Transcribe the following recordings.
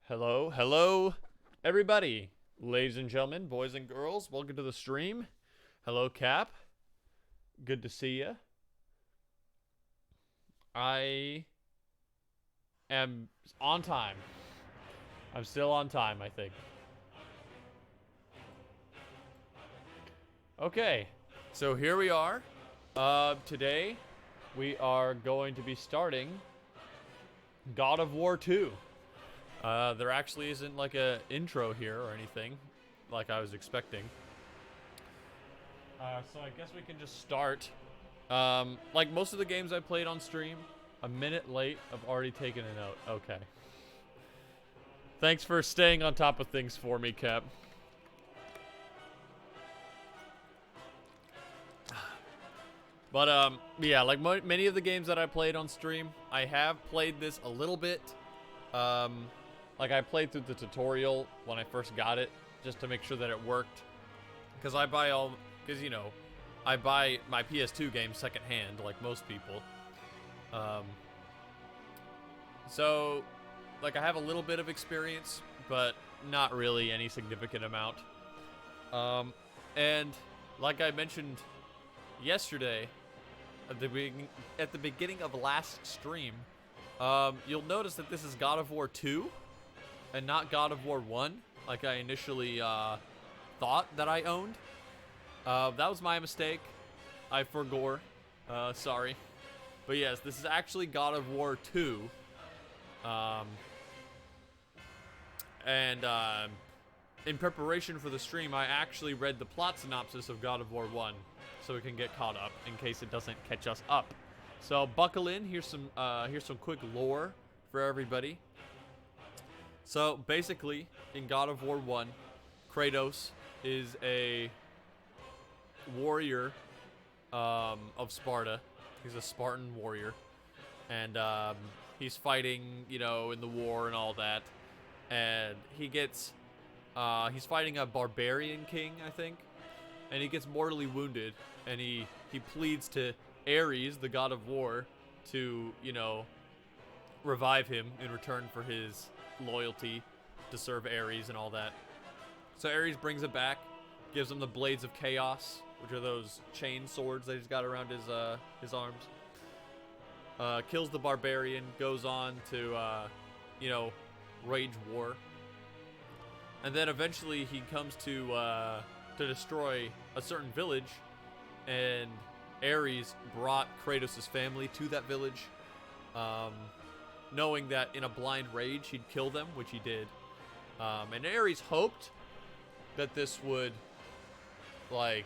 Hello, hello, everybody. Ladies and gentlemen, boys and girls, welcome to the stream. Hello, Cap. Good to see you. I am on time. I'm still on time, I think. Okay, so here we are. Today, we are going to be starting God of War 2. There actually isn't like a intro here or anything like I was expecting. So I guess we can just start. Like most of the games I played on stream, a minute late, I've already taken a note. Okay. Thanks for staying on top of things for me, Cap. But, yeah, like many of the games that I played on stream, I have played this a little bit. Like I played through the tutorial when I first got it, just to make sure that it worked. Because I buy my PS2 games secondhand, like most people. So, like I have a little bit of experience, but not really any significant amount. And like I mentioned yesterday, at the beginning of last stream, you'll notice that this is God of War 2. And not God of War 1, like I initially thought that I owned. That was my mistake. I forgore. Sorry. But yes, this is actually God of War 2. In preparation for the stream, I actually read the plot synopsis of God of War 1, so we can get caught up in case it doesn't catch us up. So buckle in. Here's some quick lore for everybody. So, basically, in God of War 1, Kratos is a warrior of Sparta. He's a Spartan warrior. And he's fighting, in the war and all that. And he's fighting a barbarian king, I think. And he gets mortally wounded. And he pleads to Ares, the god of war, to, revive him in return for his loyalty to serve Ares and all that. So Ares brings it back, gives him the Blades of Chaos, which are those chain swords that he's got around his arms. Kills the barbarian, goes on to wage war. And then eventually he comes to destroy a certain village, and Ares brought Kratos' family to that village. Knowing that in a blind rage he'd kill them, which he did. And Ares hoped that this would, like,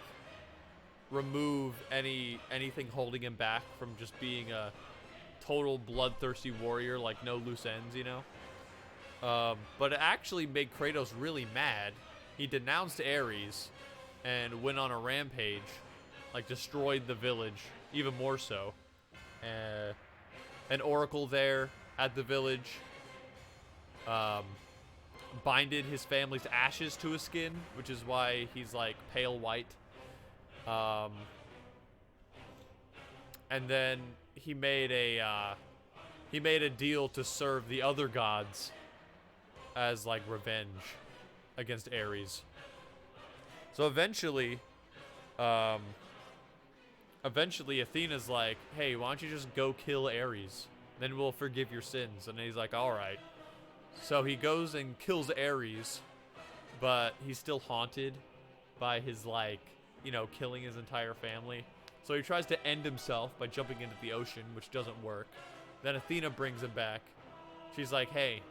remove anything holding him back from just being a total bloodthirsty warrior, like no loose ends, But it actually made Kratos really mad. He denounced Ares and went on a rampage, like destroyed the village, even more so. An oracle there at the village binded his family's ashes to his skin, which is why he's like pale white. And then he made a deal to serve the other gods as like revenge against Ares. So eventually Athena's like, hey, why don't you just go kill Ares? Then we'll forgive your sins. And he's like, all right. So he goes and kills Ares, but he's still haunted by his, killing his entire family. So he tries to end himself by jumping into the ocean, which doesn't work. Then Athena brings him back. She's like, hey,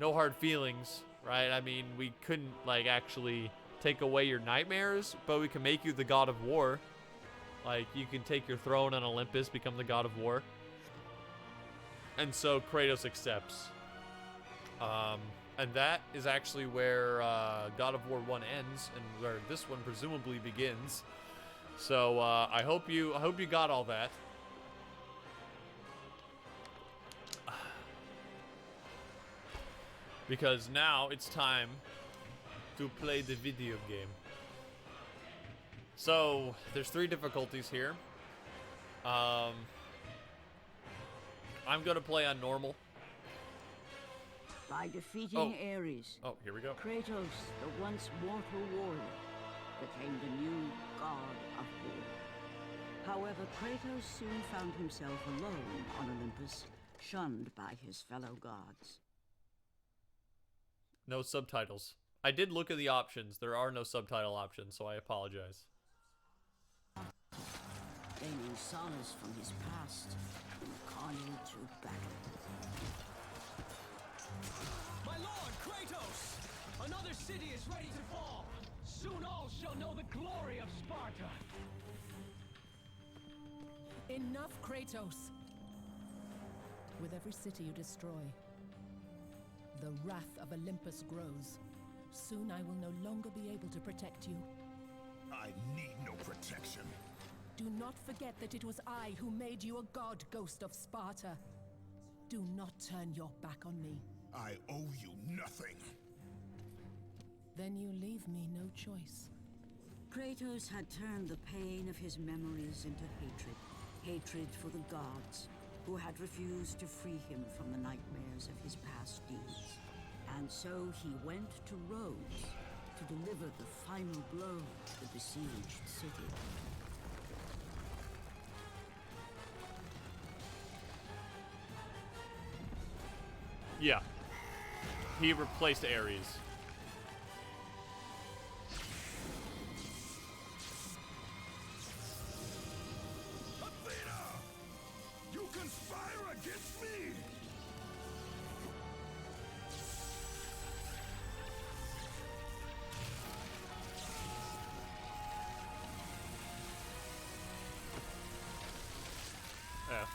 no hard feelings, right? I mean, we couldn't, actually take away your nightmares, but we can make you the god of war. Like, you can take your throne on Olympus, become the god of war. And so Kratos accepts. And that is actually where God of War 1 ends, and where this one presumably begins. So I hope you got all that. Because now it's time to play the video game. So there's 3 difficulties here. I'm gonna play on normal. By defeating Ares, Oh, here we go. Kratos, the once mortal warrior, became the new god of war. However, Kratos soon found himself alone on Olympus, shunned by his fellow gods. No subtitles. I did look at the options. There are no subtitle options, so I apologize. Gaining solace from his past in carnage of battle. My lord, Kratos! Another city is ready to fall! Soon all shall know the glory of Sparta! Enough, Kratos! With every city you destroy, the wrath of Olympus grows. Soon I will no longer be able to protect you. I need no protection. Do not forget that it was I who made you a god, Ghost of Sparta. Do not turn your back on me. I owe you nothing. Then you leave me no choice. Kratos had turned the pain of his memories into hatred. Hatred for the gods, who had refused to free him from the nightmares of his past deeds. And so he went to Rhodes to deliver the final blow to the besieged city. Yeah. He replaced Ares. Athena! You conspire against me! Yeah.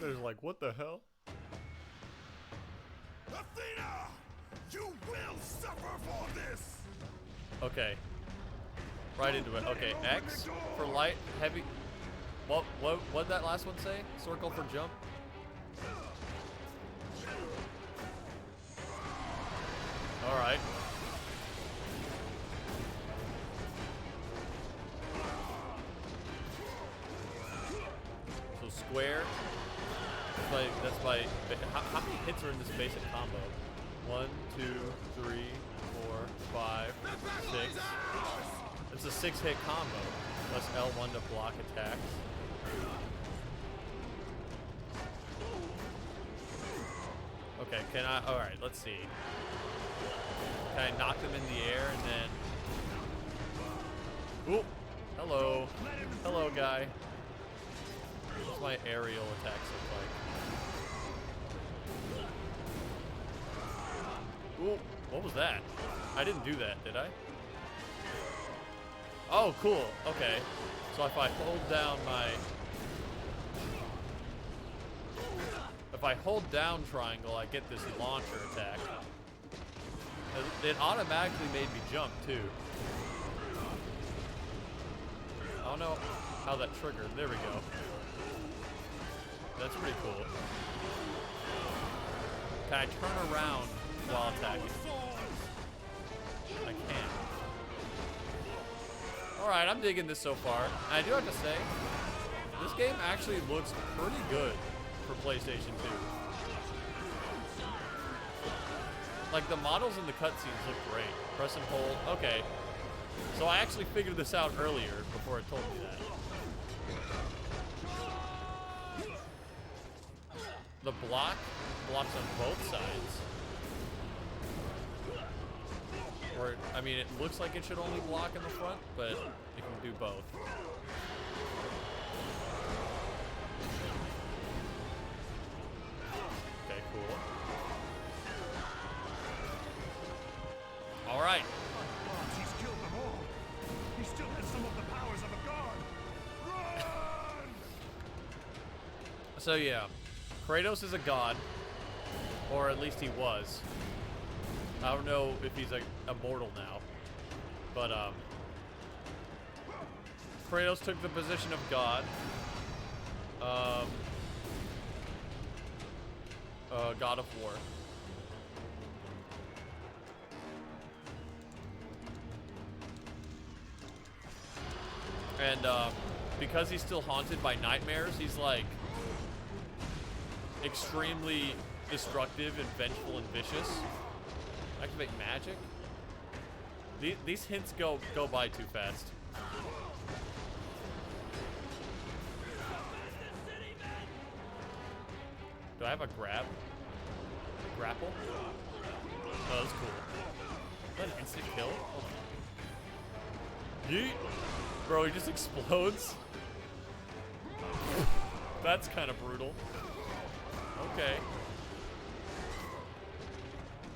There's like, what the hell? Athena! You will suffer for this! Okay. Right into it. Okay, X for light, heavy. What'd that last one say? Circle for jump? Alright. So square. That's my how many hits are in this basic combo? 1, 2, 3, 4, 5, 6. It's a 6-hit combo. Plus L1 to block attacks. Okay, can I? Alright, let's see. Can I knock them in the air and then. Ooh! Hello. Hello, guy. What's my aerial attacks look like? Ooh, what was that? I didn't do that, did I? Oh, cool. Okay. So if I hold down my... If I hold down triangle, I get this launcher attack. It automatically made me jump, too. I don't know how that triggered. There we go. That's pretty cool. Can I turn around while attacking? I can. Alright, I'm digging this so far. And I do have to say, this game actually looks pretty good for PlayStation 2. Like, the models in the cutscenes look great. Press and hold. Okay. So I actually figured this out earlier before it told me that. The block blocks on both sides. Or, I mean, it looks like it should only block in the front, but it can do both. Okay, cool. Alright. He's killed them all. He still has some of the powers of a god. Run! So yeah, Kratos is a god, or at least he was. I don't know if he's immortal now, but Kratos took the position of God. God of War. And because he's still haunted by nightmares, he's like extremely destructive and vengeful and vicious. Activate magic. These hints go by too fast. Do I have a grab? Grapple? Oh, that's cool. Is that an instant kill? Hold on. Yeet! Bro, he just explodes. That's kind of brutal. Okay.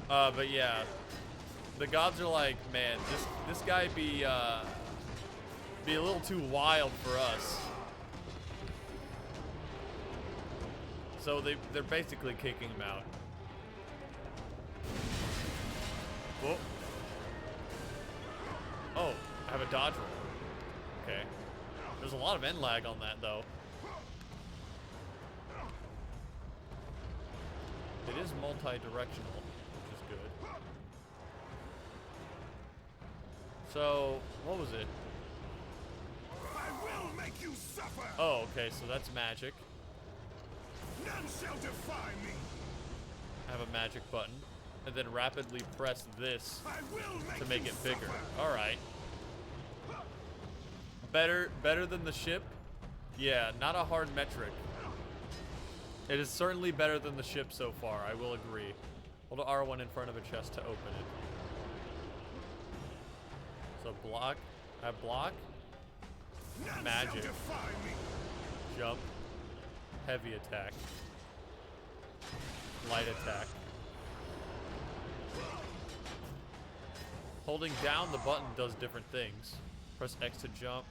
But yeah. The gods are like, man, this guy be a little too wild for us. So they're basically kicking him out. Whoa. Oh, I have a dodge roll. Okay. There's a lot of end lag on that though. It is multi-directional, which is good. So, what was it? I will make you suffer. Oh, okay, so that's magic. None shall defy me. I have a magic button. And then rapidly press this I will make to make you it bigger. suffer. Alright. Better than the ship? Yeah, not a hard metric. It is certainly better than the ship so far, I will agree. Hold R1 in front of a chest to open it. So block. I have block. None Magic. shall defy me. Jump. Heavy attack. Light attack. Holding down the button does different things. Press X to jump.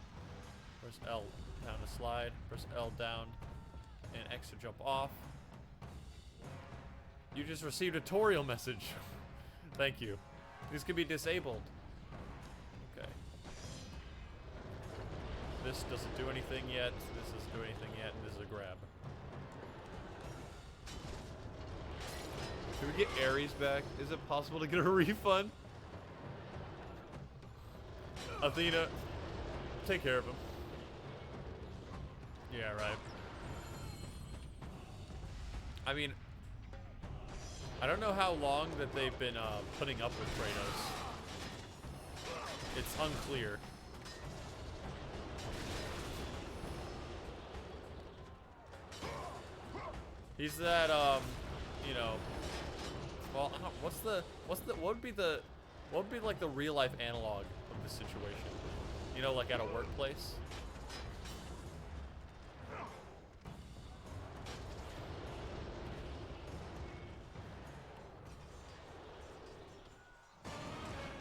Press L down to slide. Press L down and X to jump off. You just received a tutorial message. Thank you. These can be disabled. Okay. This doesn't do anything yet. This doesn't do anything yet. And this is a grab. Should we get Ares back? Is it possible to get a refund? Athena, take care of him. Yeah, right. I mean, I don't know how long that they've been putting up with Kratos. It's unclear. He's that, you know, well, I don't, what would be like the real life analog of this situation? You know, like at a workplace?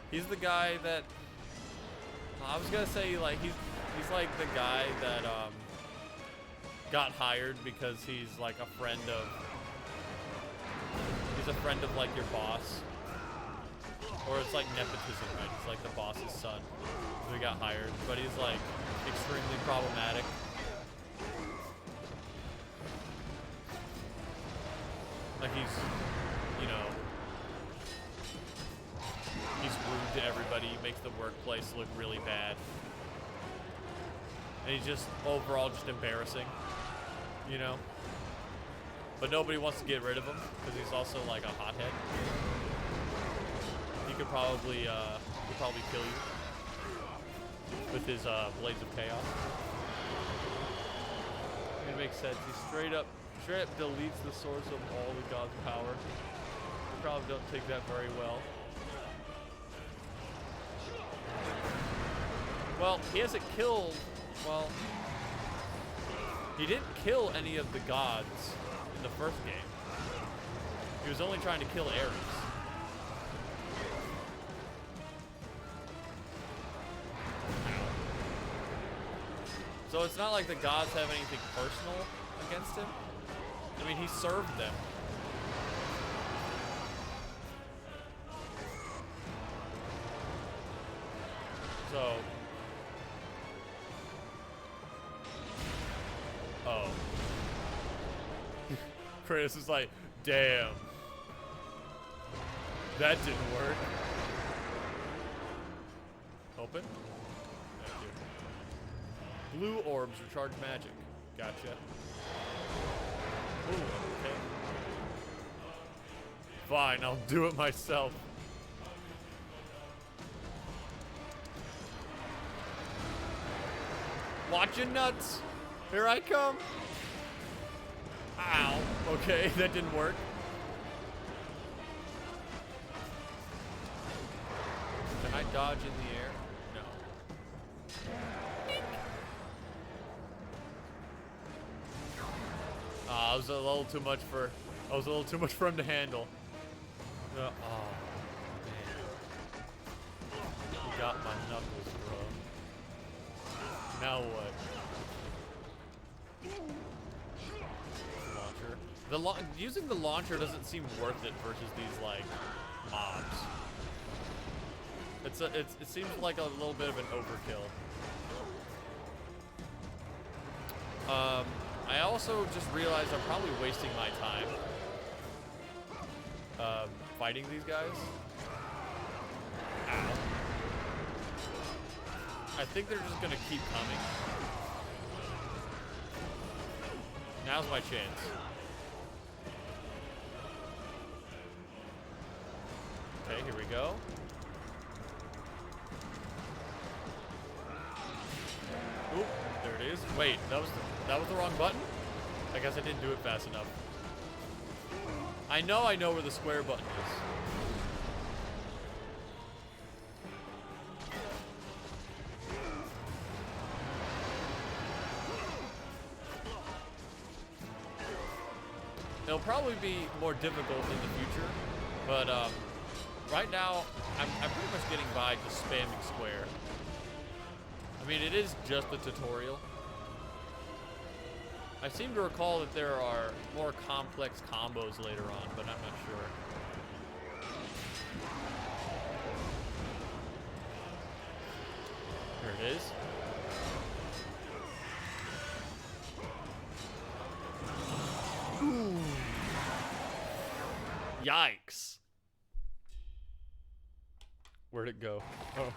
He's the guy that, I was gonna say like he's like the guy that got hired because he's like a friend of like your boss, or it's like nepotism, right? He's like the boss's son, so he got hired, but he's like extremely problematic. Like he's, you know, he's rude to everybody, he makes the workplace look really bad. And he's just overall just embarrassing, you know? But nobody wants to get rid of him because he's also like a hothead. He could probably kill you with his blades of chaos. It makes sense. He straight up deletes the source of all the gods' power. You probably don't take that very well. Well, he hasn't killed. Well, he didn't kill any of the gods in the first game. He was only trying to kill Ares. So it's not like the gods have anything personal against him. I mean, he served them. So Kratos is like, damn. That didn't work. Open. Thank you. Blue orbs recharge magic. Gotcha. Ooh, okay. Fine, I'll do it myself. Watch your nuts. Here I come. Ow. Okay, that didn't work. Can I dodge in the air? No. I was a little too much for. I was a little too much for him to handle. Oh man. He got my knuckles, bro. Now what? Launcher. Using the launcher doesn't seem worth it versus these like mobs. It seems like a little bit of an overkill. I also just realized I'm probably wasting my time fighting these guys. Ow. I think they're just gonna keep coming. Now's my chance. Okay, here we go. Oop, there it is. Wait, that was the wrong button? I guess I didn't do it fast enough. I know where the square button is. It'll probably be more difficult in the future, but right now I'm pretty much getting by just spamming square. I mean, it is just a tutorial. I seem to recall that there are more complex combos later on, but I'm not sure. Here it is. Ooh. Yikes. Where'd it go? Oh.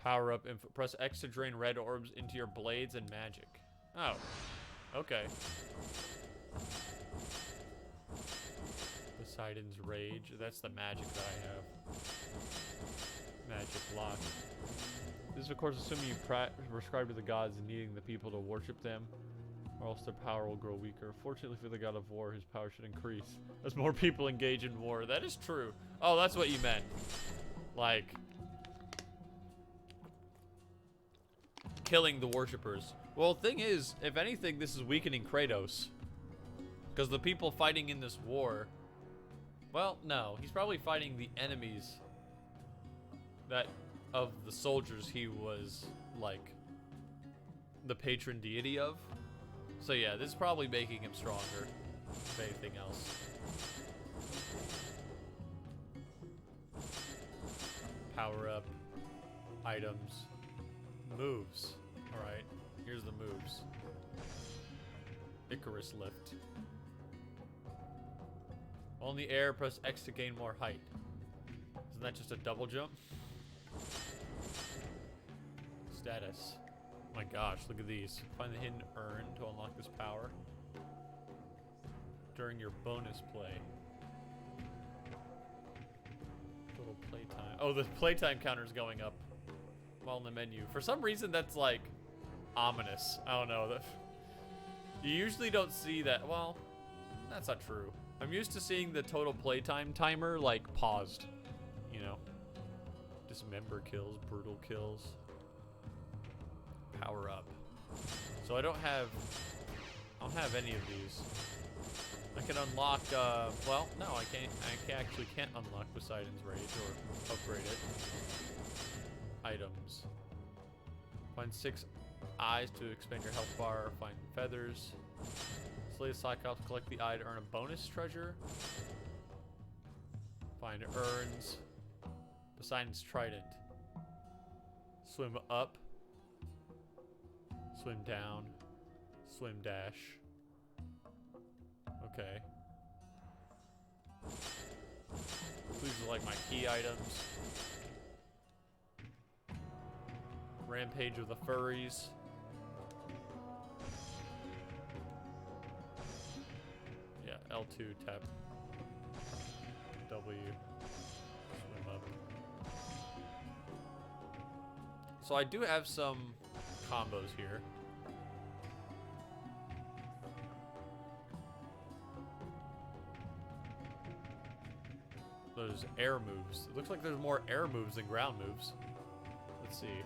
Power up info. Press X to drain red orbs into your blades and magic. Oh. Okay. Poseidon's Rage. That's the magic that I have. Magic lock. This is, of course, assuming you prescribe to the gods and needing the people to worship them, or else their power will grow weaker. Fortunately for the god of war, his power should increase as more people engage in war. That is true. Oh, that's what you meant. Like, killing the worshippers. Well, the thing is, if anything, this is weakening Kratos. Because the people fighting in this war... Well, no. He's probably fighting the enemies that... of the soldiers he was, like, the patron deity of. So yeah, this is probably making him stronger, if anything else. Power up, items, moves. Alright, here's the moves. Icarus lift. On the air, press X to gain more height. Isn't that just a double jump? Status. Oh my gosh, look at these. Find the hidden urn to unlock this power. During your bonus play. Total playtime. Oh, the playtime counter is going up while in the menu. For some reason, that's like ominous. I don't know. You usually don't see that. Well, that's not true. I'm used to seeing the total playtime timer like paused. You know, dismember kills, brutal kills. Power up. So I don't have any of these. I can unlock, well, no, I actually can't unlock Poseidon's Rage or upgrade it. Items. Find 6 eyes to expand your health bar. Find feathers. Slay the Cyclops, collect the eye to earn a bonus treasure. Find urns. Poseidon's Trident. Swim up. Swim down. Swim dash. Okay. These are like my key items. Rampage of the furries. Yeah, L2 tap W. Swim up. So I do have some combos here. Those air moves. It looks like there's more air moves than ground moves. Let's see.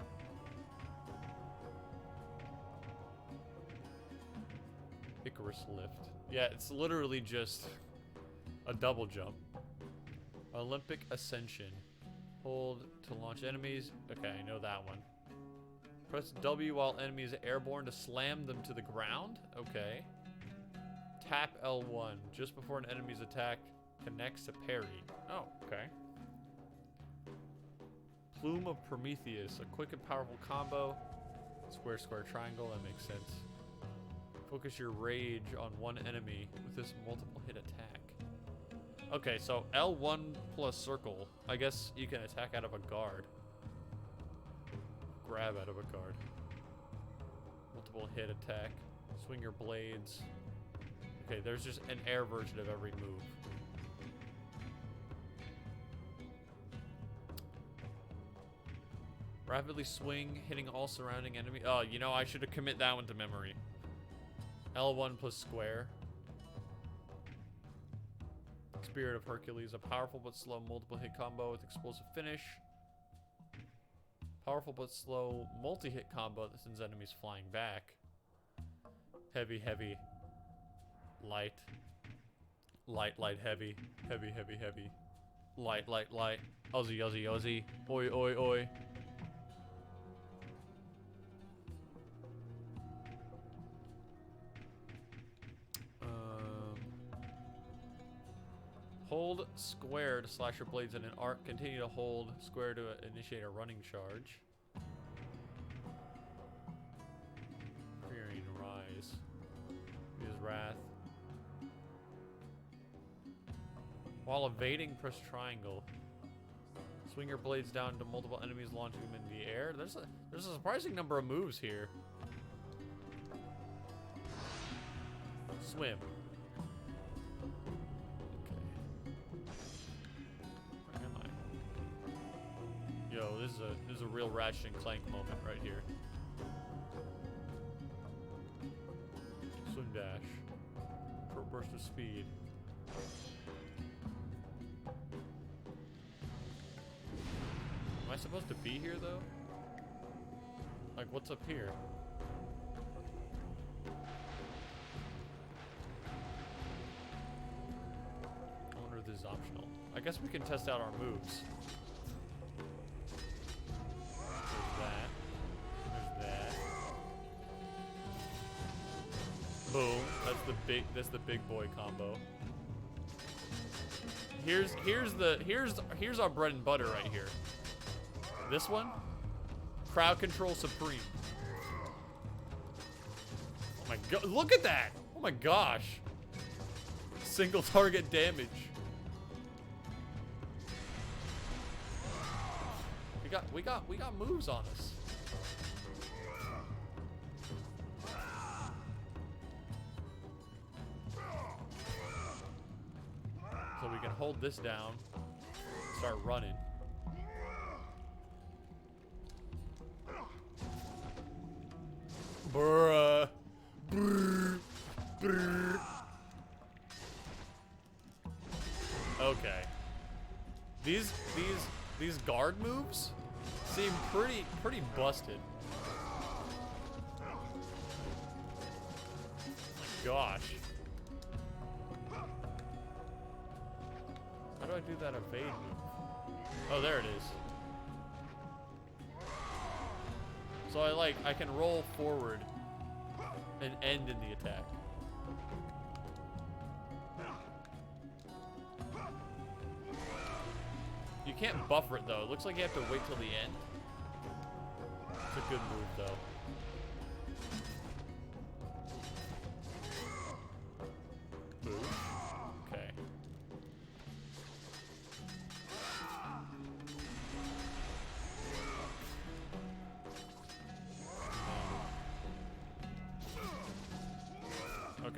Icarus lift. Yeah, it's literally just a double jump. Olympic ascension. Hold to launch enemies. Okay, I know that one. Press W while enemies are airborne to slam them to the ground. Okay. Tap L1 just before an enemy's attack connects to parry. Oh, okay. Plume of Prometheus, a quick and powerful combo. Square, square, triangle, that makes sense. Focus your rage on one enemy with this multiple hit attack. Okay, so L1 plus circle. I guess you can attack out of a guard. Grab out of a guard. Multiple hit attack. Swing your blades. Okay, there's just an air version of every move. Rapidly swing, hitting all surrounding enemies. Oh, you know, I should have commit that one to memory. L1 plus square. Spirit of Hercules, a powerful but slow multiple hit combo with explosive finish. Powerful but slow multi-hit combo that sends enemies flying back. Heavy, heavy. Light. Light, light, heavy. Heavy, heavy, heavy. Light, light, light. Ozzy, Ozzy, Ozzy. Oi, oi, oi. Hold square to slash your blades in an arc. Continue to hold square to initiate a running charge. Fury and rise. Use wrath. While evading, press triangle. Swing your blades down to multiple enemies, launching them into the air. There's a surprising number of moves here. Swim. Yo, this is a real Ratchet and Clank moment right here. Swim dash. For burst of speed. Am I supposed to be here though? Like, what's up here? I wonder if this is optional. I guess we can test out our moves. Boom. That's the big boy combo. Here's our bread and butter right here. This one, crowd control supreme. Oh my god, look at that! Oh my gosh. Single target damage. We got moves on us. So we can hold this down, start running. Bruh. Brr. Brr. Okay. These guard moves seem pretty busted. Gosh. How do I do that evade move? Oh, there it is. So I can roll forward and end in the attack. You can't buffer it though. It looks like you have to wait till the end. It's a good move though.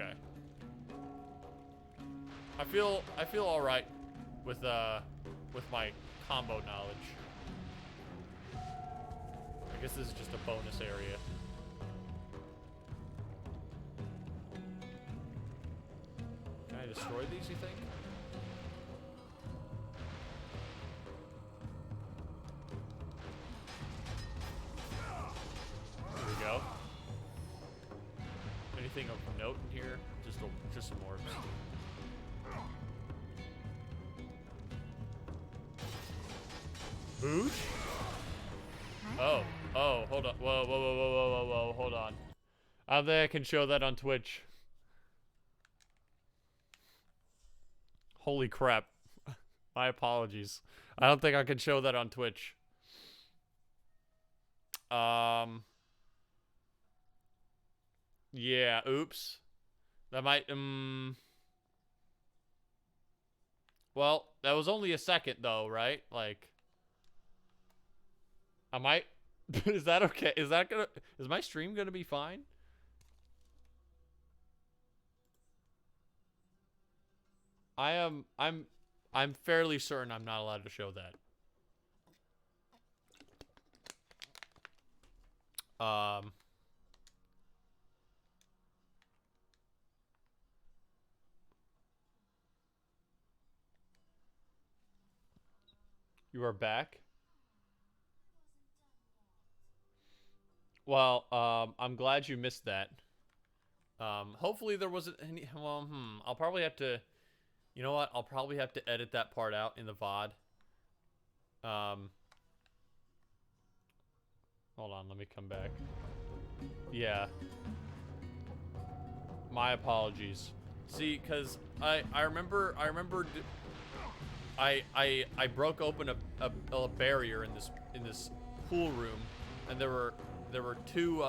Okay. I feel all right with my combo knowledge. I guess this is just a bonus area. Can I destroy these, you think? There we go. Anything of note in here? Just some orbs. Boosh? Oh, hold on. Whoa, hold on. I don't think I can show that on Twitch. Holy crap. My apologies. I don't think I can show that on Twitch. Yeah, oops. That might, well, that was only a second though, right? Like, I might, is that okay? Is my stream gonna be fine? I'm fairly certain I'm not allowed to show that. You are back? Well, I'm glad you missed that. Hopefully there wasn't any, well, I'll probably have to, you know what? I'll probably have to edit that part out in the VOD. Hold on, let me come back. Yeah. My apologies. See, cause I remember I broke open a barrier in this pool room, and there were two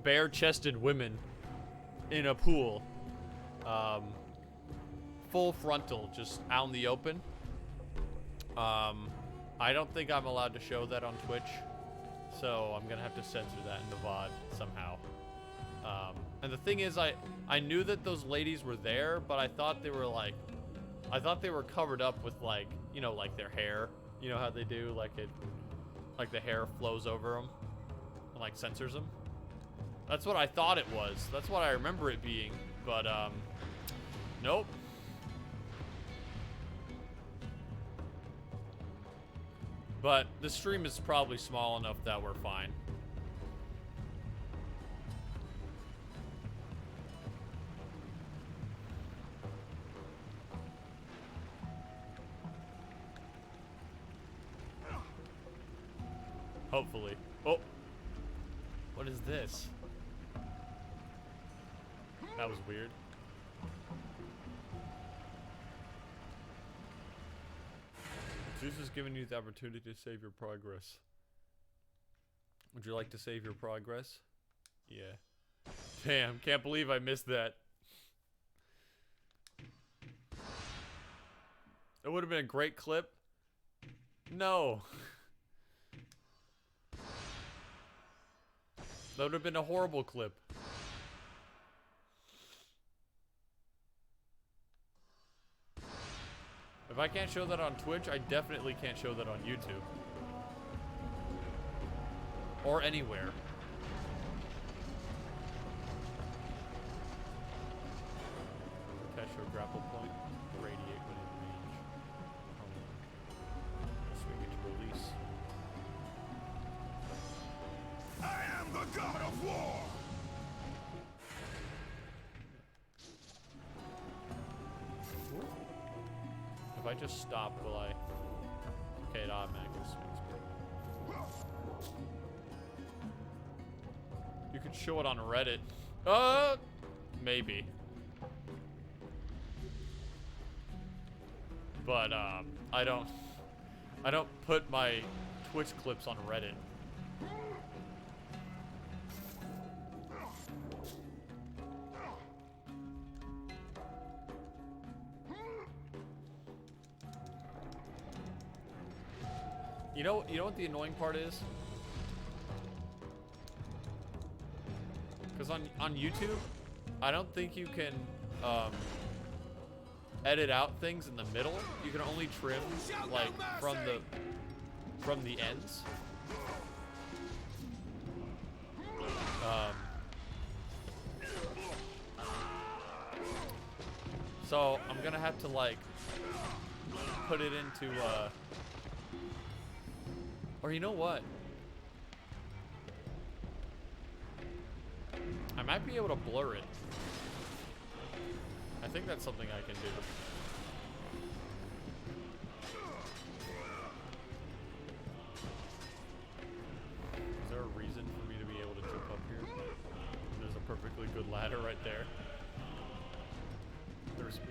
bare-chested women in a pool, full frontal, just out in the open. I don't think I'm allowed to show that on Twitch, so I'm gonna have to censor that in the VOD somehow. And the thing is, I knew that those ladies were there, but I thought they were like, I thought they were covered up with, like, you know, like their hair. You know how they do, like the hair flows over them and like censors them. That's what I thought it was. That's what I remember it being, but nope. But the stream is probably small enough that we're fine. Hopefully. Oh! What is this? That was weird. Zeus has given you the opportunity to save your progress. Would you like to save your progress? Yeah. Damn, can't believe I missed that. It would have been a great clip. No. That would have been a horrible clip. If I can't show that on Twitch, I definitely can't show that on YouTube. Or anywhere. Catch your grapple point. Radiate when in range. Swing it to release. I am the god of war! If I just stop, will I? Okay, it automatically swings me. You could show it on Reddit. Maybe. But I don't put my Twitch clips on Reddit. You know what the annoying part is? Because on YouTube, I don't think you can edit out things in the middle. You can only trim like from the ends. So I'm gonna have to like put it into or you know what? I might be able to blur it. I think that's something I can do. Is there a reason for me to be able to jump up here? There's a perfectly good ladder right there.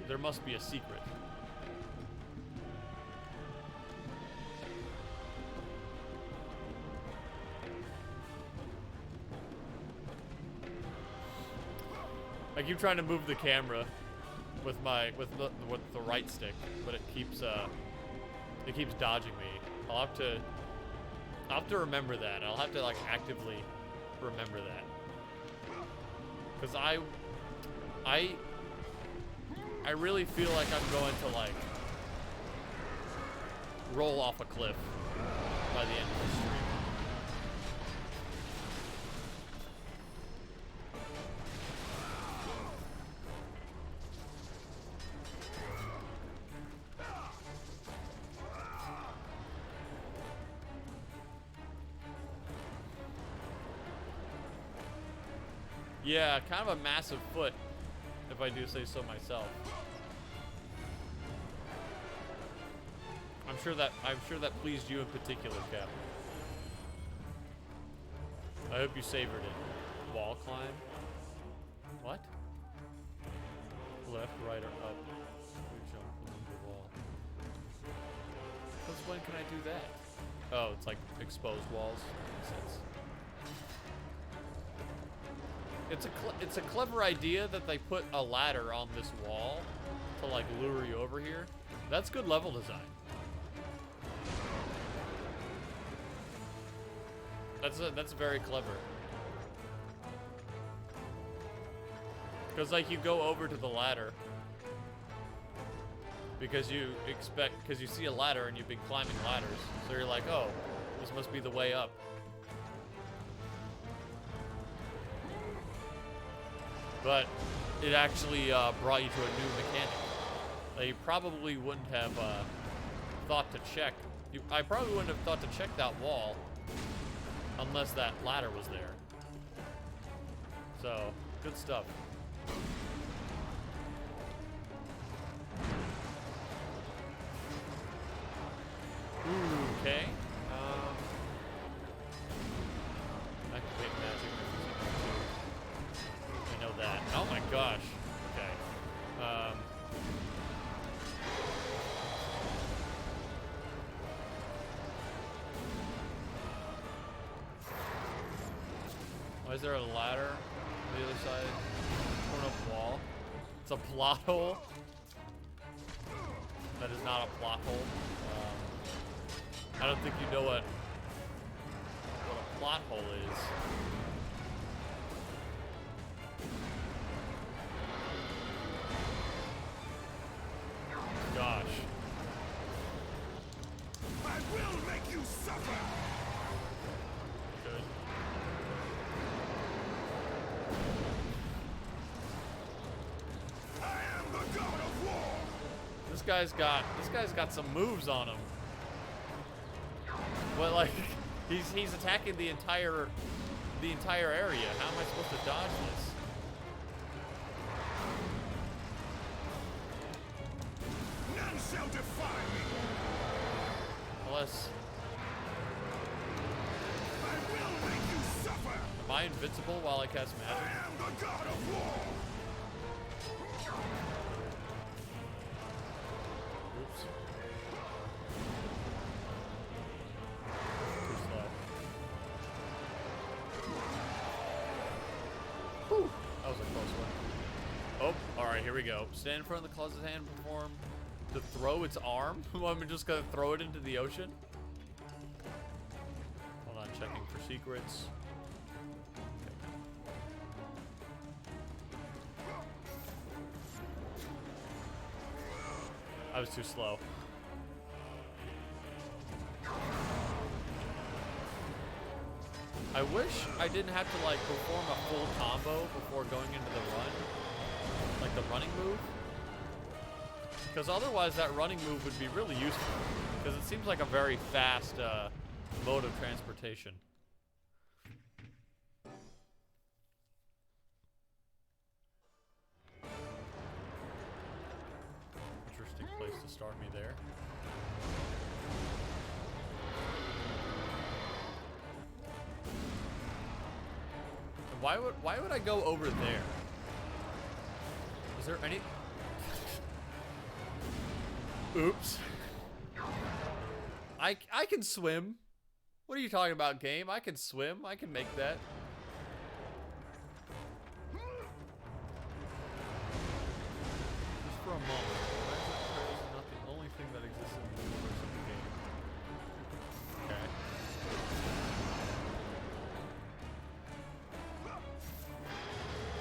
There must be a secret. I keep trying to move the camera with the right stick, but it keeps dodging me. I'll have to remember that. I'll have to like actively remember that. Cause I really feel like I'm going to like roll off a cliff by the end of the stream. Yeah, kind of a massive foot, if I do say so myself. I'm sure that pleased you in particular, Cap. I hope you savored it. Wall climb? What? Left, right, or up? We jump from the wall. Because when can I do that? Oh, it's like exposed walls. Makes sense. It's a clever idea that they put a ladder on this wall to like lure you over here. That's good level design. That's very clever. Because like you go over to the ladder because you see a ladder and you've been climbing ladders, so you're like, oh, this must be the way up. But it actually brought you to a new mechanic that you probably wouldn't have thought to check. I probably wouldn't have thought to check that wall unless that ladder was there. So, good stuff. Ooh, okay. Activate magic. I know that. Oh my gosh. Okay. Why is there a ladder on the other side? Torn up wall. It's a plot hole. That is not a plot hole. I don't think you know what a plot hole is. Gosh. I will make you suffer! Good. I am the god of war! This guy's got some moves on him. But like he's attacking the entire area. How am I supposed to dodge this? None shall defy me! Unless I will make you suffer! am I invincible while I cast I magic? am the god of war! Oops. Too slow. Whew. That was a close one. Oh, alright, here we go. Stand in front of the closet hand, perform to throw its arm. I'm just gonna throw it into the ocean. Hold on, checking for secrets. was too slow. I wish I didn't have to like perform a full combo before going into the run. Like the running move. Because otherwise that running move would be really useful. Because it seems like a very fast mode of transportation. Interesting place to start me there. Why would I go over there? Is there any... Oops. I can swim. What are you talking about, game? I can swim. I can make that. Just for a moment. Trails is not the only thing that exists in the universe of the game. Okay.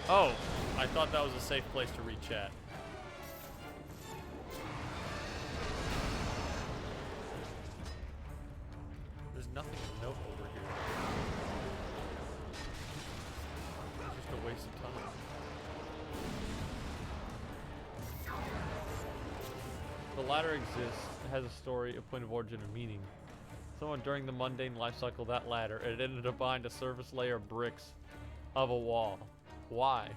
Oh, I thought that was a safe place to read chat. There's nothing to note over here. It's just a waste of time. The ladder exists. It has a story, a point of origin, and meaning. Someone during the mundane life cycle of that ladder, it ended up behind a surface layer of bricks of a wall. Why?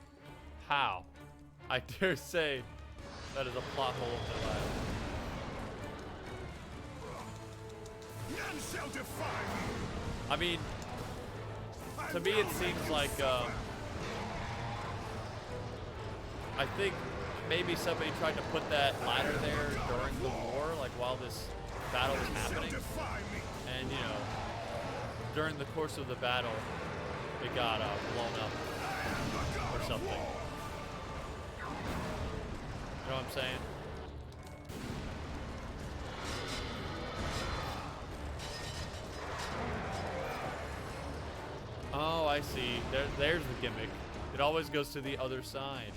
How? I dare say that is a plot hole of the ladder. None shall defy me. I mean, to me it seems like, I think maybe somebody tried to put that ladder there during the war, like while this battle was happening. And, you know, during the course of the battle, it got blown up or something. You know what I'm saying? Oh, I see. There's the gimmick. It always goes to the other side.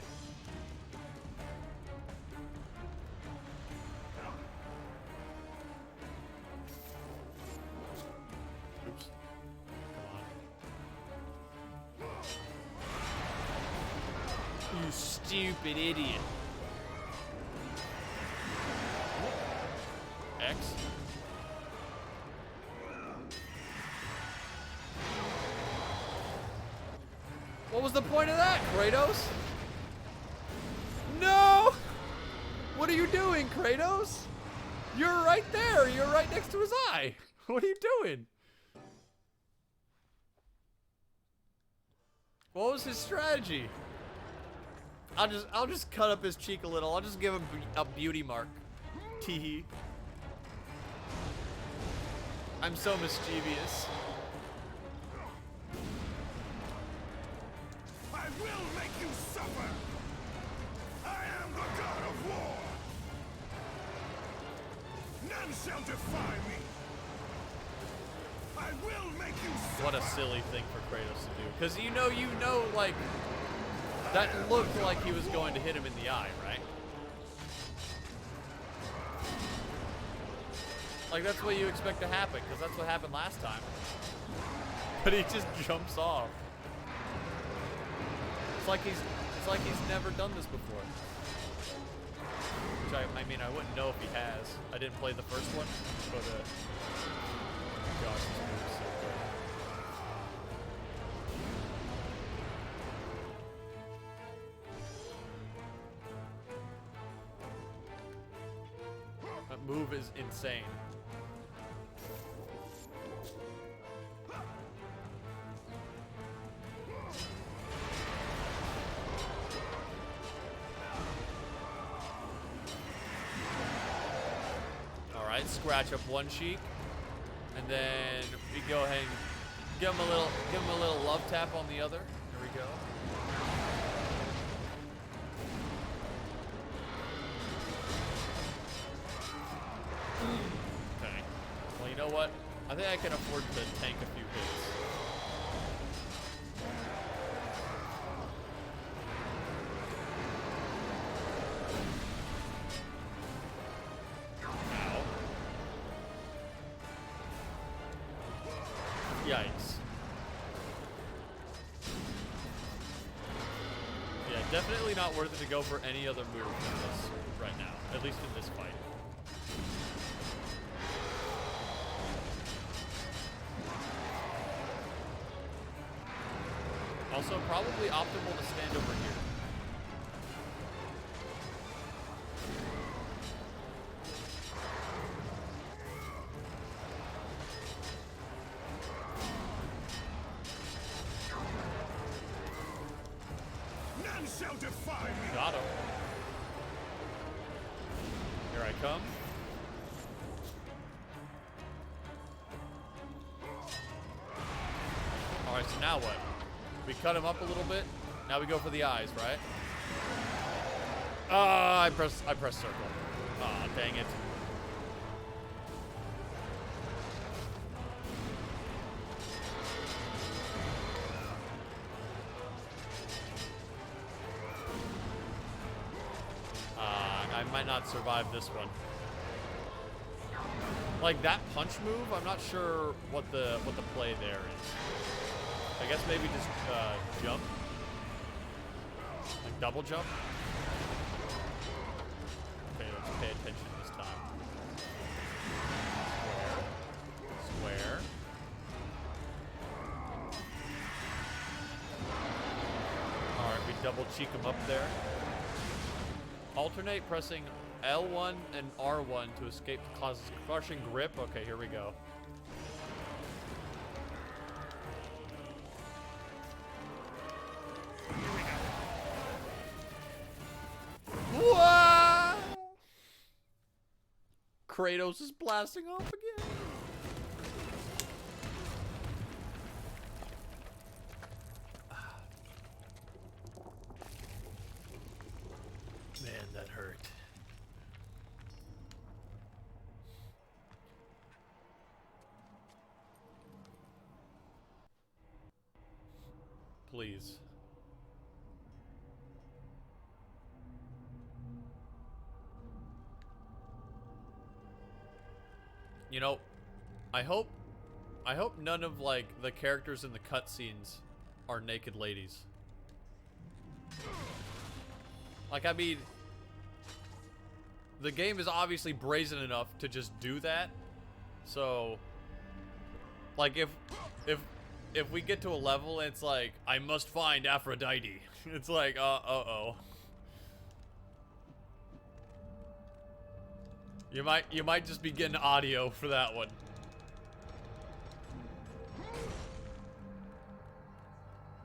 Oops. Come on. You stupid idiot. X. What was the point of that, Kratos? No! What are you doing, Kratos? You're right there. You're right next to his eye. What are you doing? What was his strategy? I'll just cut up his cheek a little. I'll just give him a beauty mark. Teehee. I'm so mischievous. I will make you suffer. I am the god of war. None shall defy me. I will make you suffer. What a silly thing for Kratos to do. Because you know, like, that looked like he was going to hit him in the eye, right? Like, that's what you expect to happen, because that's what happened last time. But he just jumps off. It's like he's never done this before. Which I mean, I wouldn't know if he has. I didn't play the first one, but gosh, this movie is so good. That move is insane. Scratch up one cheek, and then we go ahead and give him a little love tap on the other. There we go. Okay. Well, you know what? I think I can afford to tank a few hits. Yikes. Yeah, definitely not worth it to go for any other move than this right now. At least in this fight. Also, probably optimal to stand over here. None shall defy me. Got him. Here I come. Alright, so now what? We cut him up a little bit. Now we go for the eyes, right? I press circle. Ah, dang it. I might not survive this one. Like that punch move, I'm not sure what the play there is. I guess maybe just jump. Like double jump. Okay, let's pay attention this time. Square. Square. Alright, we double cheek him up there. Alternate pressing L1 and R1 to escape causes crushing grip. Okay, here we go. What? Kratos is blasting off again. Man, that hurt. Please. You know, I hope none of like the characters in the cutscenes are naked ladies. Like, I mean, the game is obviously brazen enough to just do that. So, like, if we get to a level and it's like, I must find Aphrodite, it's like, uh-oh. You might just be getting audio for that one.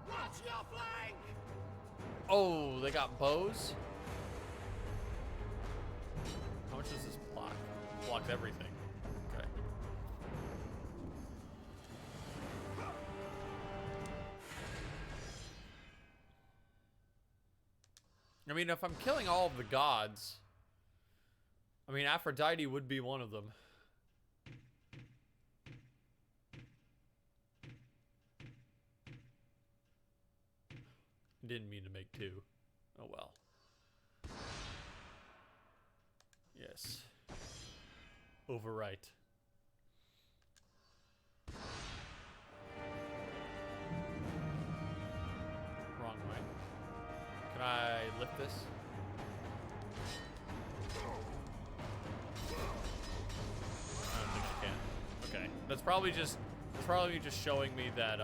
Watch your flank! Oh, they got bows? How much does this block? Blocks everything. Okay. I mean, if I'm killing all of the gods, I mean, Aphrodite would be one of them. Didn't mean to make two. Oh well. Yes. Overwrite. Wrong way. Can I lift this? I don't think I can. Okay. That's probably just showing me that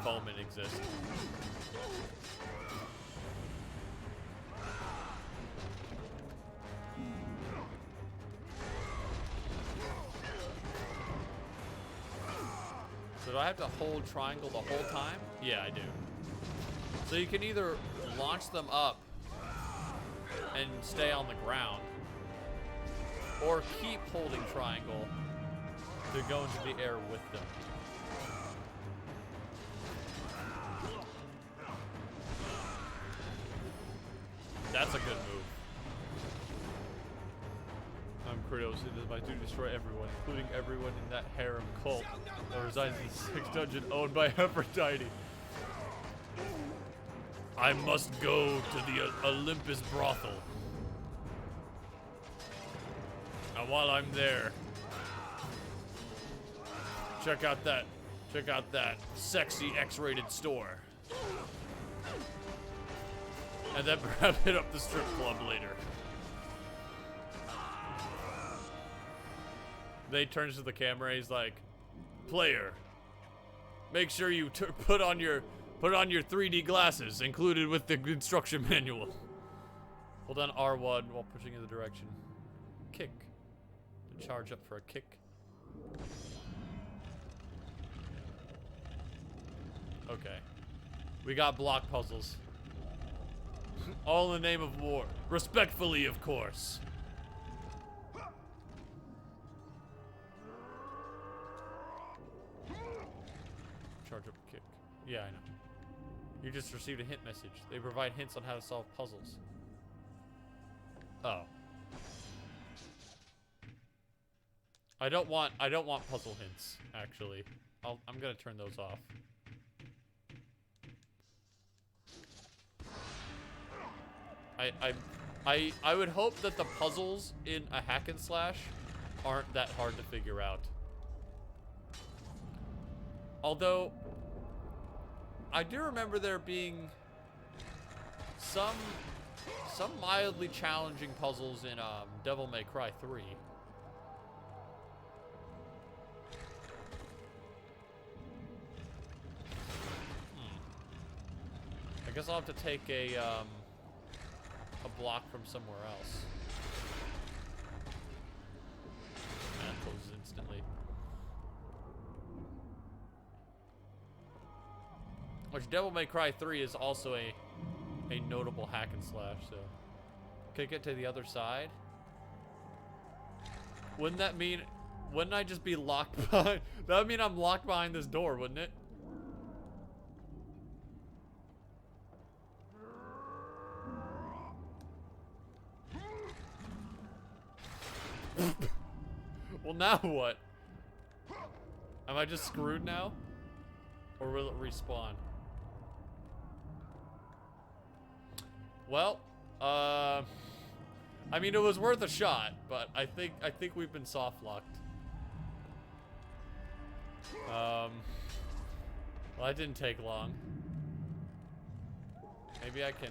bowmen exist. So do I have to hold triangle the whole time? Yeah, I do. So you can either launch them up and stay on the ground, or keep holding triangle to go into the air with them. That's a good move. I'm Kratos. It is my duty to destroy everyone, including everyone in that harem cult that resides in the 6th dungeon owned by Aphrodite. I must go to the Olympus brothel. And while I'm there, Check out that sexy X-rated store. And then perhaps hit up the strip club later. They turns to the camera. He's like, "Player, make sure you put on your 3D glasses included with the instruction manual. Hold on R1 while pushing in the direction. Kick. To charge up for a kick. Okay. We got block puzzles. All in the name of war. Respectfully, of course. Charge up kick. Yeah, I know. You just received a hint message. They provide hints on how to solve puzzles. Oh. I don't want puzzle hints, actually. I'm gonna turn those off. I would hope that the puzzles in a hack and slash aren't that hard to figure out. Although I do remember there being some mildly challenging puzzles in Devil May Cry 3. I guess I'll have to take a block from somewhere else. And closes instantly. Which Devil May Cry 3 is also a notable hack and slash, so. Can I get to the other side? Wouldn't I just be locked behind? That would mean I'm locked behind this door, wouldn't it? Well, now what? Am I just screwed now? Or will it respawn? Well, I mean, it was worth a shot, but I think we've been soft locked. Well, that didn't take long. Maybe I can.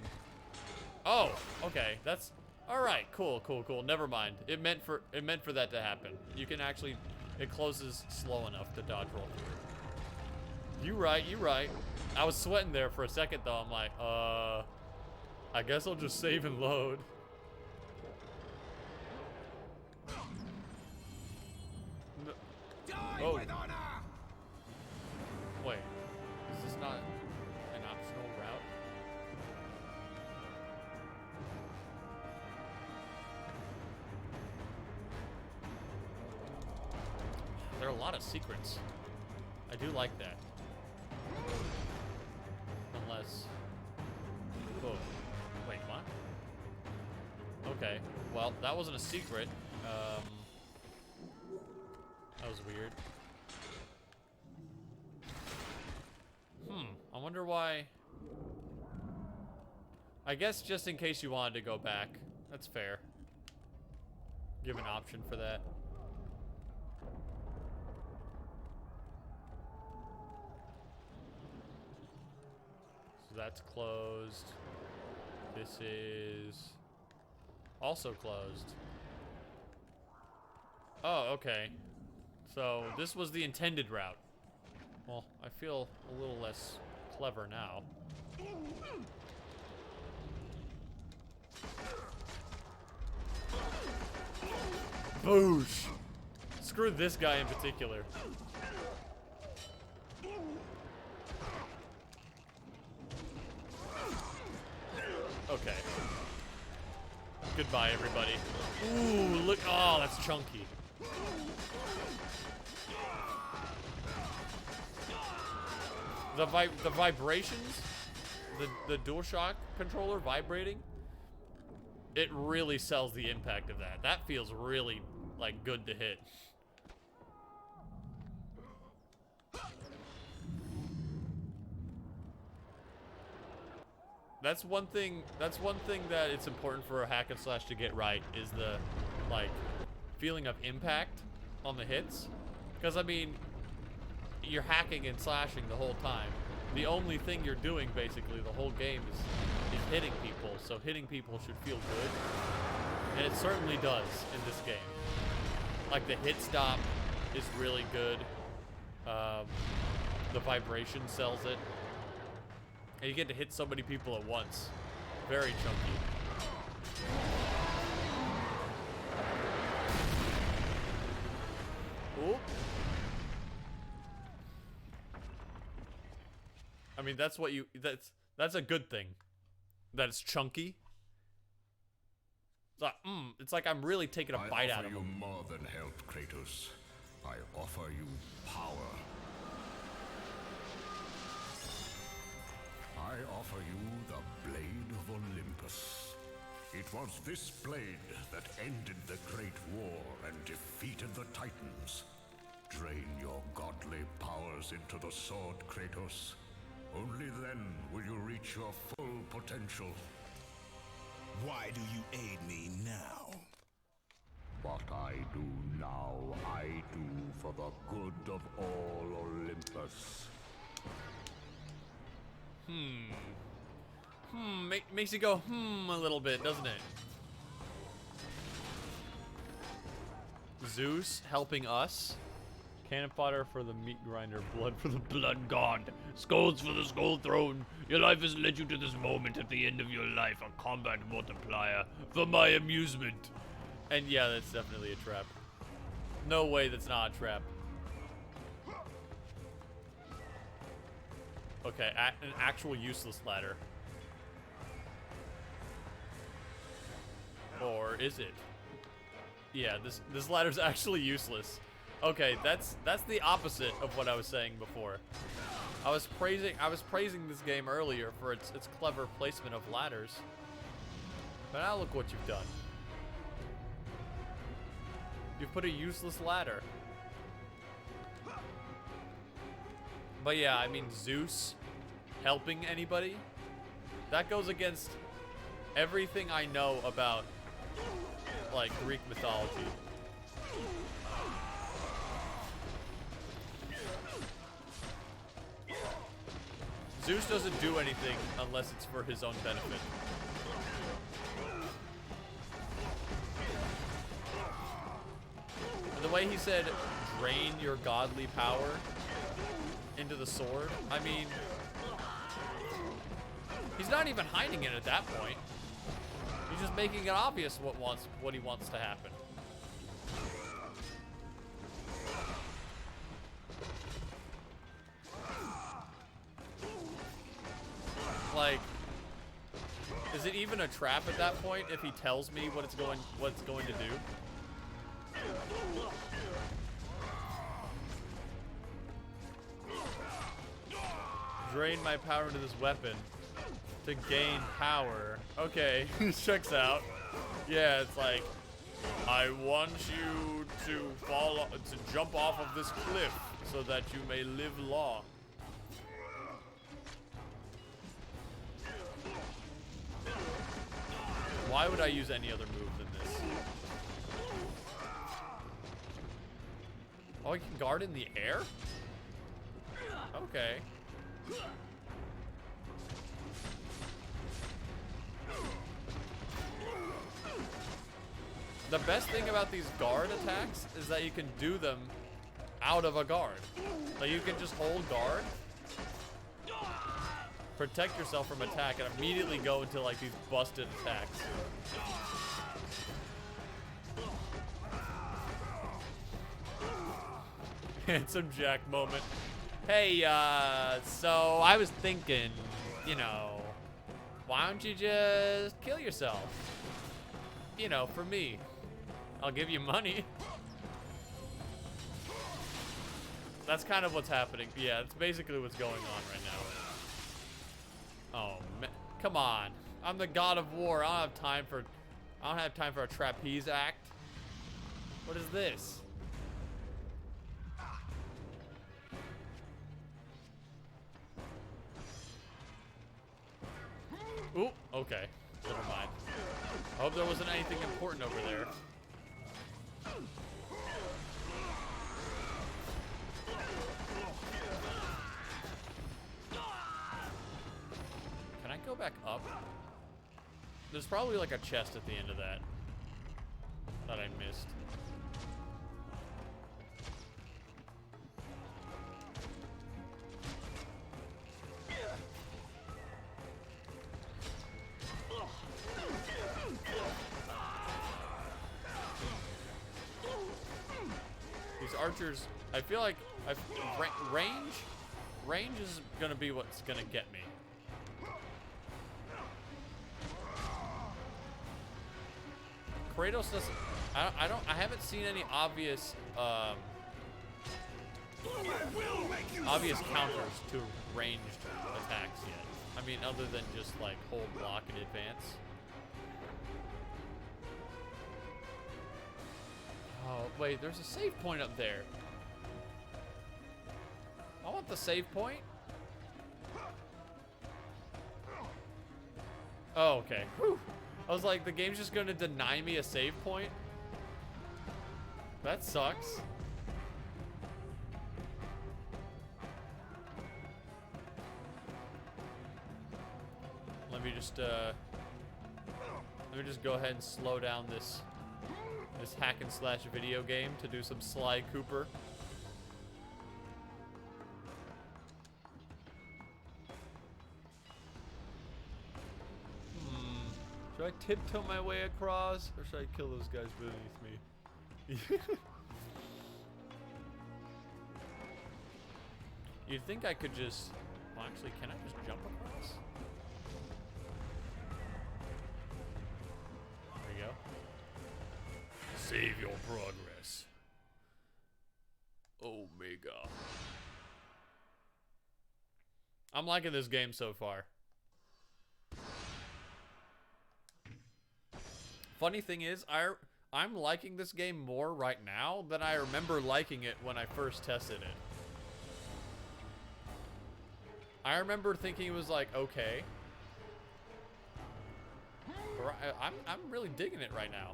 Oh, okay. That's all right. Cool. Never mind. It meant for that to happen. You can actually. It closes slow enough to dodge roll through. You right. I was sweating there for a second though. I'm like, I guess I'll just save and load. No. Die with honor! Wait, is this not an optional route? There are a lot of secrets. I do like that. Unless... Oh. Wait, what? Okay. Well, that wasn't a secret. That was weird. I wonder why... I guess just in case you wanted to go back. That's fair. Give an option for that. So that's closed. This is also closed. Oh, okay. So this was the intended route. Well, I feel a little less clever now. Boosh! Screw this guy in particular. Okay. Goodbye, everybody. Ooh, look. Oh, that's chunky. The vibrations, the DualShock controller vibrating, it really sells the impact of that. That feels really, like, good to hit. That's one thing that it's important for a hack and slash to get right is the, like, feeling of impact on the hits. Because, I mean, you're hacking and slashing the whole time. The only thing you're doing, basically, the whole game is hitting people. So hitting people should feel good. And it certainly does in this game. Like, the hit stop is really good. The vibration sells it. And you get to hit so many people at once. Very chunky. Ooh. I mean, that's what you, that's a good thing. That it's chunky. It's like I'm really taking a bite out of I offer him. you more than help, Kratos. I offer you power. I offer you the Blade of Olympus. It was this blade that ended the Great War and defeated the Titans. Drain your godly powers into the sword, Kratos. Only then will you reach your full potential. Why do you aid me now? What I do now, I do for the good of all Olympus. Makes you go, a little bit, doesn't it? Zeus helping us. Cannon fodder for the meat grinder, blood for the blood god, skulls for the skull throne. Your life has led you to this moment at the end of your life, a combat multiplier for my amusement. And yeah, that's definitely a trap. No way that's not a trap. Okay, an actual useless ladder. Or is it? Yeah, this ladder's actually useless. Okay, that's the opposite of what I was saying before. I was praising this game earlier for its clever placement of ladders. But now look what you've done. You've put a useless ladder. But yeah, I mean, Zeus helping anybody, that goes against everything I know about, like, Greek mythology. Zeus doesn't do anything unless it's for his own benefit. And the way he said, drain your godly power into the sword, I mean, he's not even hiding it at that point. He's just making it obvious what he wants to happen. Like, is it even a trap at that point if he tells me what it's going to do? Drain my power into this weapon to gain power. Okay, checks out. Yeah, it's like, I want you to jump off of this cliff so that you may live long. Why would I use any other move than this? Oh, I can guard in the air? Okay. The best thing about these guard attacks is that you can do them out of a guard. Like, you can just hold guard, protect yourself from attack, and immediately go into, like, these busted attacks. Handsome Jack moment. Hey, so I was thinking, you know, why don't you just kill yourself? You know, for me. I'll give you money. That's kind of what's happening. Yeah, that's basically what's going on right now. Oh, man. Come on. I'm the god of war. I don't have time for a trapeze act. What is this? Ooh, okay. Never mind. I hope there wasn't anything important over there. back up? There's probably like a chest at the end of that I missed. These archers, I feel like range is gonna be what's gonna get me. Kratos doesn't. I haven't seen any obvious obvious counters to ranged attacks yet. I mean, other than just like hold block and advance. Oh wait, there's a save point up there. I want the save point. Oh, okay. Whew. I was like, the game's just gonna deny me a save point? That sucks. Let me just go ahead and slow down this hack and slash video game to do some Sly Cooper. Should I tiptoe my way across, or should I kill those guys beneath me? You'd think I could just... Well, actually, can I just jump across? There you go. Save your progress. Omega. I'm liking this game so far. Funny thing is, I'm liking this game more right now than I remember liking it when I first tested it. I remember thinking it was like, okay. But I'm really digging it right now.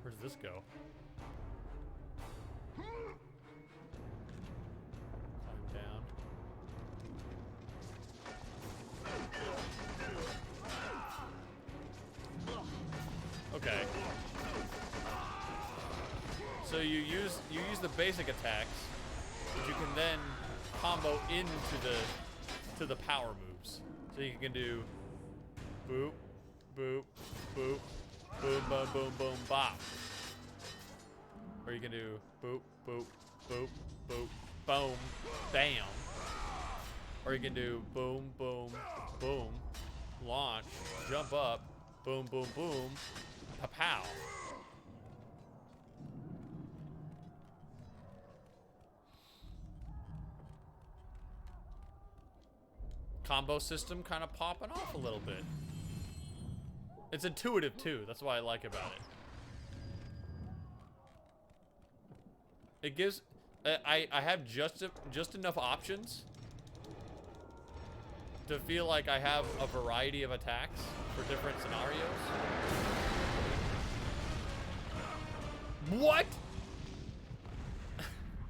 Where does this go? Climb down. Okay. So you use the basic attacks, but you can then combo into the power moves. So you can do boop, boop, boop, boom, boom, boom, boom, bop. Or you can do boop, boop, boop, boop, boom, bam. Or you can do boom, boom, boom, launch, jump up, boom, boom, boom, pa-pow. Combo system kind of popping off a little bit. It's intuitive too. That's what I like about it. It gives I have just enough options to feel like I have a variety of attacks for different scenarios. What?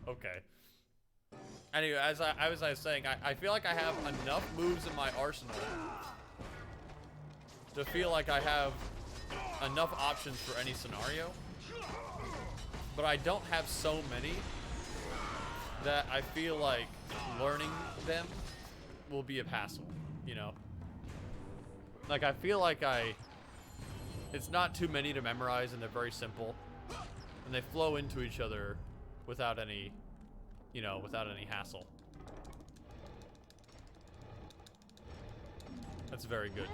Okay. Anyway, as I was saying, I feel like I have enough moves in my arsenal to feel like I have enough options for any scenario. But I don't have so many that I feel like learning them will be a hassle, you know? Like, I feel like it's not too many to memorize, and they're very simple. And they flow into each other without any, you know, without any hassle. That's very good.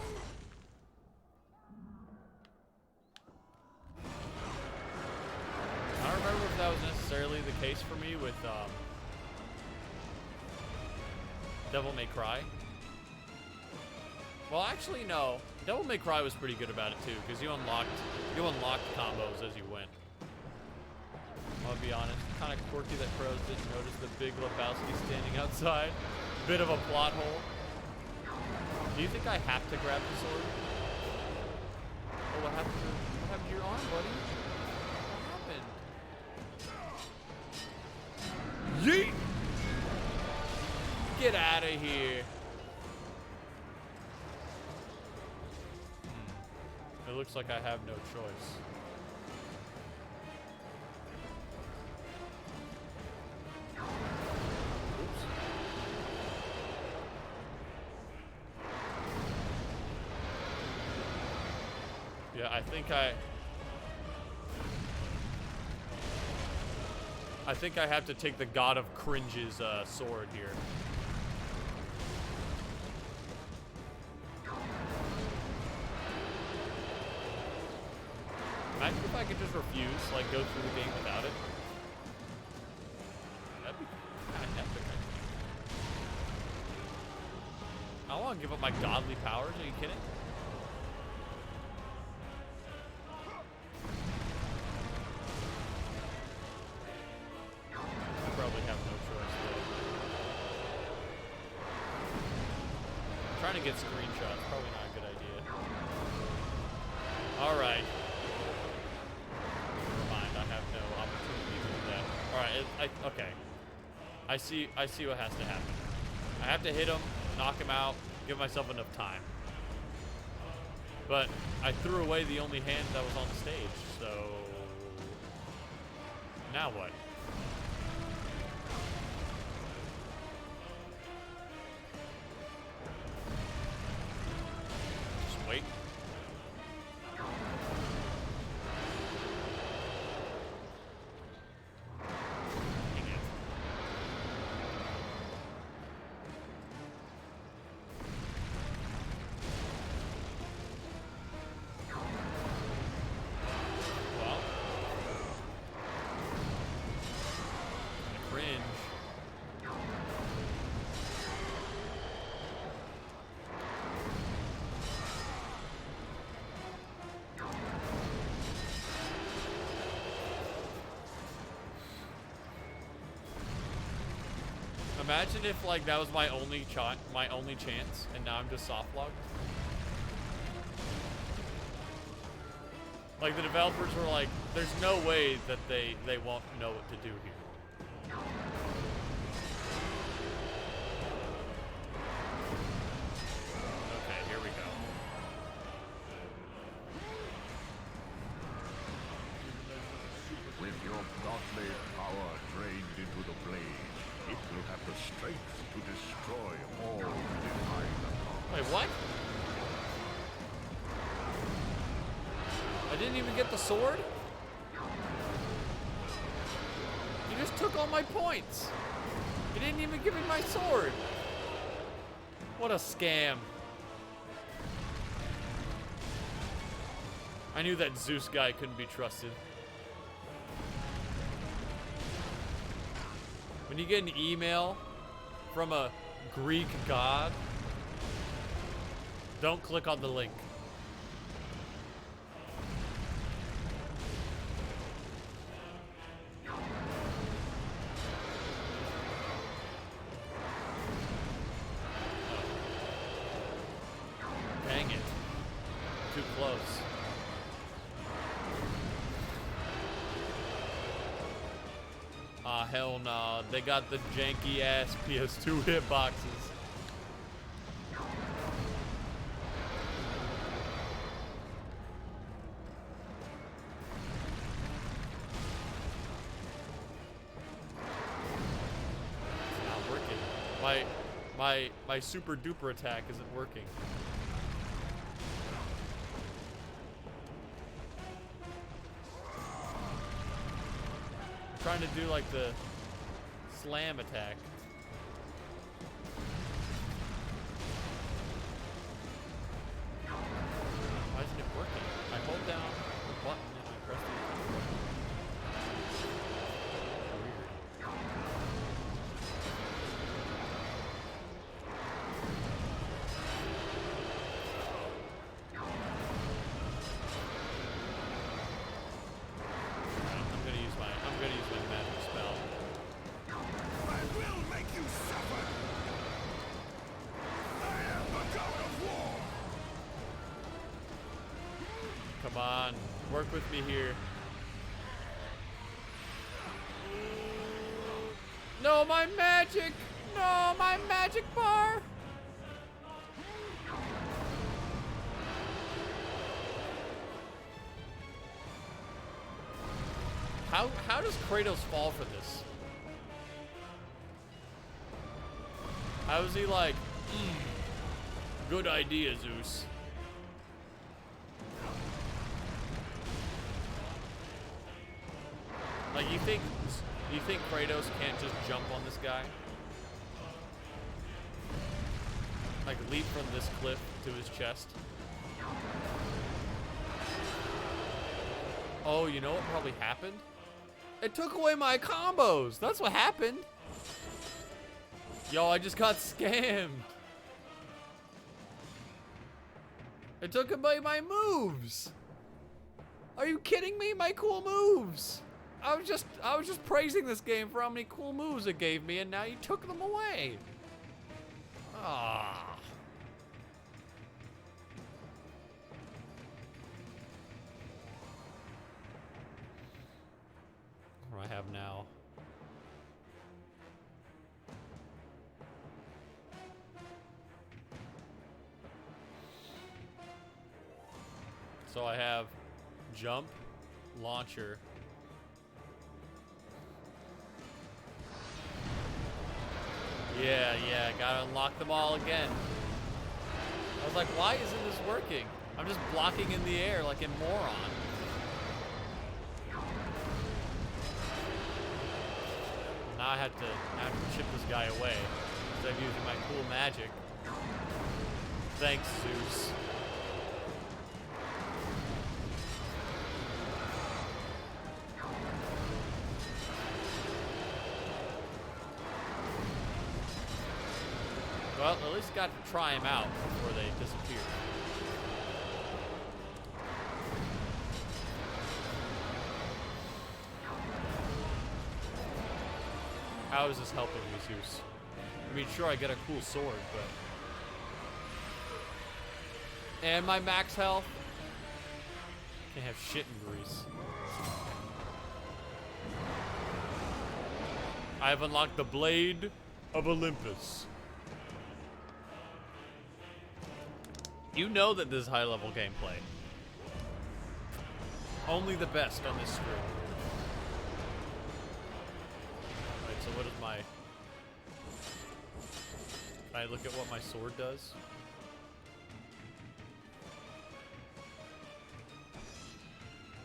I don't remember if that was necessarily the case for me with Devil May Cry. Well, actually, no. Devil May Cry was pretty good about it too, because you unlocked combos as you went. I'll be honest, kind of quirky that Crows didn't notice the big Lebowski standing outside. Bit of a plot hole. Do you think I have to grab the sword? Oh, what happened to your arm, buddy? What happened? Yeet! Get out of here. It looks like I have no choice. Oops. Yeah, I think I have to take the God of Cringe's sword here. Imagine if I could just refuse, like, go through the game without it. That'd be kind of epic, I think. I don't want to give up my godly powers. Are you kidding? I probably have no choice, though. Trying to get screenshots, probably not a good idea. All right. Never mind, I have no opportunity to do that. All right, okay. I see what has to happen. I have to hit him, knock him out, give myself enough time. But I threw away the only hand that was on the stage, so now what? Just wait. Dang it. Well, cringe. Imagine if like that was my only chance, and now I'm just soft locked. Like the developers were like, "There's no way that they won't know what to do here." Okay, here we go. With your godly power drained into the blade, it will have the strength to destroy all divine authority. Wait, what? I didn't even get the sword? You just took all my points. You didn't even give me my sword. What a scam. I knew that Zeus guy couldn't be trusted. When you get an email from a Greek god, don't click on the link. Dang it. Too close. Hell nah. They got the janky ass PS2 hitboxes. It's not working. My super duper attack isn't working. Trying to do like the slam attack. Why isn't it working? I hold down the button and I press the attack button. Weird. I'm gonna use my magic spell. I will make you suffer. I am the god of war. Come on, work with me here. No, my magic! No, my magic bar. How does Kratos fall for this? How is he like, good idea, Zeus? Like, you think Kratos can't just jump on this guy? Like, leap from this cliff to his chest? Oh, you know what probably happened? It took away my combos. That's what happened. Yo, I just got scammed. It took away my moves. Are you kidding me? My cool moves. I was just praising this game for how many cool moves it gave me, and now you took them away. Ah. What do I have now? So I have jump, launcher. Yeah, gotta unlock them all again. I was like, why isn't this working? I'm just blocking in the air like a moron. Now I have to chip this guy away because I'm using my cool magic. Thanks, Zeus. Well, at least got to try him out before they disappear. How is this helping me, Zeus? I mean, sure, I get a cool sword, but... And my max health? Can't have shit in Greece. I have unlocked the Blade of Olympus. You know that this is high-level gameplay. Only the best on this stream. Alright, so what is my... Can I look at what my sword does?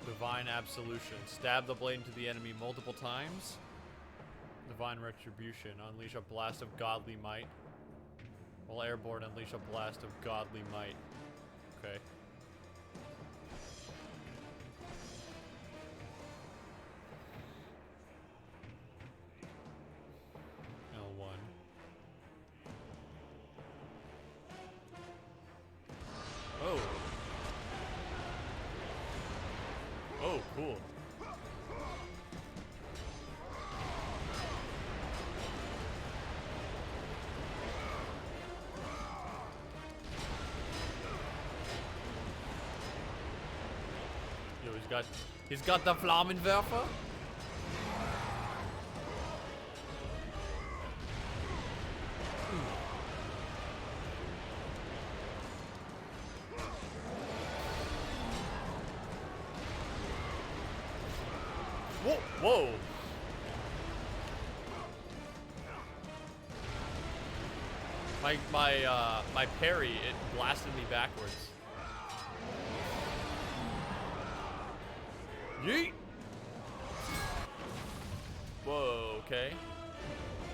Divine Absolution. Stab the blade into the enemy multiple times. Divine Retribution. Unleash a blast of godly might. While airborne, unleash a blast of godly might. Okay. L1. Oh. Oh, cool. He's got the Flammenwerfer. Whoa, whoa. My parry, it blasted me backwards. Yeet! Whoa, okay.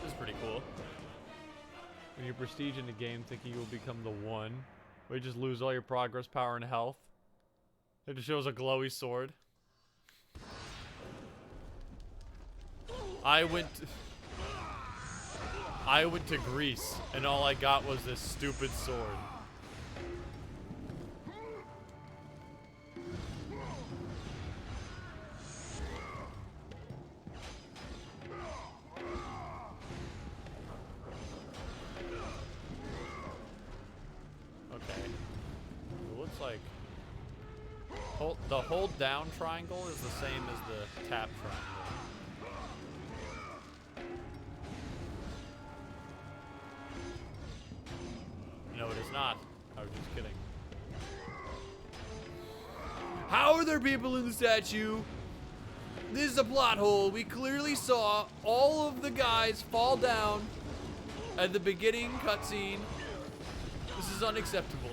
This is pretty cool. When you prestige in the game thinking you will become the one, or you just lose all your progress, power, and health. It just shows a glowy sword. I went to Greece, and all I got was this stupid sword. The hold down triangle is the same as the tap triangle. guess not. I was just kidding. How are there people in the statue? This is a plot hole. We clearly saw all of the guys fall down at the beginning cutscene. This is unacceptable.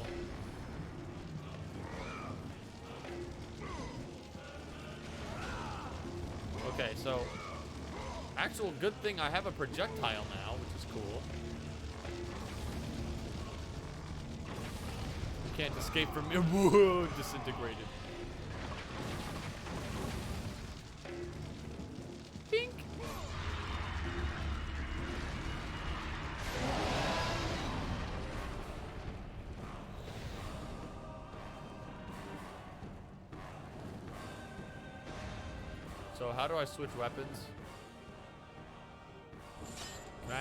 Okay, so actual good thing I have a projectile now, which is cool. You can't escape from me. Whoa, disintegrated. Pink. So how do I switch weapons? Can I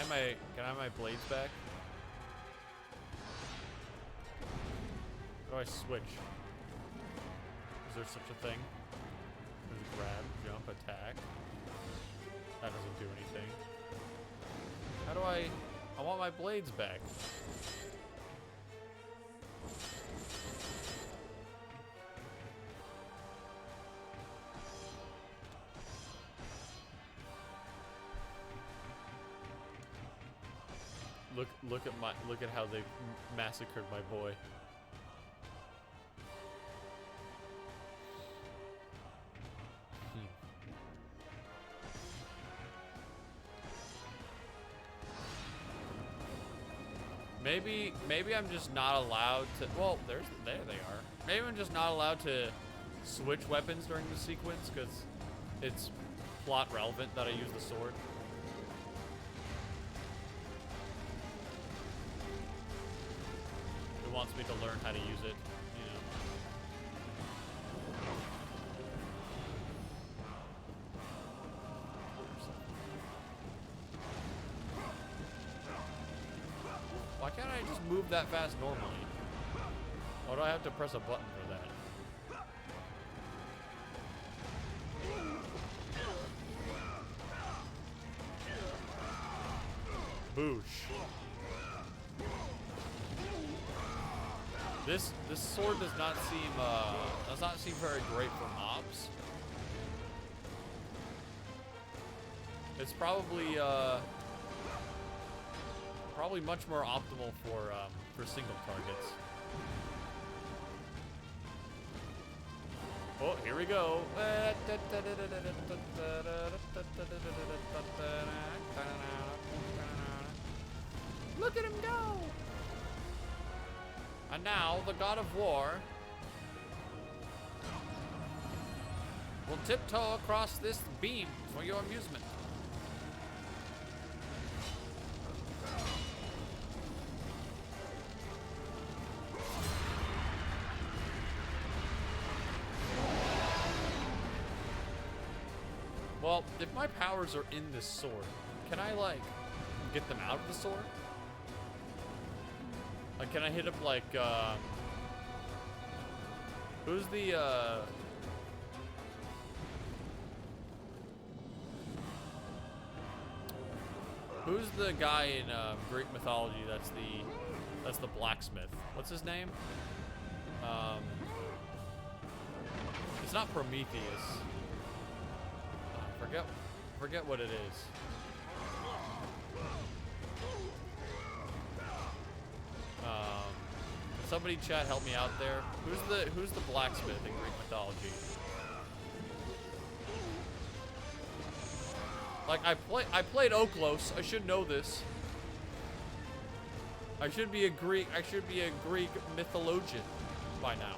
have my blades back? How do I switch? Is there such a thing? There's a grab, jump, attack. That doesn't do anything. How do I want my blades back. Look at how they massacred my boy. Maybe I'm just not allowed to. Well, there they are. Maybe I'm just not allowed to switch weapons during the sequence because it's plot relevant that I use the sword. It wants me to learn how to use it, you know. Why can't I just move that fast normally? Or do I have to press a button for that? Boosh. This sword does not seem very great for mobs. It's probably much more optimal for single targets. Oh, here we go. Look at him go! And now, the god of war will tiptoe across this beam for your amusement. Well, if my powers are in this sword, can I, like, get them out of the sword? Like, can I hit up, like, who's the, who's the guy in, Greek mythology that's the blacksmith? What's his name? It's not Prometheus. Forget what it is. Somebody chat help me out there. Who's the blacksmith in Greek mythology? Like I played Oklos. I should know this. I should be a Greek mythologian by now.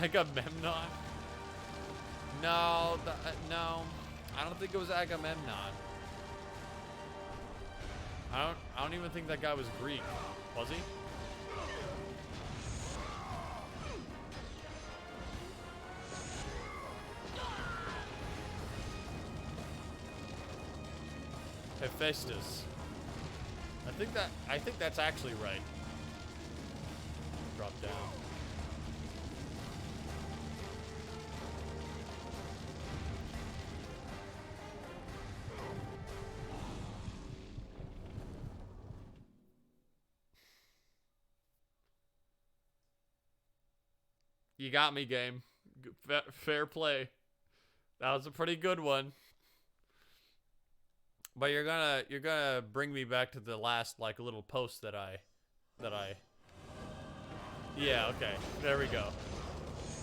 Agamemnon? No, no. I don't think it was Agamemnon. I don't even think that guy was Greek. Was he? Hephaestus. I think that's actually right. Drop down. You got me, game. Fair play. That was a pretty good one. But you're gonna bring me back to the last like little post that I Yeah, okay. There we go.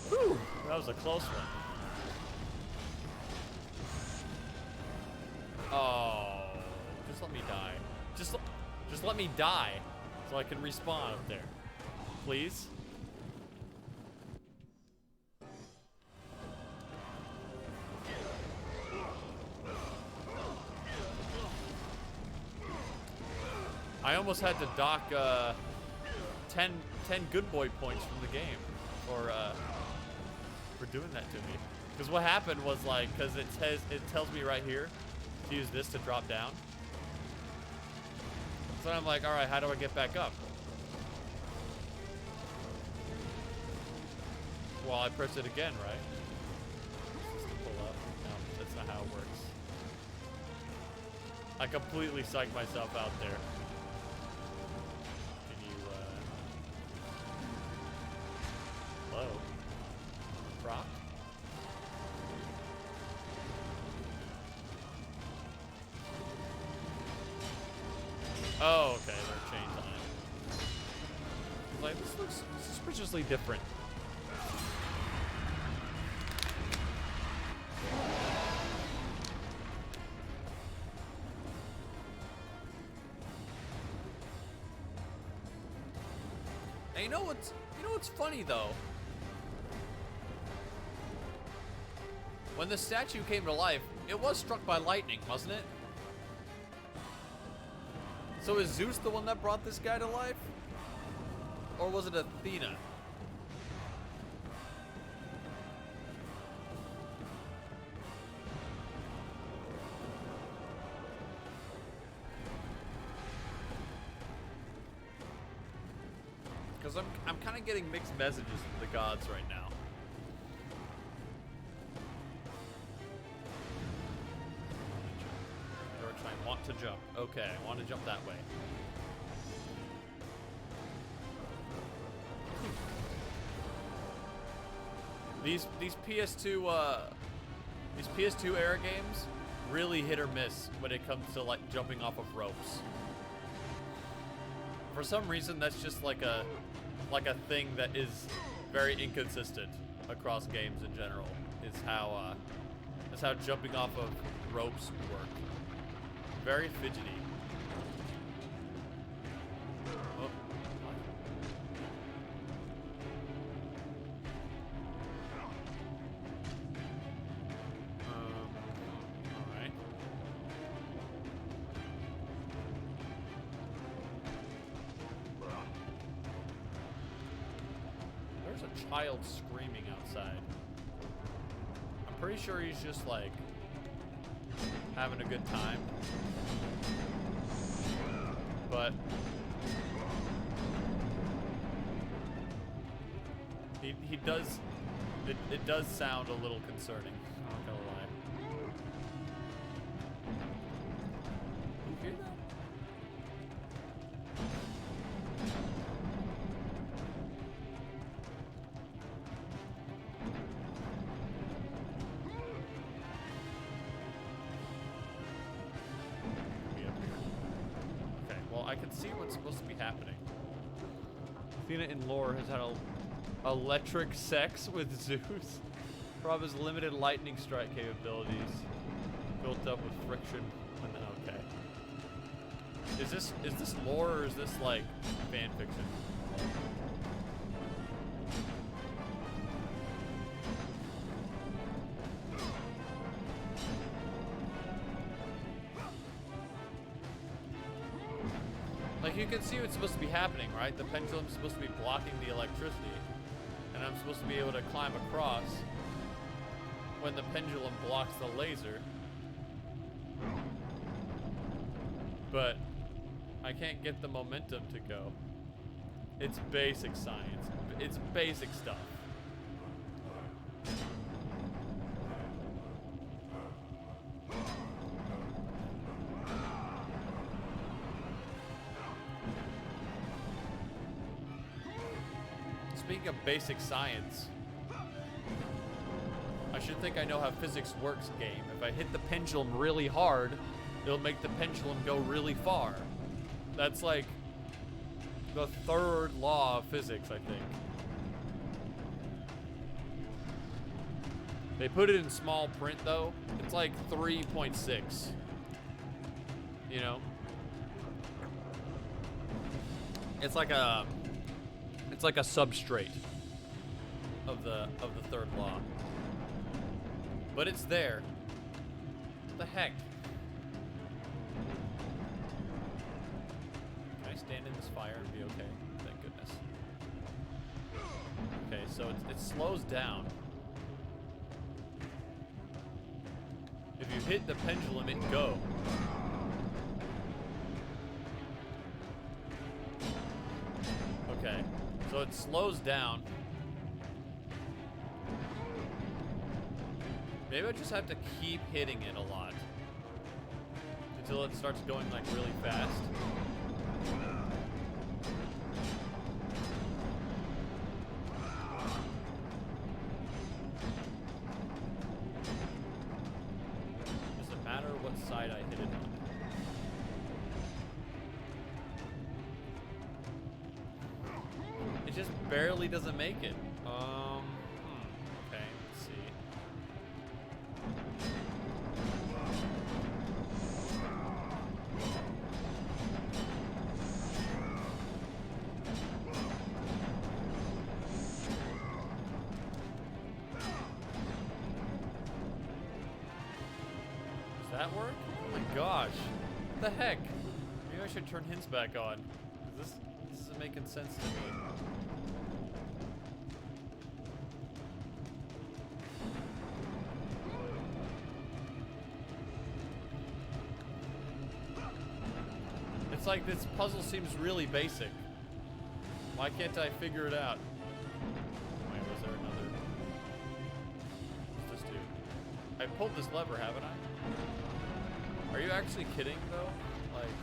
Whew, that was a close one. Oh, just let me die. Just let me die so I can respawn up there. Please? I almost had to dock 10 good boy points from the game for doing that to me. Because what happened was like, because it tells me right here to use this to drop down. So I'm like, all right, how do I get back up? Well, I press it again, right? Just to pull up. No, that's not how it works. I completely psyched myself out there. Hello? Proc? Oh, okay, there are chains on it. Like, this looks suspiciously different. And you know what's funny though? When the statue came to life, it was struck by lightning, wasn't it? So is Zeus the one that brought this guy to life? Or was it Athena? Because I'm kind of getting mixed messages from the gods right now. I want to jump. Okay, I want to jump that way. These PS2 era games really hit or miss when it comes to like jumping off of ropes. For some reason, that's just like a thing that is very inconsistent across games in general. Is how jumping off of ropes work. Very fidgety. Oh. Alright. There's a child screaming outside. I'm pretty sure he's just like having a good time. But he does it does sound a little concerning, I'm not gonna lie. You hear that? I can see what's supposed to be happening. Athena in lore has had electric sex with Zeus. Rob has limited lightning strike capabilities, built up with friction. Okay. Is this lore or is this like fan fiction? Like, you can see what's supposed to be happening, right? The pendulum's supposed to be blocking the electricity, and I'm supposed to be able to climb across when the pendulum blocks the laser. But I can't get the momentum to go. It's basic science. It's basic stuff. Speaking of basic science, should think I know how physics works, game. If I hit the pendulum really hard, it'll make the pendulum go really far. That's like the third law of physics, I think. They put it in small print though. It's like 3.6. You know? It's like a substrate of the third law. But it's there. What the heck? Can I stand in this fire and be okay? Thank goodness. Okay, so it slows down. If you hit the pendulum, it go. Okay, so it slows down. Maybe I just have to keep hitting it a lot until it starts going like really fast. Does it matter what side I hit it on? It just barely doesn't make it. Okay, let's see. Does that work? Oh my gosh. What the heck? Maybe I should turn hints back on. 'Cause this isn't making sense to me. It's like this puzzle seems really basic. Why can't I figure it out? Wait, was there another? What's this do? I pulled this lever, haven't I? Are you actually kidding, though? Like...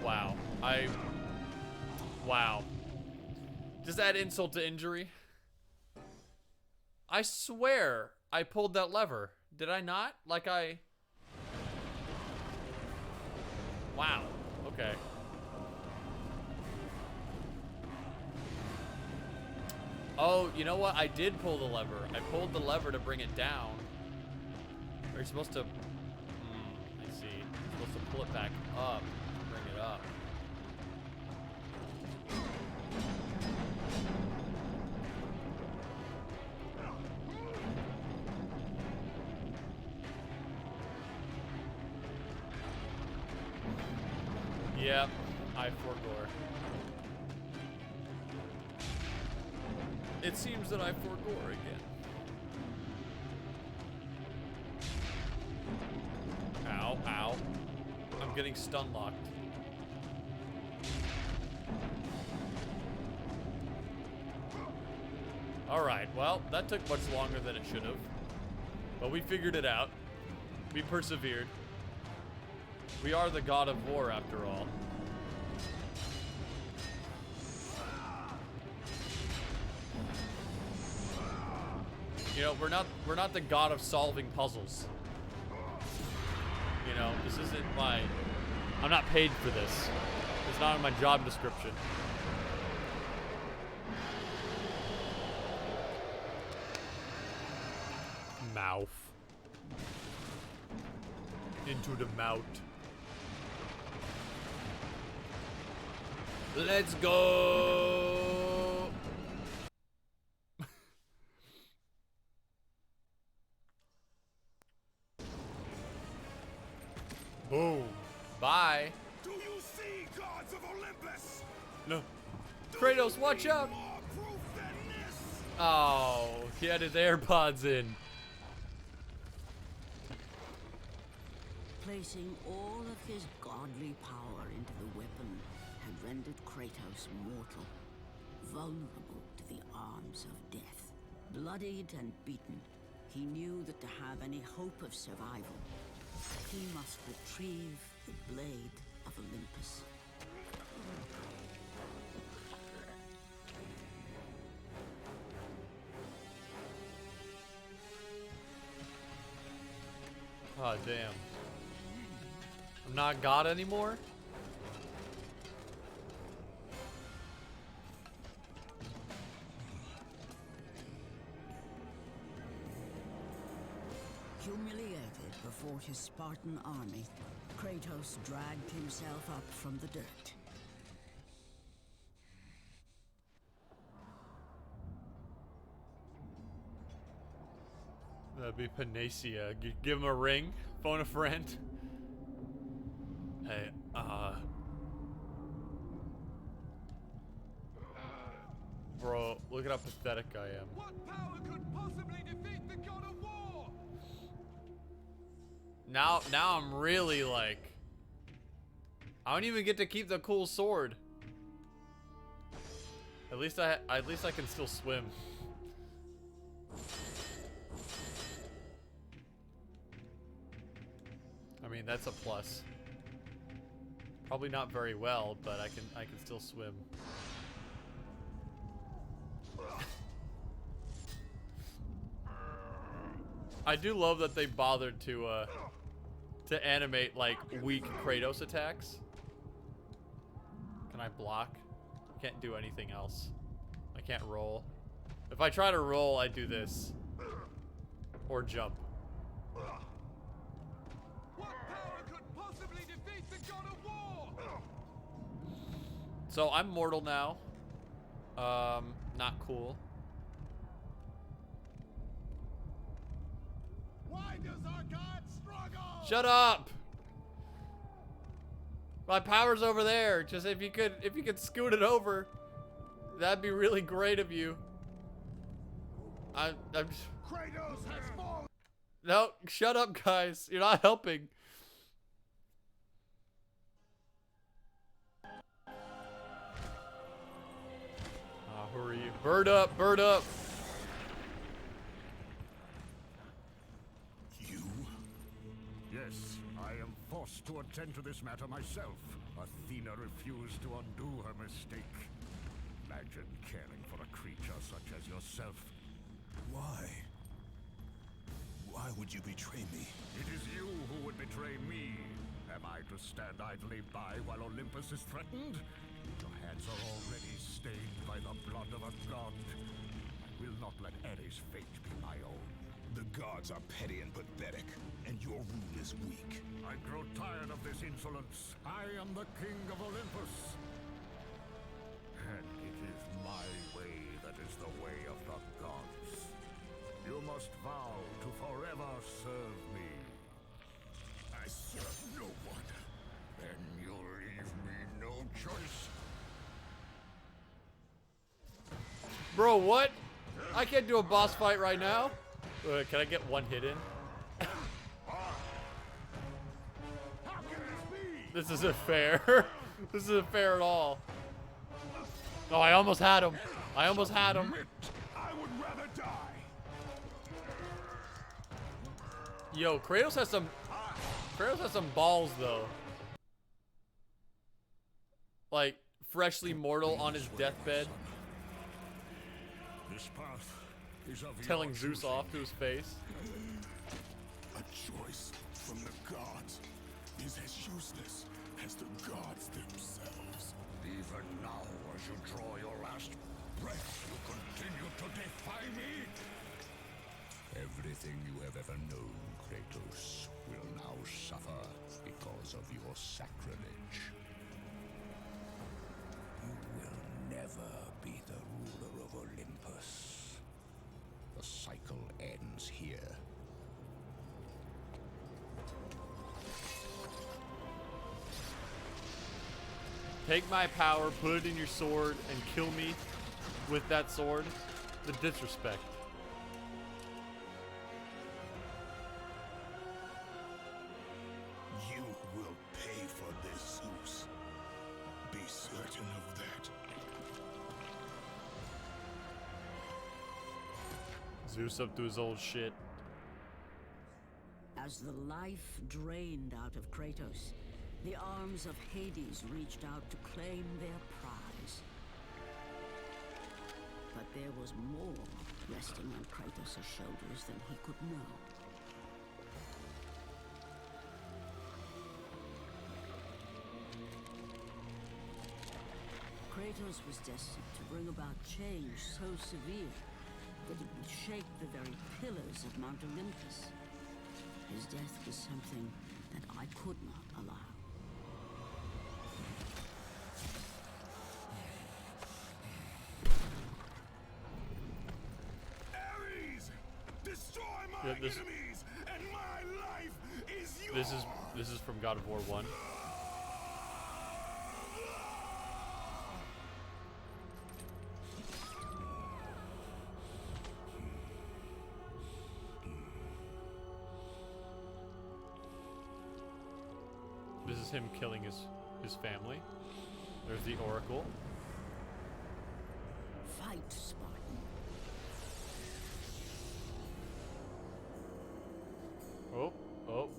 Wow. Wow. Just add insult to injury. I swear I pulled that lever. Did I not? Like I... Wow. Okay. Oh, you know what? I did pull the lever. I pulled the lever to bring it down. Are you supposed to... I see. You're supposed to pull it back up to bring it up. Yep, I forgore. It seems that I forgore again. Ow, ow. I'm getting stun locked. Alright, well, that took much longer than it should have. But we figured it out. We persevered. We are the god of war, after all. You know, we're not the god of solving puzzles. You know, this isn't my... I'm not paid for this. It's not in my job description. Mouth. Into the mouth. Let's go. Boom. Bye. Do you see, gods of Olympus? No. Kratos, watch out. More proof than this? Oh, he had his AirPods in. Placing all of his godly power into the weapon had rendered Kratos mortal, vulnerable to the arms of death. Bloodied and beaten, he knew that to have any hope of survival, he must retrieve the Blade of Olympus. Oh, damn. I'm not God anymore? Humiliated before his Spartan army, Kratos dragged himself up from the dirt. That'd be Panacea. Give him a ring, phone a friend. Hey, bro, look at how pathetic I am. What power could possibly defeat the god of war? Now I'm really like, I don't even get to keep the cool sword. At least I can still swim. I mean, that's a plus. Probably not very well, but I can still swim. I do love that they bothered to animate like weak Kratos attacks. Can I block? Can't do anything else. I can't roll. If I try to roll, I do this. Or jump. What power could possibly defeat the god of war? So I'm mortal now. Not cool. Why does our god struggle? Shut up! My power's over there. Just if you could scoot it over, that'd be really great of you. I'm Kratos has fallen. no, shut up, guys. You're not helping. Who are you? Bird up, bird up. You? Yes, I am forced to attend to this matter myself. Athena refused to undo her mistake. Imagine caring for a creature such as yourself. Why? Why would you betray me? It is you who would betray me. Am I to stand idly by while Olympus is threatened? Your hands are already stained by the blood of a god. I will not let Ares' fate be my own. The gods are petty and pathetic, and your rule is weak. I grow tired of this insolence. I am the king of Olympus. And it is my way that is the way of the gods. You must vow to forever serve me. I serve no one. Then you'll leave me no choice. Bro, what? I can't do a boss fight right now. Can I get one hit in? This isn't fair. This isn't fair at all. Oh, I almost had him. I almost had him. I would rather die. Yo, Kratos has some balls though. Like freshly mortal on his deathbed, This path is of telling your Zeus choosing. off to his face. A choice from the gods is as useless as the gods themselves. Even now, as you draw your last breath, you continue to defy me? Everything you have ever known, Kratos, will now suffer because of your sacrilege. You will never be the ruler of Olympus. The cycle ends here. Take my power, put it in your sword, and kill me with that sword. The disrespect. You will pay for this, Zeus. Be certain of that. Zeus up to his old shit. As the life drained out of Kratos, the arms of Hades reached out to claim their prize. But there was more resting on Kratos' shoulders than he could know. Kratos was destined to bring about change so severe that it would shake the very pillars of Mount Olympus. His death was something that I could not allow. Ares! Destroy my Yeah, enemies, and my life is yours! This is from God of War 1. This is him killing his family. There's the Oracle. Fight, Spartan. Oh,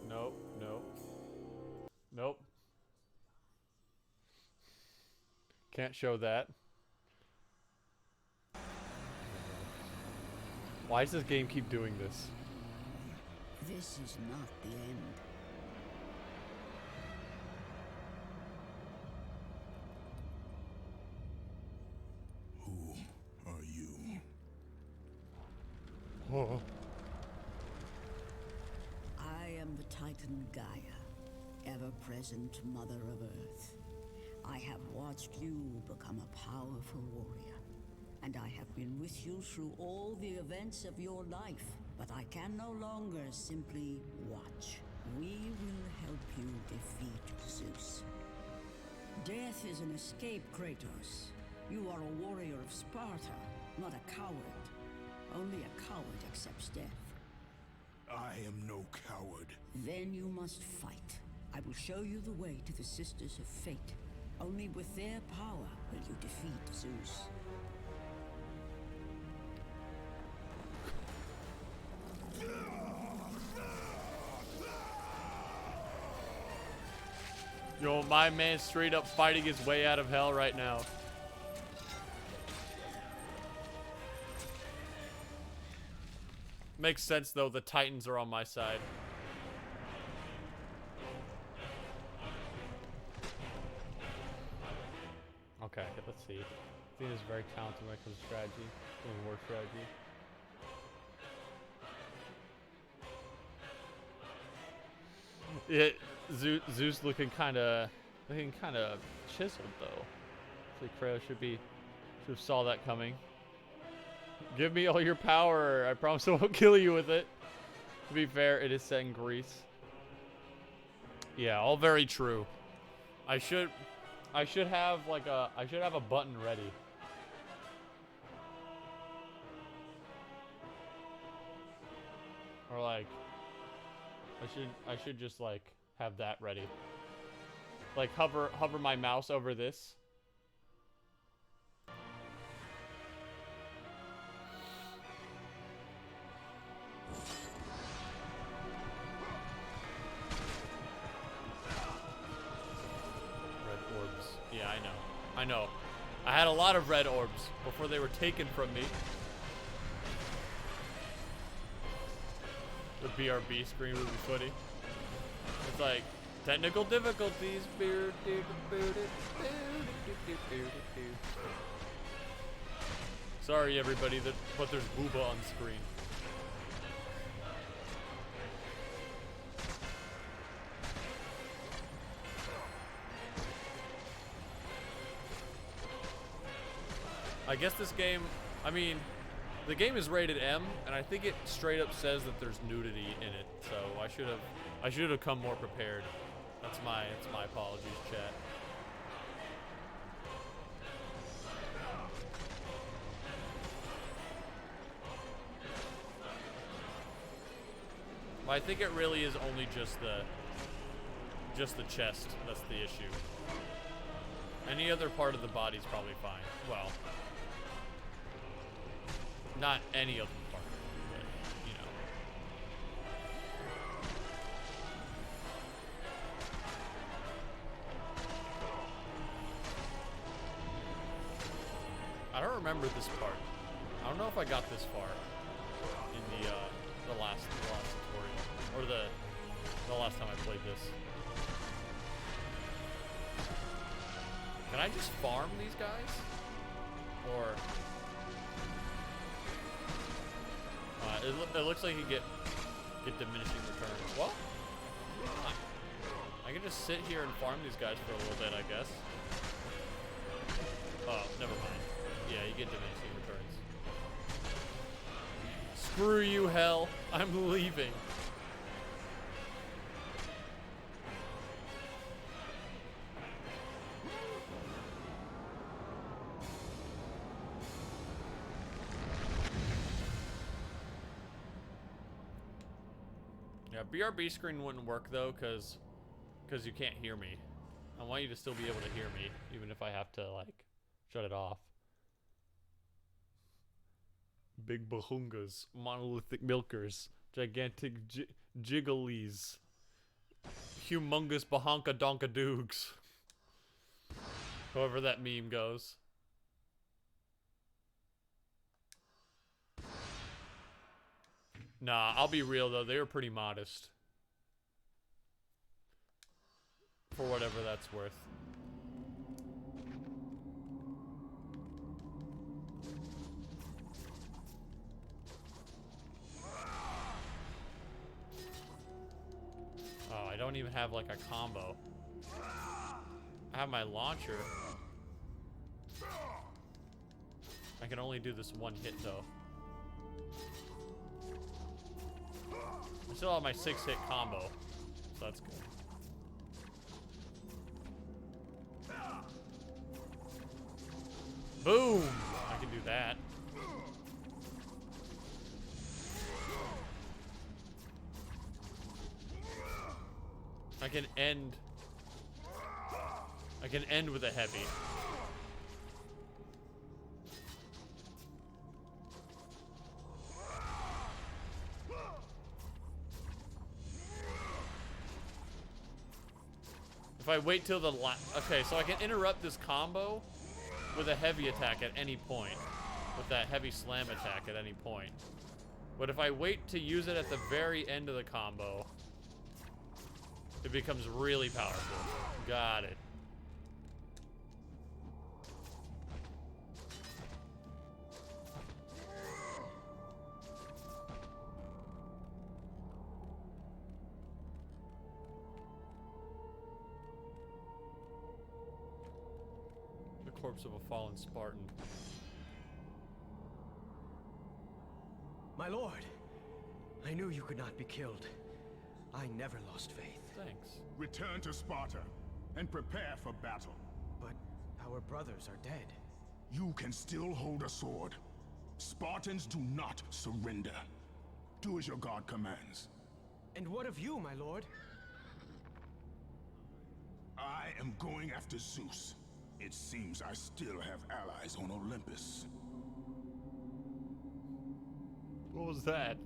no, no. Nope. Can't show that. Why does this game keep doing this? This is not the end. Who are you? Oh. I am the Titan Gaia, ever-present Mother of Earth. I have watched you become a powerful warrior, and I have been with you through all the events of your life, but I can no longer simply watch. We will help you defeat Zeus. Death is an escape, Kratos. You are a warrior of Sparta, not a coward. Only a coward accepts death. I am no coward. Then you must fight. I will show you the way to the Sisters of Fate. Only with their power will you defeat Zeus. Yo, my man's straight up fighting his way out of hell right now. Makes sense though, the Titans are on my side. Okay, let's see. Athena is very talented when it comes to strategy, war strategy. Zeus looking kind of chiseled though. Actually, Kratos should have saw that coming. Give me all your power. I promise I won't kill you with it. To be fair, it is set in Greece. Yeah, all very true. I should have a button ready. Or like I should just like have that ready. Like hover my mouse over this. Red orbs. Yeah, I know. I had a lot of red orbs before they were taken from me. The BRB screen would be funny. It's like, technical difficulties. Sorry everybody, but there's booba on screen. I guess this game, I mean, the game is rated M, and I think it straight up says that there's nudity in it. So I should have come more prepared. That's my apologies, chat. But I think it really is only just the chest that's the issue. Any other part of the body's probably fine. Well, not any other part, but, you know. I don't remember this part. I don't know if I got this far in the last tutorial, or the last time I played this. Can I just farm these guys? Or... it looks like you get diminishing returns. Well, I can just sit here and farm these guys for a little bit, I guess. Oh, never mind. Yeah, you get diminishing returns. Screw you, hell. I'm leaving. Yeah, BRB screen wouldn't work though, cause you can't hear me. I want you to still be able to hear me, even if I have to like shut it off. Big bahungas, monolithic milkers, gigantic jigglies, humongous bahonka donka doogs. However that meme goes. Nah, I'll be real though, they were pretty modest. For whatever that's worth. Oh, I don't even have like a combo. I have my launcher. I can only do this one hit though. I still have my 6-hit combo, so that's good. Boom! I can do that. I can end with a heavy. If I wait till the okay, so I can interrupt this combo with a heavy attack at any point. With that heavy slam attack at any point. But if I wait to use it at the very end of the combo, it becomes really powerful. Got it. Corpse of a fallen Spartan. My lord, I knew you could not be killed. I never lost faith. Thanks. Return to Sparta and prepare for battle. But our brothers are dead. You can still hold a sword. Spartans do not surrender. Do as your god commands. And what of you, my lord? I am going after Zeus. It seems I still have allies on Olympus. What was that?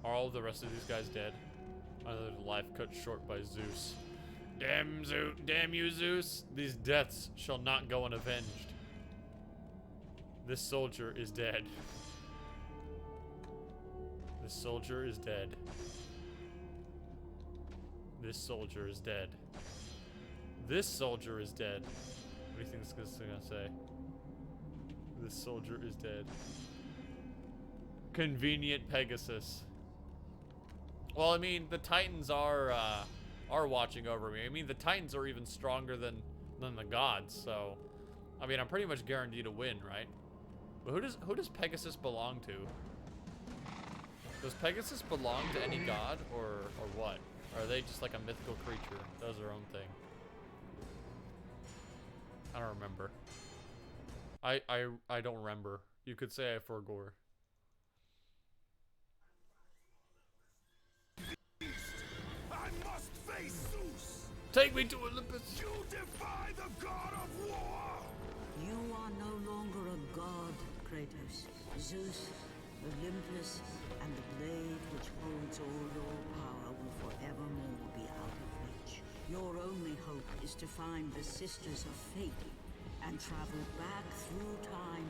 Are all the rest of these guys dead? Another life cut short by Zeus. Damn you, Zeus! These deaths shall not go unavenged. This soldier is dead. This soldier is dead. This soldier is dead. This soldier is dead. What do you think this is gonna say? This soldier is dead. Convenient Pegasus. Well, I mean, the Titans are watching over me. I mean, the Titans are even stronger than the gods. So, I mean, I'm pretty much guaranteed to win, right? But who does Pegasus belong to? Does Pegasus belong to any god or what? Or are they just like a mythical creature? Does their own thing? I don't remember. I don't remember. You could say I forgot. I must face Zeus! Take me to Olympus! You defy the god of war! You are no longer a god, Kratos. Zeus, Olympus, and the blade which holds all your power will forevermore be out of reach. Your only hope is to find the Sisters of Fate and travel back through time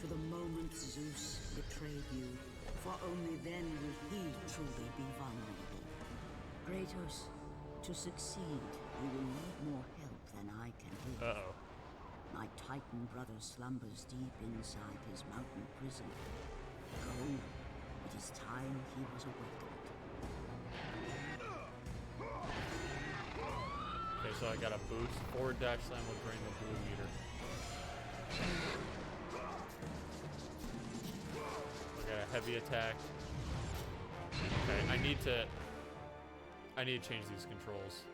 to the moment Zeus betrayed you, for only then will he truly be vulnerable. Kratos, To succeed, you will need more help than I can give. Uh-oh. My Titan brother slumbers deep inside his mountain prison. Go. It is time he was awakened. Okay, so I got a boost. Forward dash slam will drain the blue meter. I got a heavy attack. Okay, I need to change these controls.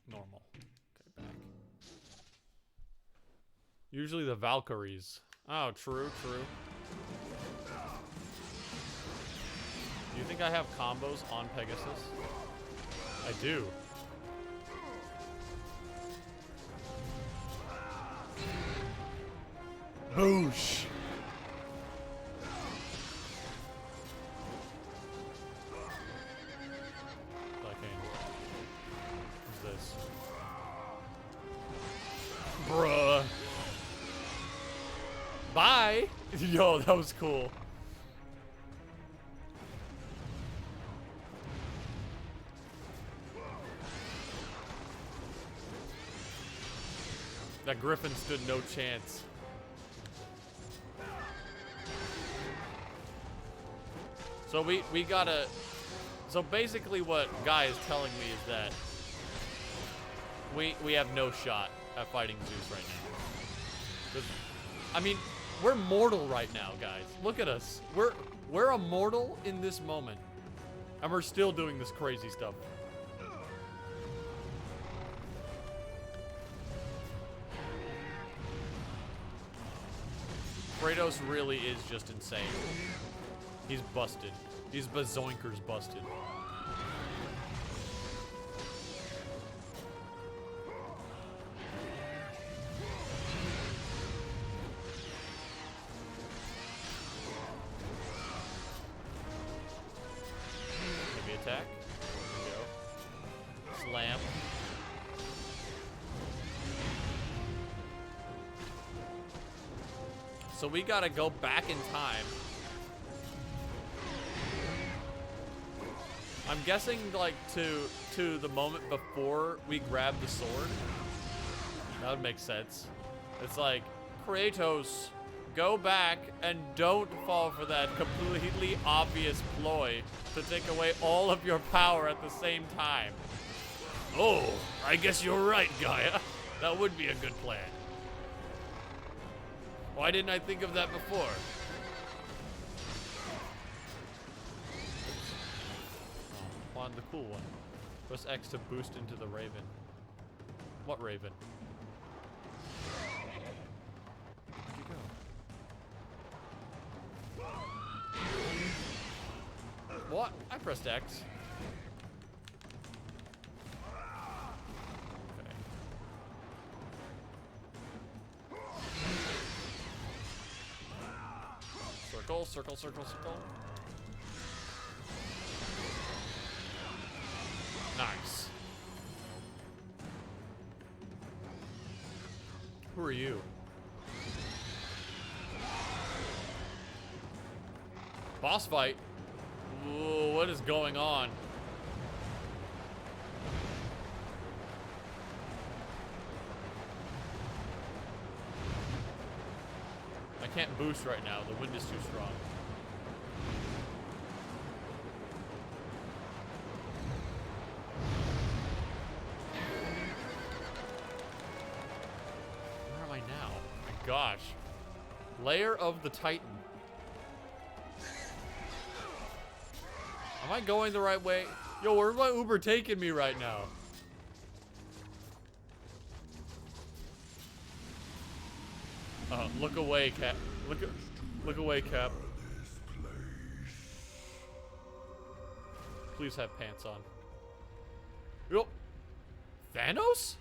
Normal. Okay, back. Usually the Valkyries. Oh, true. Do you think I have combos on Pegasus? I do. Boosh! Who's this? Bruh. Bye! Yo, that was cool. That Griffin stood no chance. So we gotta... So basically what Guy is telling me is that we have no shot at fighting Zeus right now. 'Cause, I mean, we're mortal right now, guys. Look at us. We're immortal in this moment. And we're still doing this crazy stuff. Kratos really is just insane. He's busted. He's bazoinkers busted. Heavy attack. There we go. Slam. So we gotta go back in time. I'm guessing like to the moment before we grab the sword. That would make sense. It's like, Kratos, go back and don't fall for that completely obvious ploy to take away all of your power at the same time. Oh, I guess you're right, Gaia. That would be a good plan. Why didn't I think of that before? Oh, on the cool one. Press X to boost into the Raven. What Raven? Where'd you go? What? I pressed X. Circle, circle, circle, circle. Nice. Who are you? Boss fight? Whoa, what is going on? I can't boost right now. The wind is too strong. Where am I now? My gosh. Lair of the Titan. Am I going the right way? Yo, where's my Uber taking me right now? Look away, Cap. Look away, Cap. Please have pants on. Yo, Thanos?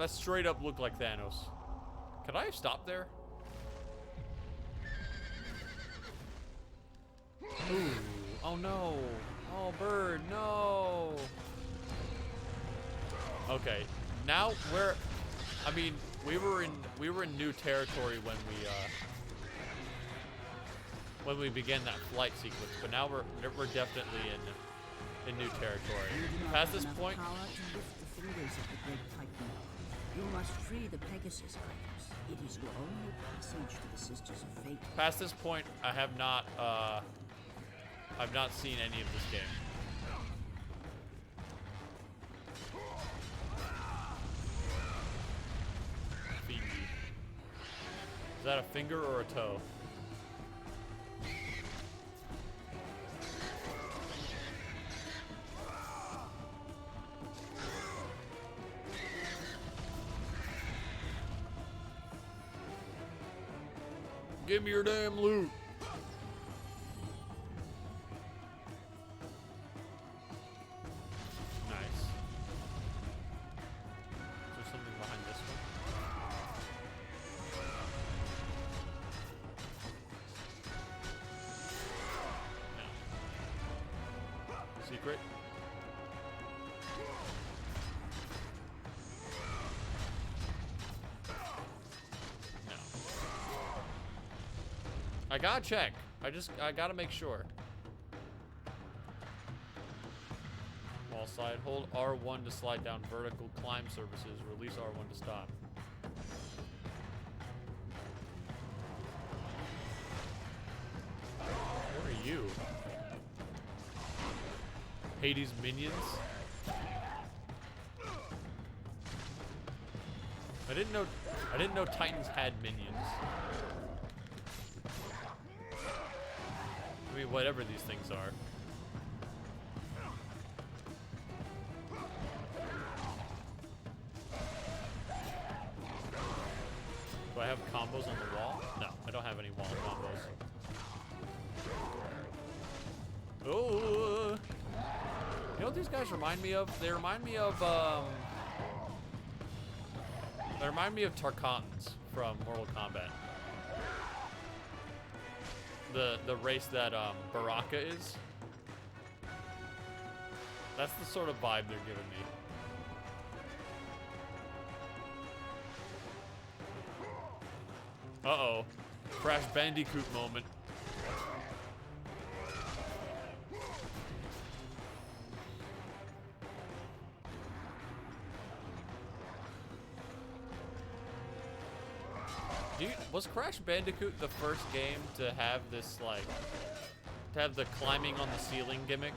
That straight up looked like Thanos. Could I have stopped there? Ooh. Oh no. Oh, bird, no. Okay. Now we're I mean, we were in new territory when we began that flight sequence, but now we're definitely in new territory. Past this point, Power to lift the fingers of the great Titan. You must free the Pegasus, Kratos. It is your only passage to the Sisters of Fate. past this point, I've not seen any of this game. Feed me. Is that a finger or a toe? Give me your damn loot. Nice. Is there something behind this one? No. Secret? I gotta check. I gotta make sure. Wall slide. Hold R1 to slide down vertical climb surfaces. Release R1 to stop. Where are you? Hades minions? I didn't know Titans had minions. I mean, whatever these things are. Do I have combos on the wall? No, I don't have any wall combos. Oh! You know what these guys remind me of? They remind me of Tarkatans from Mortal Kombat. The race that Baraka is. That's the sort of vibe they're giving me. Uh-oh. Crash Bandicoot moment. Was Crash Bandicoot the first game to have this, like, to have the climbing on the ceiling gimmick?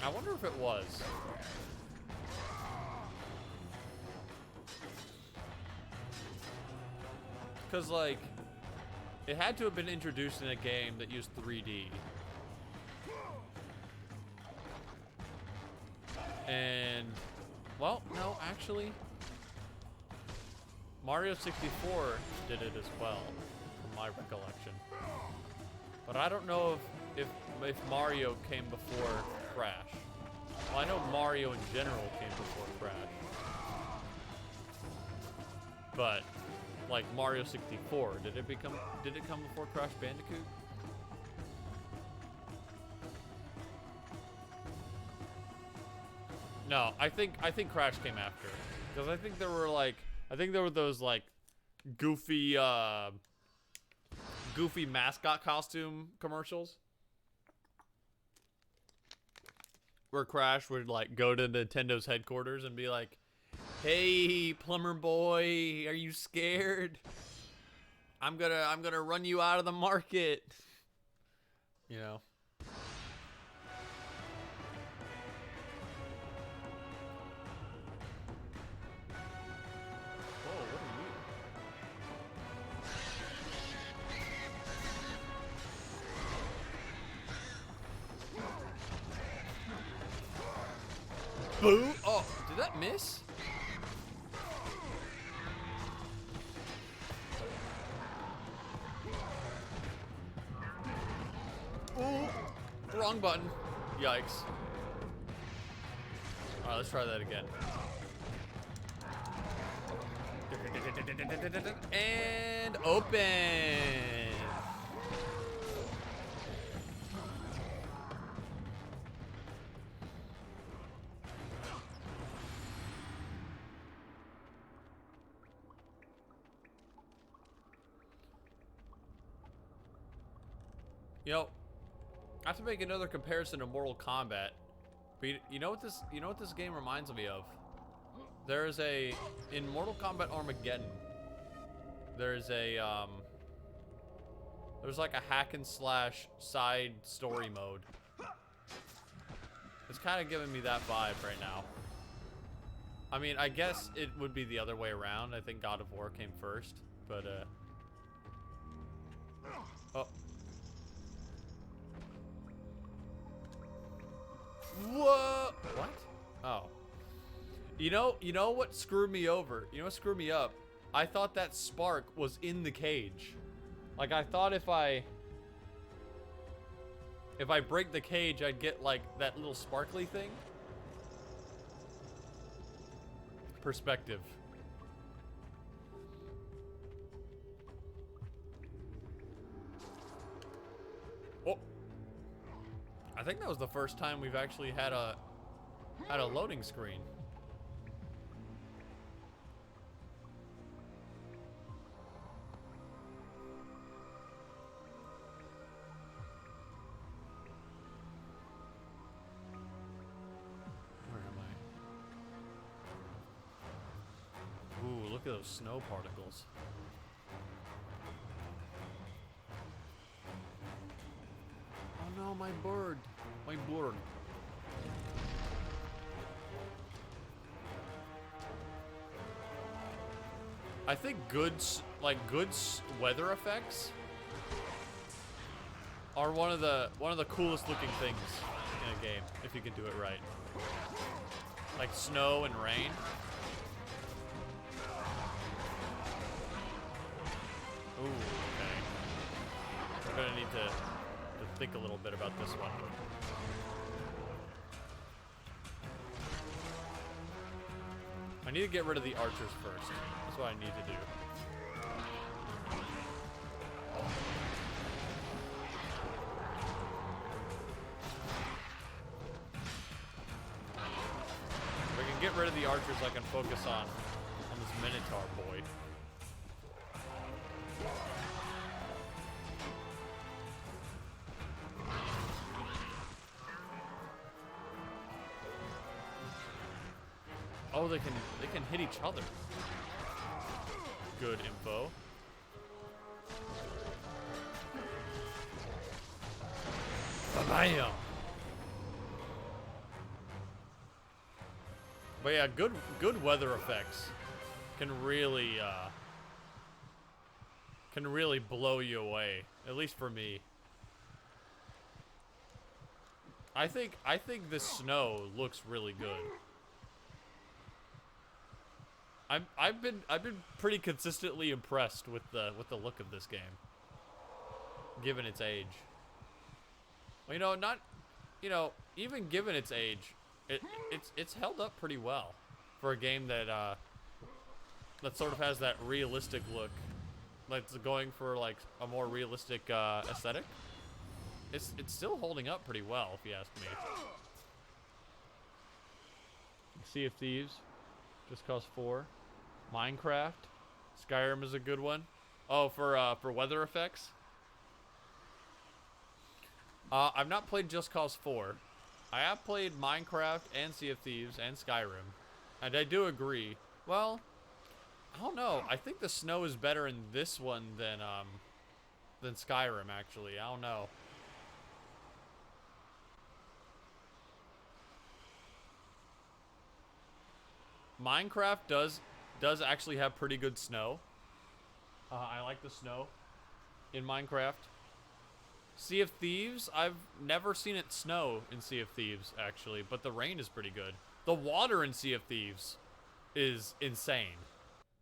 I wonder if it was. Because, like, it had to have been introduced in a game that used 3D. And... well, no, actually, Mario 64 did it as well, from my recollection. But I don't know if Mario came before Crash. Well, I know Mario in general came before Crash. But, like, Mario 64, did it come before Crash Bandicoot? No, I think Crash came after, because I think there were those like goofy mascot costume commercials where Crash would like go to Nintendo's headquarters and be like, "Hey, plumber boy, are you scared? I'm gonna run you out of the market." You know. Boo! Oh, did that miss? Ooh, wrong button. Yikes. Alright, let's try that again. And open! Yo, I have to make another comparison to Mortal Kombat. But you know what this game reminds me of? There's in Mortal Kombat Armageddon, there's like a hack and slash side story mode. It's kind of giving me that vibe right now. I mean, I guess it would be the other way around. I think God of War came first, but oh. Whoa! What? Oh. You know what screwed me over? You know what screwed me up? I thought that spark was in the cage. Like, I thought if I break the cage, I'd get, like, that little sparkly thing. Perspective. Oh. I think that was the first time we've actually had a loading screen. Where am I? Ooh, look at those snow particles. Oh no, my bird. My bird. I think good weather effects are one of the coolest looking things in a game if you can do it right. Like snow and rain. Ooh, okay. We're gonna need to think a little bit about this one. I need to get rid of the archers first. That's what I need to do. If I can get rid of the archers, I can focus on this Minotaur boy. Oh, they can hit each other. Good info. Bam! But yeah, good weather effects can really blow you away. At least for me. I think the snow looks really good. I've been pretty consistently impressed with the look of this game, given its age. Well, even given its age, it's held up pretty well for a game that sort of has that realistic look, like going for like a more realistic aesthetic. It's still holding up pretty well, if you ask me. Sea of Thieves. Just Cause 4, Minecraft, Skyrim is a good one. Oh, for weather effects. I've not played Just Cause 4. I have played Minecraft and Sea of Thieves and Skyrim, and I do agree. Well, I don't know. I think the snow is better in this one than Skyrim. Actually, I don't know. Minecraft does actually have pretty good snow. I like the snow in Minecraft. Sea of Thieves, I've never seen it snow in Sea of Thieves, actually, but the rain is pretty good. The water in Sea of Thieves is insane.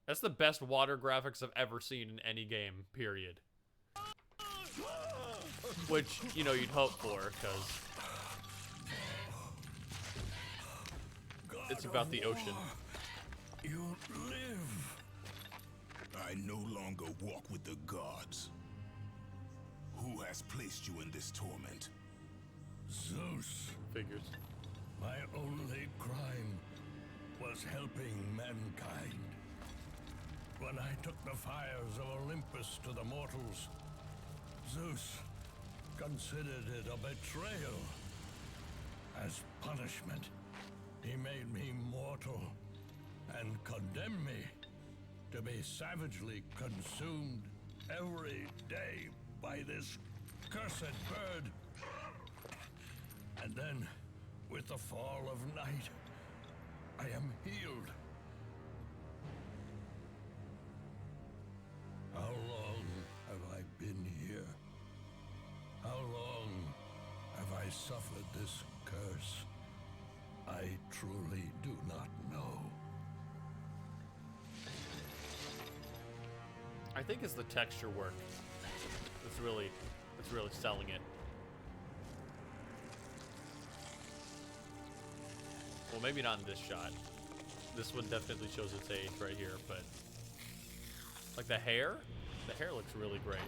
That's the best water graphics I've ever seen in any game, period. Which, you'd hope for, because it's about the ocean. You live. I no longer walk with the gods. Who has placed you in this torment? Zeus. Figures. My only crime was helping mankind. When I took the fires of Olympus to the mortals, Zeus considered it a betrayal. As punishment, he made me mortal and condemned me to be savagely consumed every day by this cursed bird. And then, with the fall of night, I am healed. How long have I been here? How long have I suffered this curse? I truly do not know. I think it's the texture work. It's really selling it. Well, maybe not in this shot. This one definitely shows its age right here, but like the hair looks really great.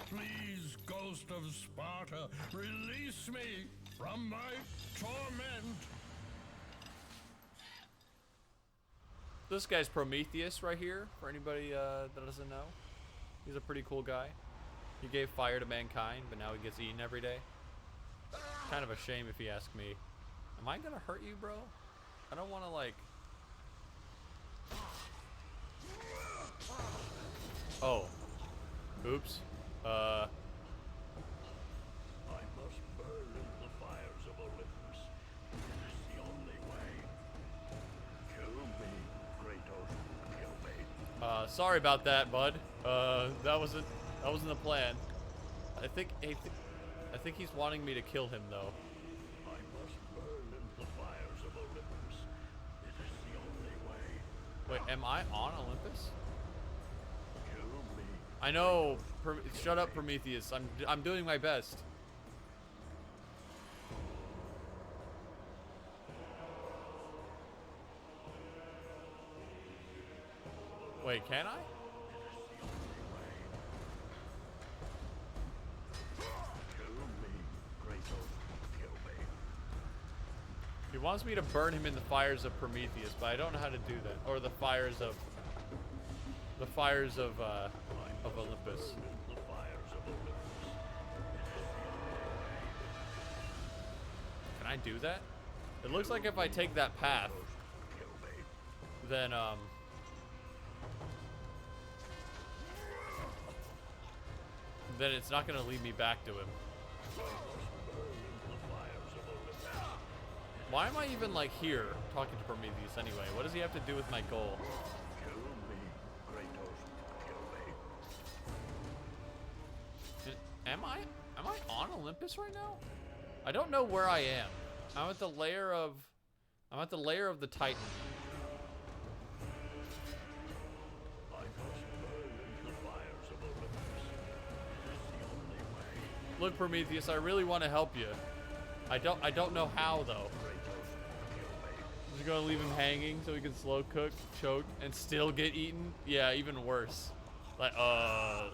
Please, ghost of Sparta, release me from my torment. This guy's Prometheus right here, for anybody that doesn't know. He's a pretty cool guy. He gave fire to mankind, but now he gets eaten every day. Kind of a shame if you ask me. Am I gonna hurt you, bro? I don't want to like... Oh. Oops. I must burn in the fires of Olympus. It is the only way. Kill me, Kratos. Kill me. Sorry about that, bud. That wasn't the plan. I think he's wanting me to kill him, though. I must burn in the fires of Olympus. It is the only way. Wait, am I on Olympus? Kill me. I know. Shut up, Prometheus. I'm doing my best. Wait, can I? He wants me to burn him in the fires of Prometheus, but I don't know how to do that. Or the fires of Olympus. Can I do that? It looks like if I take that path, then it's not gonna lead me back to him. Why am I even like here talking to Prometheus anyway? What does he have to do with my goal? Kill me, Kratos. Kill me. Am I on Olympus right now? I don't know where I am. I'm at the lair of the Titan. I must burn in the fires of Olympus. It is the only way. Look, Prometheus, I really want to help you. I don't know how though. I'm just gonna leave him hanging so he can slow cook, choke, and still get eaten? Yeah, even worse. Like, I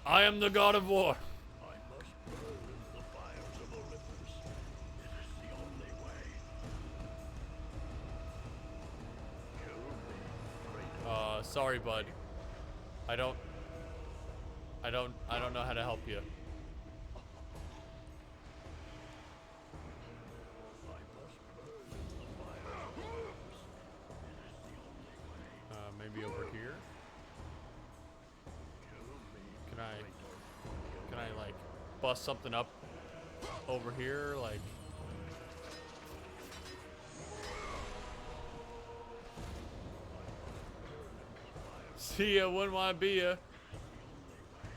am the god of war. I must burn in the fires of Olympus. It is the only way. Kill me, Kratos. Sorry, bud. I don't know how to help you. Maybe over here. Can I like bust something up over here, like? See ya, wouldn't want to be ya.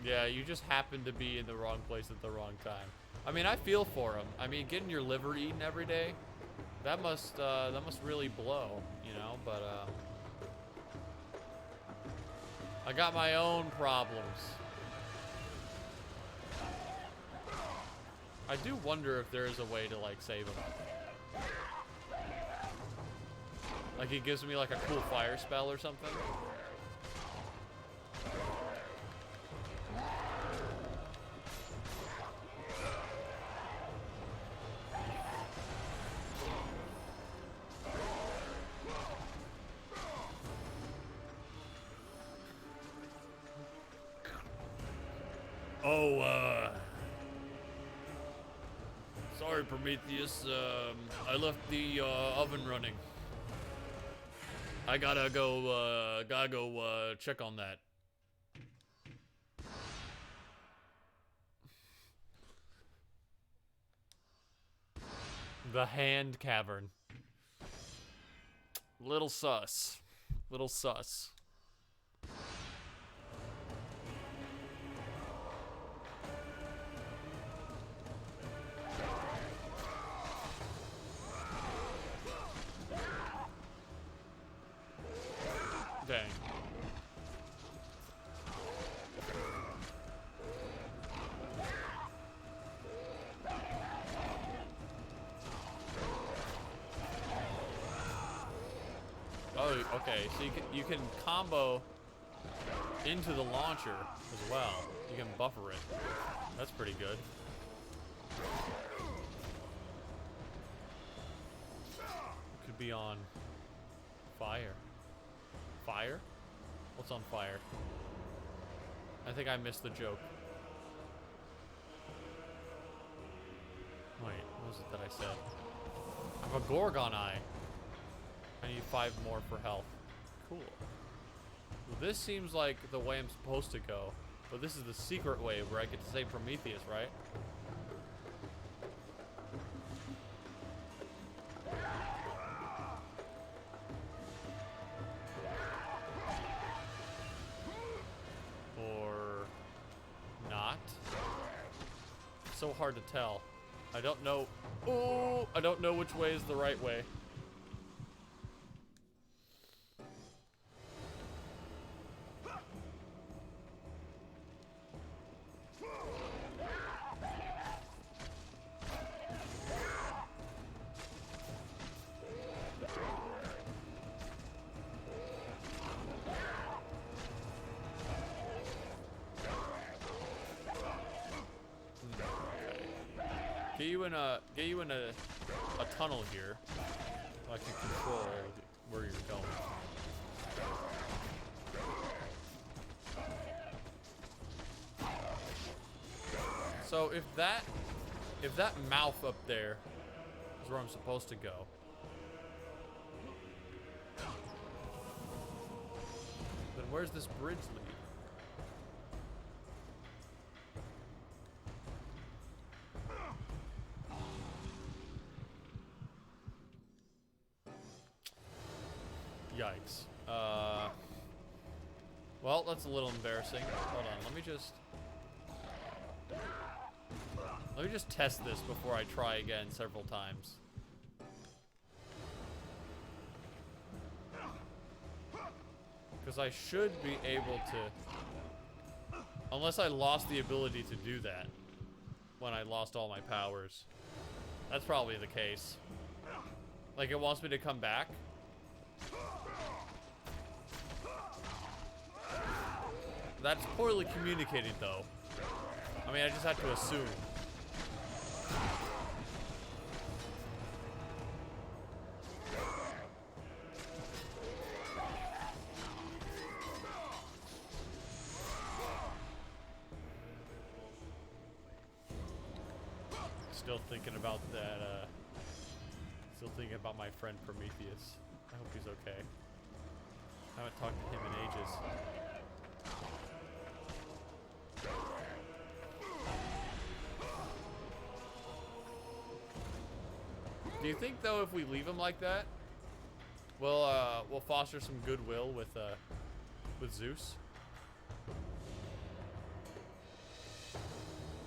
Yeah, you just happened to be in the wrong place at the wrong time. I mean, I feel for him. I mean, getting your liver eaten every day, that must really blow, you know. But I got my own problems. I do wonder if there is a way to like save him. Like he gives me like a cool fire spell or something. Oh, sorry, Prometheus. I left the oven running. I gotta go check on that. The hand cavern. Little sus. Little sus. Dang. Oh, okay. So you can combo into the launcher as well. You can buffer it. That's pretty good. Could be on fire. Fire? What's on fire? I think I missed the joke. Wait, what was it that I said? I have a Gorgon Eye. I need 5 more for health. Cool. Well, this seems like the way I'm supposed to go. But this is the secret way where I get to save Prometheus, right? Or not? So hard to tell. I don't know. Oh, I don't know which way is the right way. Get you in a tunnel here. So I can control where you're going. So if that mouth up there is where I'm supposed to go. Then where's this bridge lead? Yikes. Well, that's a little embarrassing. Hold on, let me just test this before I try again several times. Because I should be able to, unless I lost the ability to do that when I lost all my powers. That's probably the case. Like it wants me to come back. That's poorly communicated, though. I mean, I just have to assume. Still thinking about that, still thinking about my friend Prometheus. I hope he's okay. I haven't talked to him in ages. Do you think, though, if we leave him like that, we'll foster some goodwill with Zeus?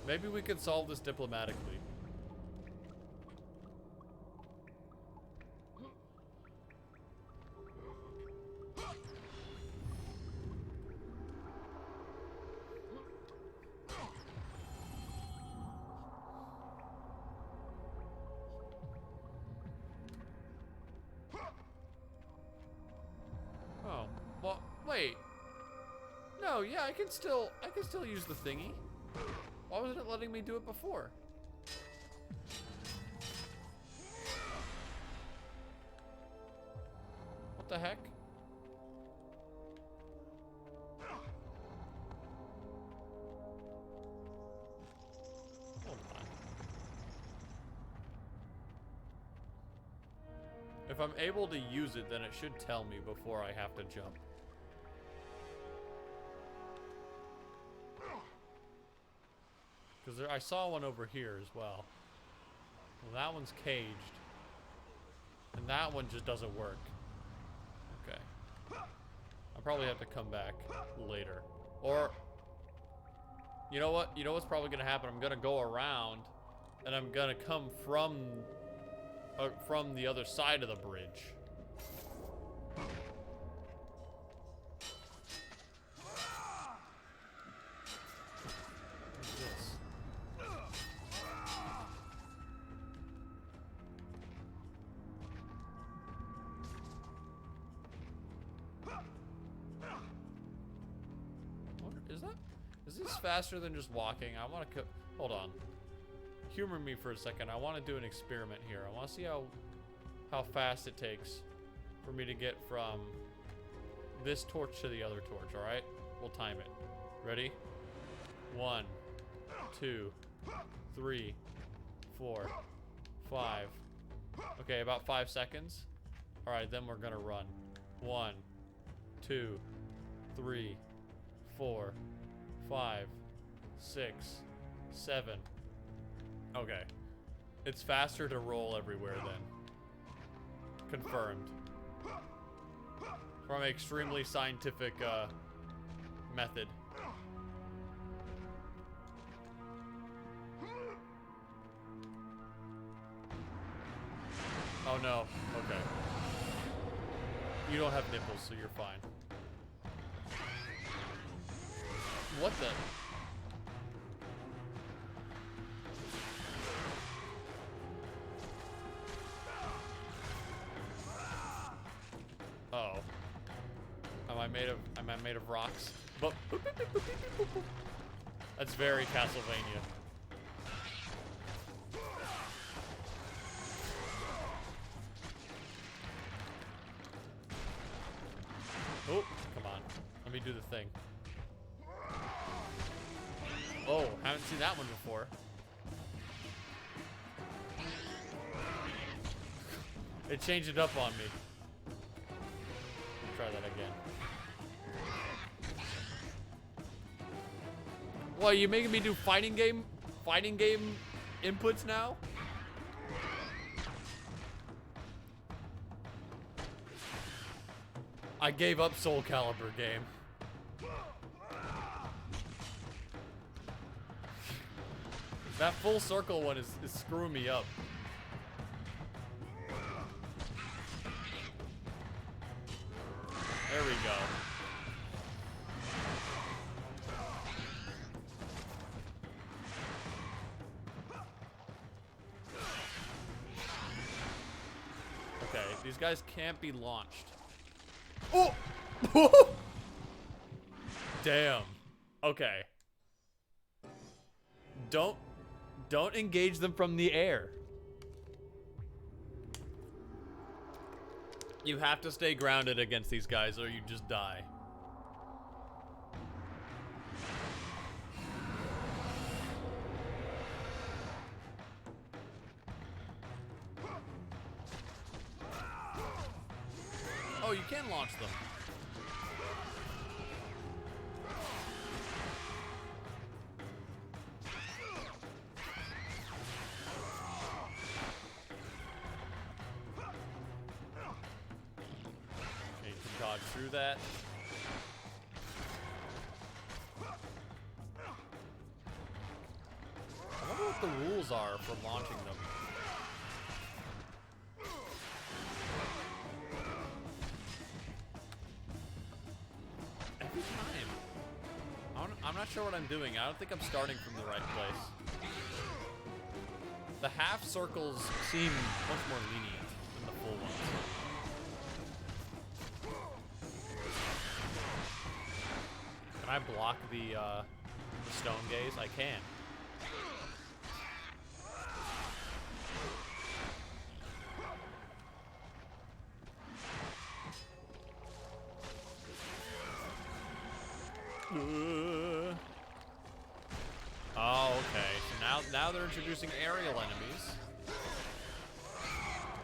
Maybe we could solve this diplomatically. Yeah, I can still use the thingy. Why wasn't it letting me do it before? What the heck? Hold on. If I'm able to use it, then it should tell me before I have to jump. Because I saw one over here as well. Well, that one's caged. And that one just doesn't work. Okay. I'll probably have to come back later. Or, you know what? You know what's probably going to happen? I'm going to go around, and I'm going to come from the other side of the bridge. What's this? Is this faster than just walking? I want to hold on. Humor me for a second. I want to do an experiment here. I want to see how fast it takes for me to get from this torch to the other torch, all right? We'll time it. Ready? 1, 2, 3, 4, 5. Okay, about 5 seconds. All right, then we're gonna run. 1, 2, 3, 4, 5, 6, 7. Okay. It's faster to roll everywhere then. Confirmed. From an extremely scientific method. Oh no. Okay. You don't have nipples, so you're fine. What the? Uh-oh. Am I made of rocks? But that's very Castlevania. Oh, come on. Let me do the thing. Oh, haven't seen that one before. It changed it up on me. Try that again. What, are you making me do fighting game inputs now? I gave up Soul Calibur game. That full circle one is screwing me up. There we go. Okay, these guys can't be launched. Oh! Damn. Okay. Don't engage them from the air. You have to stay grounded against these guys or you just die. Oh, you can launch them. Dodge through that. I wonder what the rules are for launching them. Every time. I'm not sure what I'm doing. I don't think I'm starting from the right place. The half circles seem much more lenient than the full ones. Can I block the stone gaze? I can. Oh, okay. So now they're introducing aerial enemies.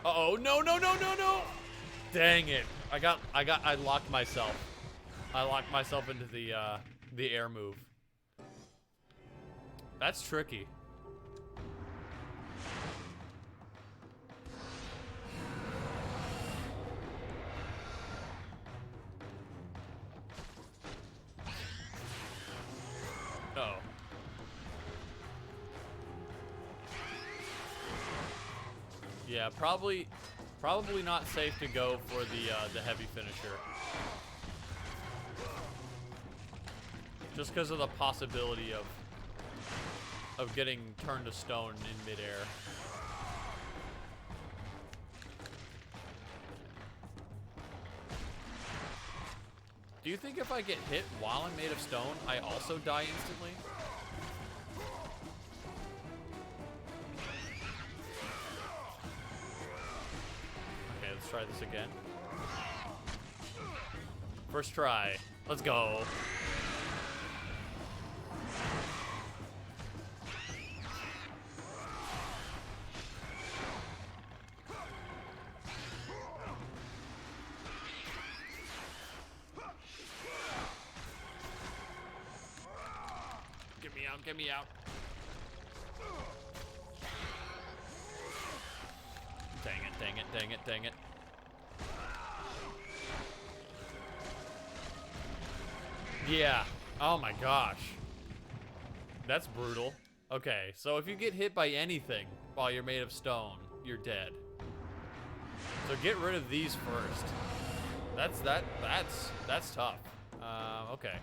Uh-oh, no, no, no, no, no! Dang it. I locked myself. I locked myself into the air move. That's tricky. Uh-oh. Yeah, probably not safe to go for the heavy finisher. Just because of the possibility of getting turned to stone in midair. Do you think if I get hit while I'm made of stone, I also die instantly? Okay, let's try this again. First try. Let's go. Get me out. Dang it, dang it, dang it, dang it. Yeah. Oh my gosh. That's brutal. Okay, so if you get hit by anything while you're made of stone, you're dead. So get rid of these first. That's tough. Okay.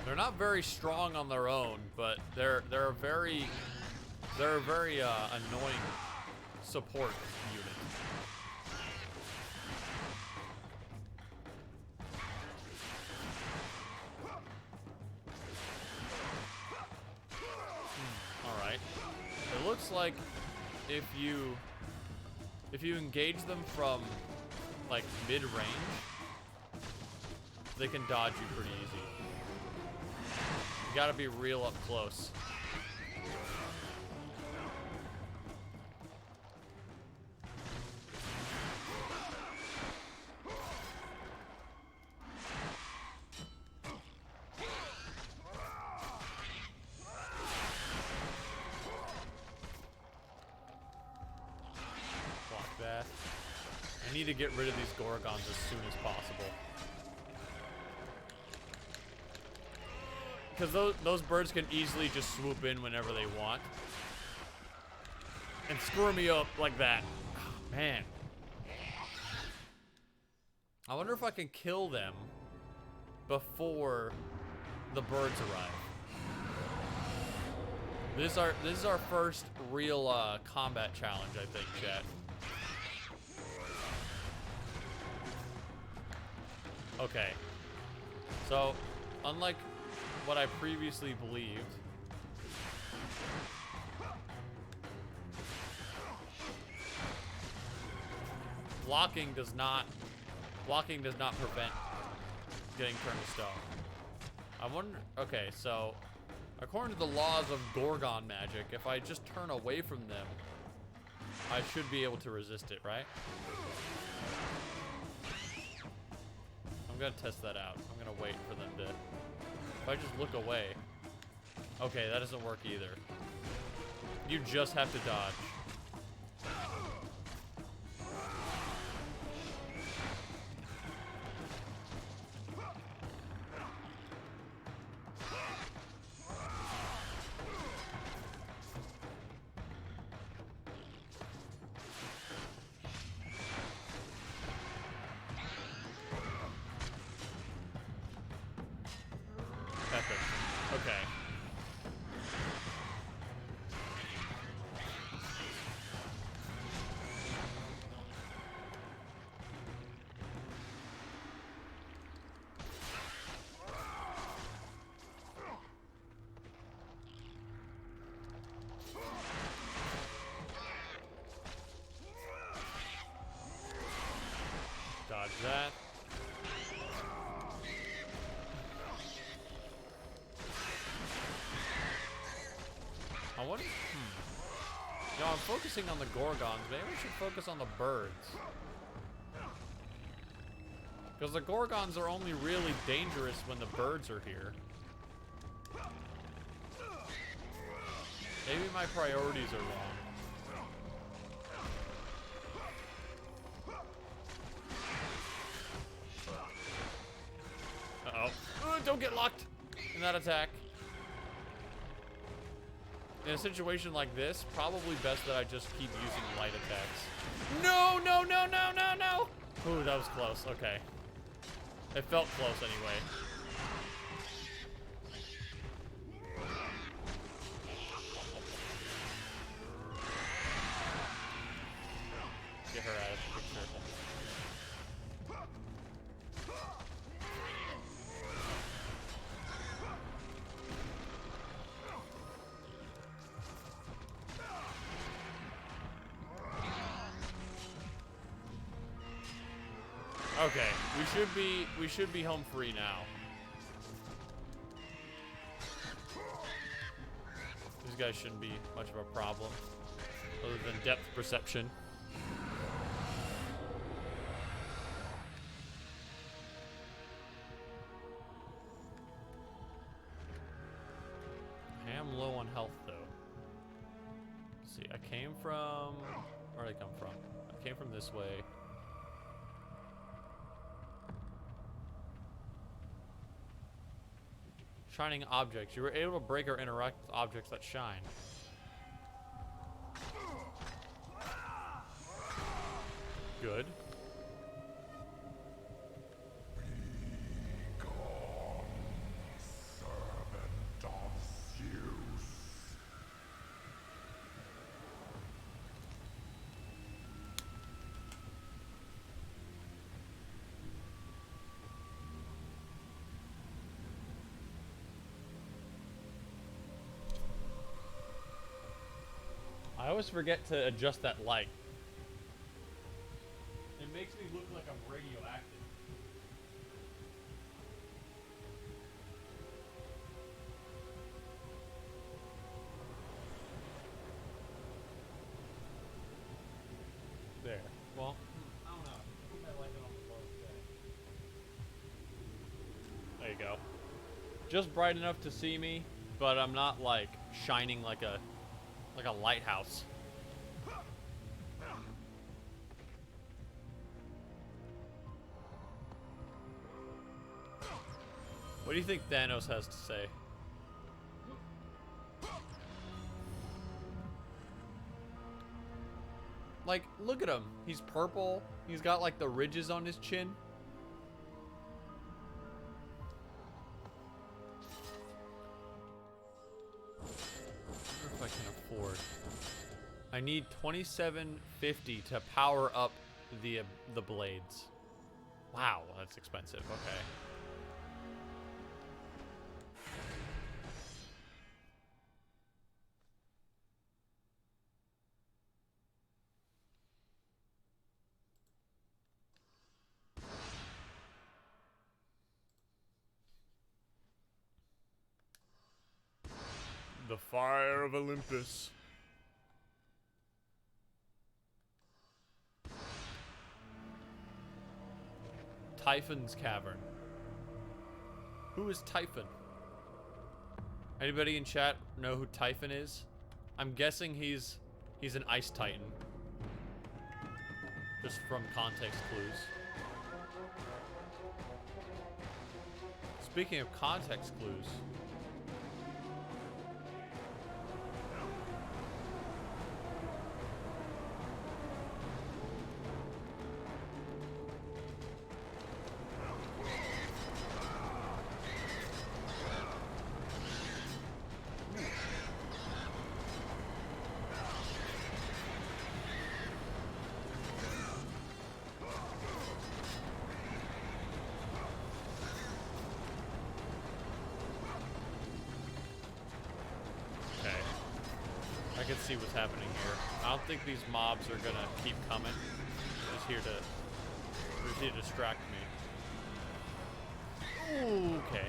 They're not very strong on their own, but they're a very annoying support unit. All right. It looks like if you engage them from like mid-range, they can dodge you pretty easy. You gotta be real up close. Block that. I need to get rid of these Gorgons as soon as possible. Because those birds can easily just swoop in whenever they want. And screw me up like that. Oh, man. I wonder if I can kill them before the birds arrive. This is our first real combat challenge, I think, chat. Okay. So, unlike what I previously believed, blocking does not prevent getting turned to stone. I wonder, okay, so according to the laws of Gorgon magic, if I just turn away from them, I should be able to resist it, right? I'm gonna test that out. I'm gonna wait for them to. If I just look away. Okay, that doesn't work either. You just have to dodge. Epic. Okay. what? No, I'm focusing on the Gorgons. Maybe we should focus on the birds. Because the Gorgons are only really dangerous when the birds are here. Maybe my priorities are wrong. Uh-oh. Don't get locked in that attack. In a situation like this, probably best that I just keep using light attacks. No, no, no, no, no, no! Ooh, that was close. Okay. It felt close anyway. Get her out of the picture. Okay, we should be home free now. These guys shouldn't be much of a problem, other than depth perception. I am low on health though. Let's see, I came from, where did I come from? I came from this way. Shining objects. You were able to break or interact with objects that shine. Good. Be gone, servant of Zeus. I always forget to adjust that light. It makes me look like I'm radioactive. There. Well, I don't know. I think I like it on the low today. There you go. Just bright enough to see me, but I'm not like shining like a lighthouse. What do you think Thanos has to say? Like, look at him. He's purple. He's got like the ridges on his chin. I can afford. I need $27.50 to power up the blades. Wow, that's expensive. Okay. The fire of Olympus. Typhon's Cavern. Who is Typhon? Anybody in chat know who Typhon is? I'm guessing he's an ice titan. Just from context clues. Speaking of context clues. I can see what's happening here. I don't think these mobs are gonna keep coming. They're just here to distract me. Okay.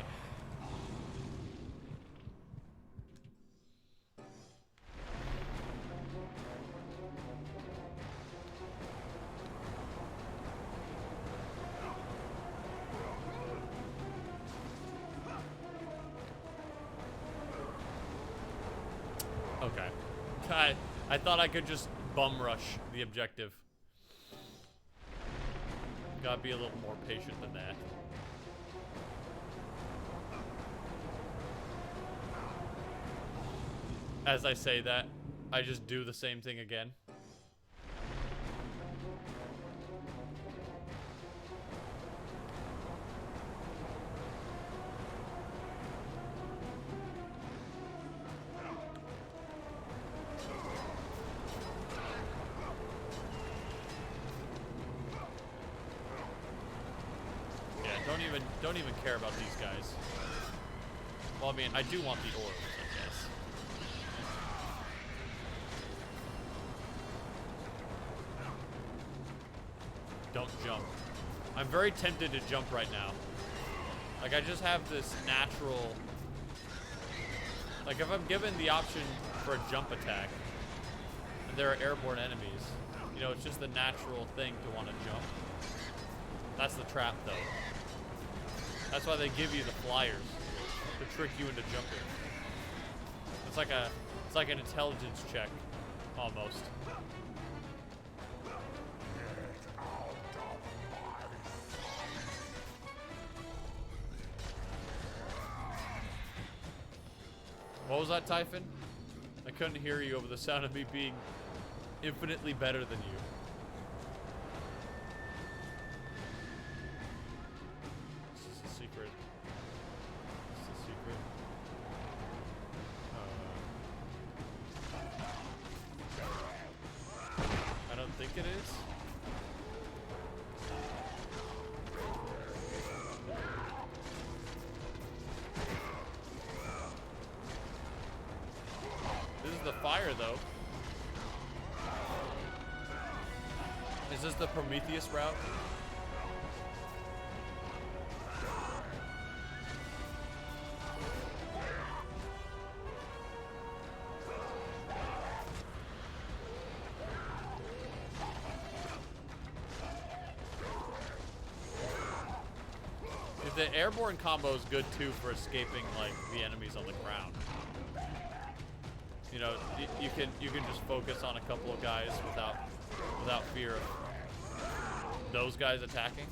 I thought I could just bum rush the objective. Gotta be a little more patient than that. As I say that, I just do the same thing again. Don't even care about these guys. Well, I mean, I do want the orbs, I guess. Don't jump. I'm very tempted to jump right now. Like, I just have this natural... Like, if I'm given the option for a jump attack, and there are airborne enemies, you know, it's just the natural thing to want to jump. That's the trap, though. That's why they give you the flyers, to trick you into jumping. It's like an intelligence check, almost. What was that, Typhon? I couldn't hear you over the sound of me being infinitely better than you. It is. This is the fire, though. Is this the Prometheus route? The airborne combo is good too for escaping like the enemies on the ground. You know, you can just focus on a couple of guys without fear of those guys attacking.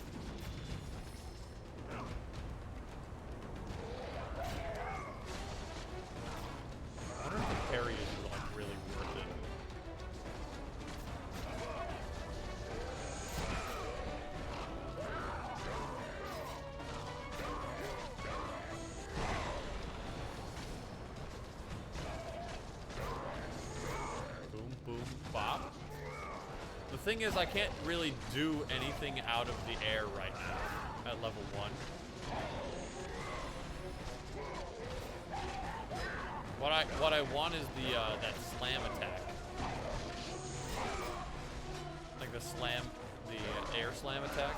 I wonder if the parry is like really worth it. The thing is, I can't really do anything out of the air right now at level 1. What I want is the that slam attack, like the air slam attack,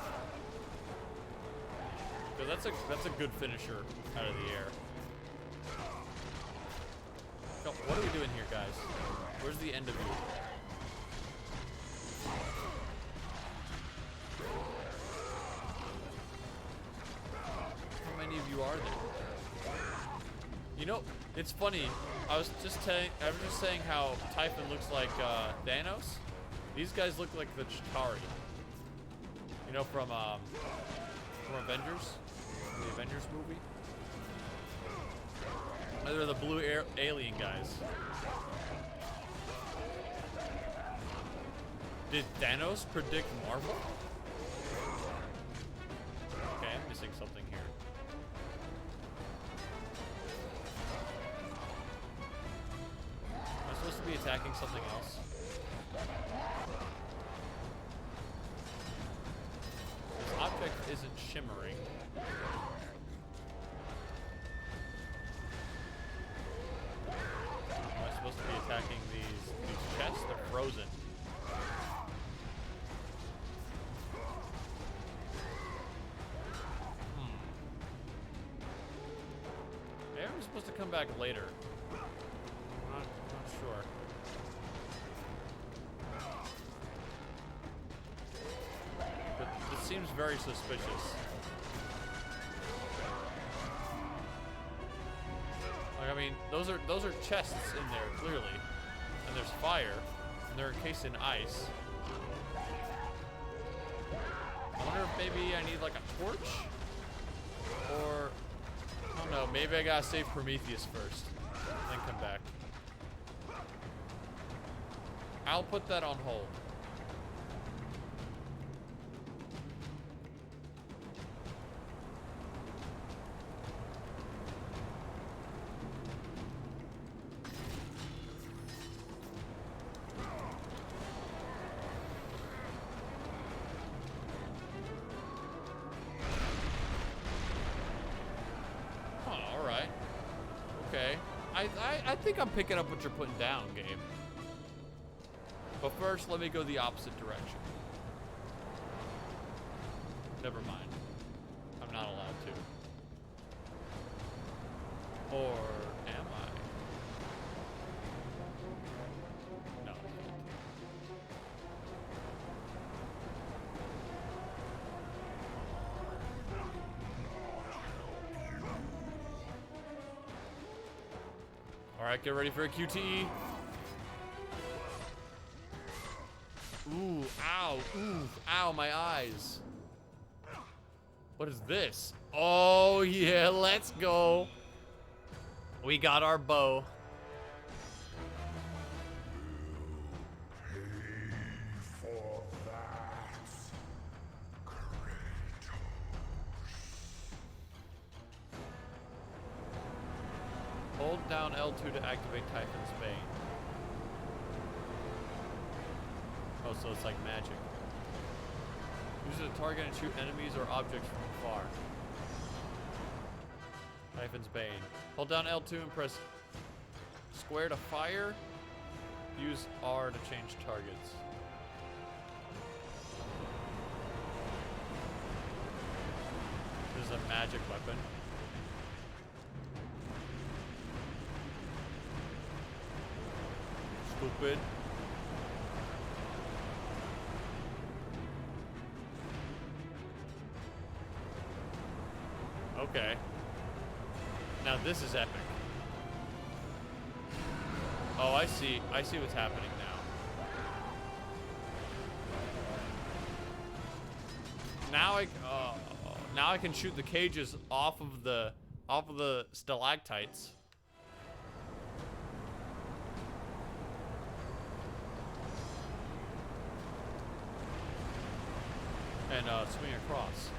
because that's a good finisher out of the air. So, what are we doing here, guys? Where's the end of you? How many of you are there? You know, it's funny. I was just saying how Typhon looks like Thanos. These guys look like the Chitauri. You know, from Avengers, the Avengers movie. They're the blue alien guys. Did Thanos predict Marvel? Okay, I'm missing something here. Am I supposed to be attacking something else? This object isn't shimmering. Am I supposed to be attacking these chests? They're frozen. Maybe I'm supposed to come back later. I'm not sure. But this seems very suspicious. Like, I mean, those are chests in there, clearly. and there's fire, and they're encased in ice. I wonder if maybe I need like a torch? Or, I don't know, maybe I gotta save Prometheus first, then come back. I'll put that on hold. I think I'm picking up what you're putting down, game. But first, let me go the opposite direction. Never mind. I'm not allowed to. Or am I? No. All right, get ready for a QTE. Ooh, ow, ooh, ow, my eyes. What is this? Oh, yeah, let's go. We got our bow. For that, Kratos. Hold down L2 to activate Typhon's Bane. Oh, so it's like magic. Use it to target and shoot enemies or objects from afar. Typhon's Bane. Hold down L2 and press square to fire. Use R to change targets. This is a magic weapon. Stupid. Okay. Now this is epic. Oh, I see. I see what's happening now. Now I can shoot the cages off of the stalactites. And swing across.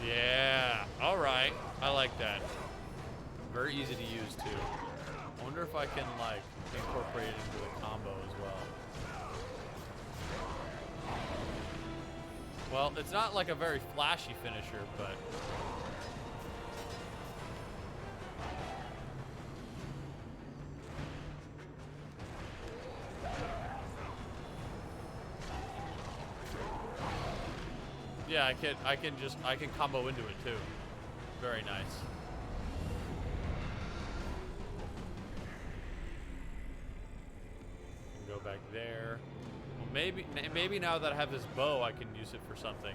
Yeah, all right. I like that. Very easy to use too. I wonder if I can like incorporate it into the combo as well. Well, it's not like a very flashy finisher, but yeah, I can combo into it too. Very nice. Go back there. Well, maybe now that I have this bow, I can use it for something.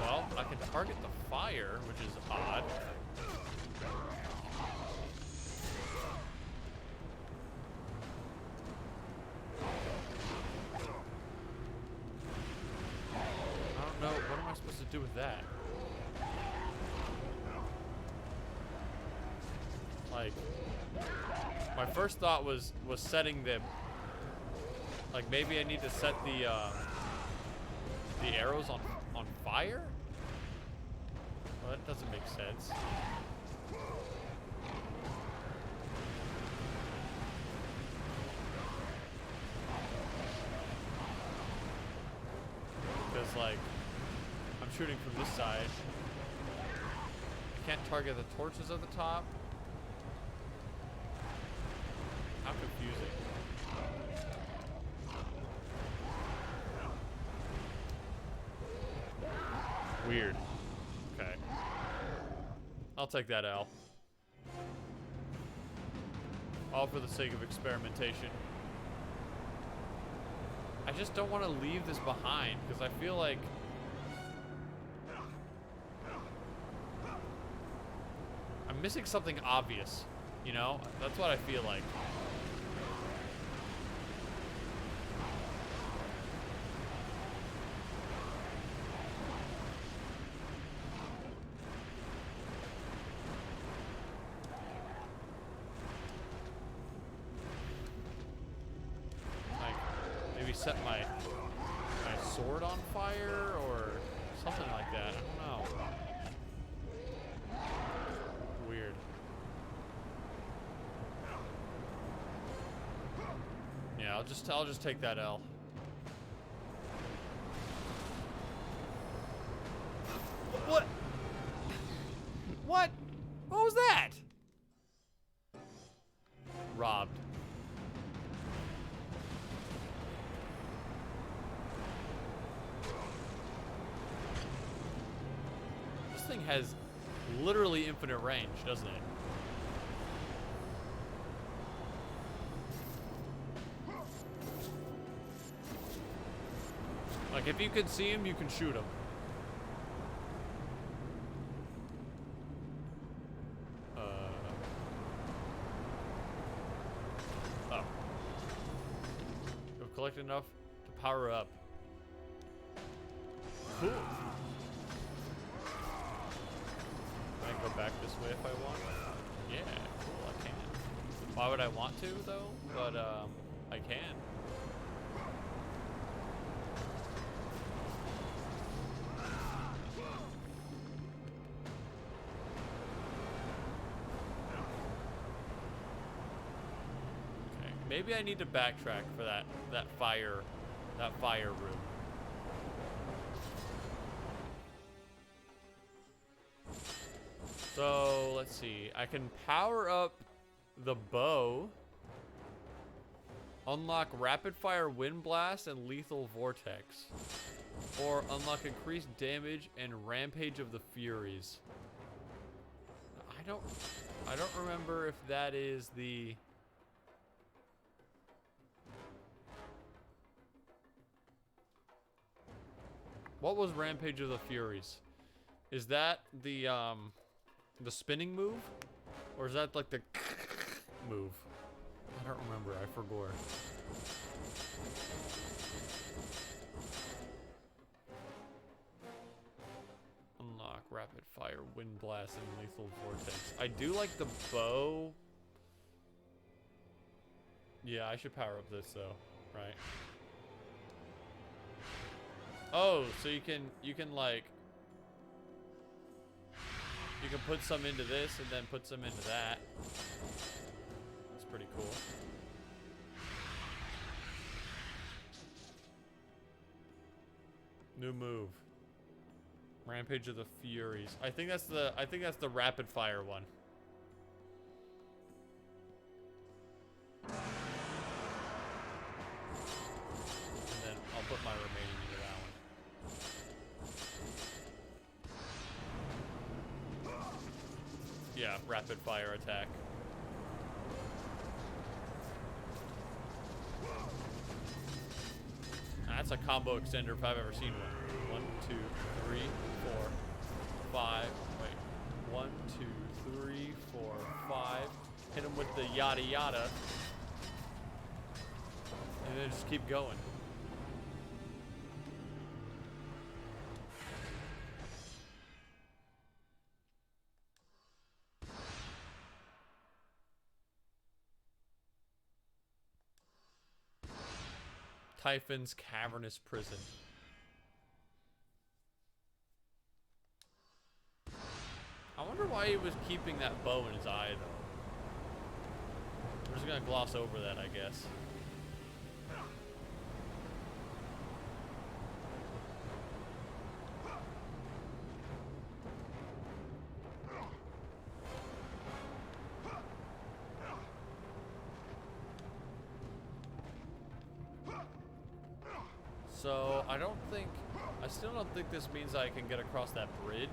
Well, I can target the fire, which is odd. I don't know. What am I supposed to do with that? Like, my first thought was setting the, like, maybe I need to set the arrows on fire? Well, that doesn't make sense. Because, like, I'm shooting from this side. I can't target the torches at the top. How confusing. Weird. Okay. I'll take that L. All for the sake of experimentation. I just don't want to leave this behind because I feel like I'm missing something obvious, you know? That's what I feel like. Set my sword on fire or something like that. I don't know. Weird. Yeah, I'll just take that L. What? What? What was that? Robbed. This thing has literally infinite range, doesn't it? Like, if you can see him, you can shoot him. Oh. You've collected enough to power up. Cool. Can I go back this way if I want? Yeah, cool, I can. Why would I want to, though? But, I can. Okay, maybe I need to backtrack for that fire room. So, let's see. I can power up the bow, unlock rapid fire wind blast and lethal vortex, or unlock increased damage and rampage of the furies. I don't remember if that is the... What was rampage of the furies? Is that the spinning move? Or is that like the move? I don't remember, I forgot. Unlock rapid fire, wind blast, and lethal vortex. I do like the bow. Yeah, I should power up this though, right? Oh, so you can like, you can put some into this and then put some into that. That's pretty cool. New move. Rampage of the Furies. I think that's the rapid fire one. And then I'll put my remaining into that one. Yeah, rapid fire attack. That's a combo extender if I've ever seen one. 1, 2, 3, 4, 5. Wait. 1, 2, 3, 4, 5. Hit him with the yada yada. And then just keep going. Typhon's cavernous prison. I wonder why he was keeping that bow in his eye, though. We're just gonna gloss over that, I guess. So, I don't think I still don't think this means I can get across that bridge.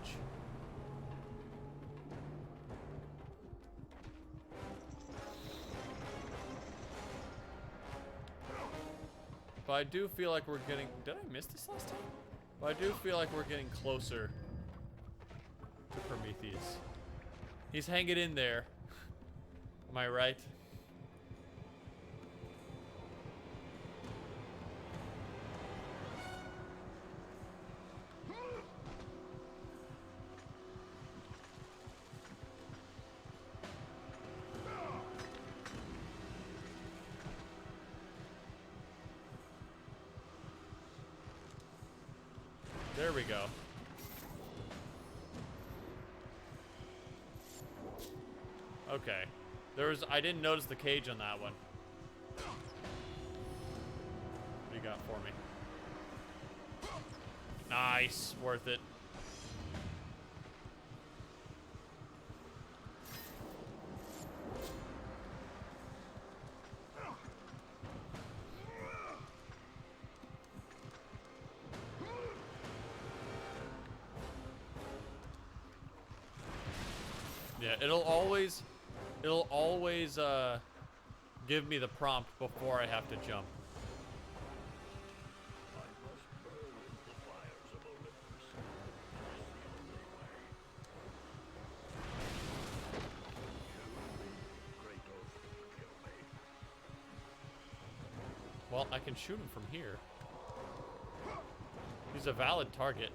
But I do feel like we're getting... Did I miss this last time? But I do feel like we're getting closer to Prometheus. He's hanging in there. Am I right? There we go. Okay. I didn't notice the cage on that one. What do you got for me? Nice. Worth it. Yeah, it'll always give me the prompt before I have to jump. Well, I can shoot him from here. He's a valid target.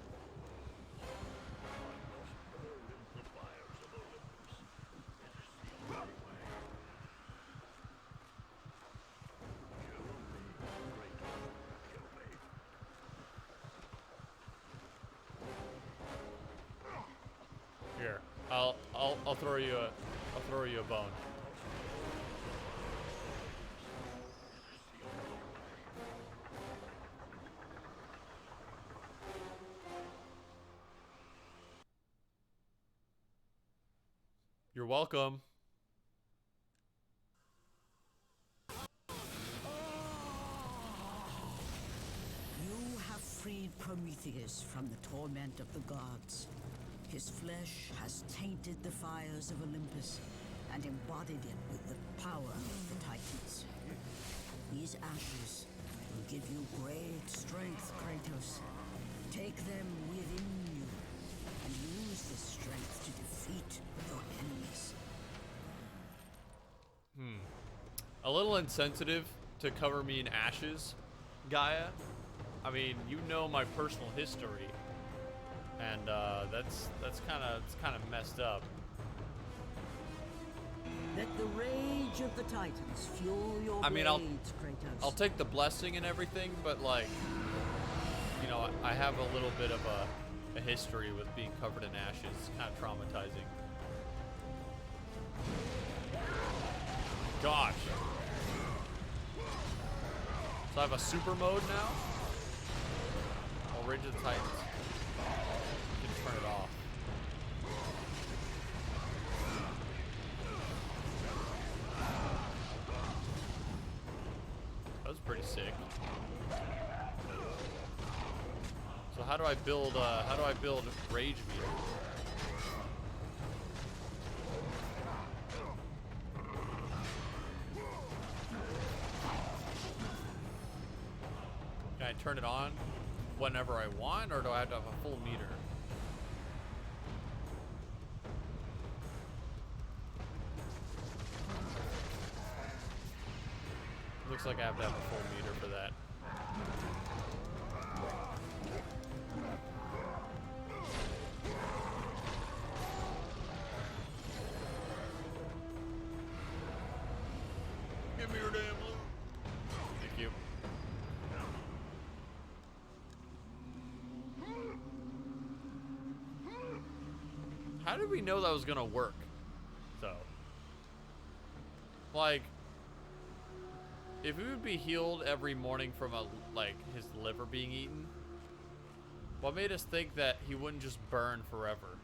Here, I'll throw you a bone. You're welcome. You have freed Prometheus from the torment of the gods. His flesh has tainted the fires of Olympus and embodied it with the power of the Titans. These ashes will give you great strength, Kratos. Take them within you and use this strength to defeat your enemies. A little insensitive to cover me in ashes, Gaia. I mean, you know my personal history, and that's kind of messed up. Let the rage of the Titans fuel your blades, Kratos. I'll take the blessing and everything, but like, you know, I have a little bit of a history with being covered in ashes. It's kind of traumatizing. Gosh. So I have a super mode now? Oh, Rage of the Titans. You can turn it off. That was pretty sick. So how do I build rage meter? Can I turn it on whenever I want, or do I have to have a full meter? Looks like I have to have a full meter for that. Give me your damn loot. Thank you. How did we know that was gonna work, though? Like, if he would be healed every morning from his liver being eaten, what made us think that he wouldn't just burn forever?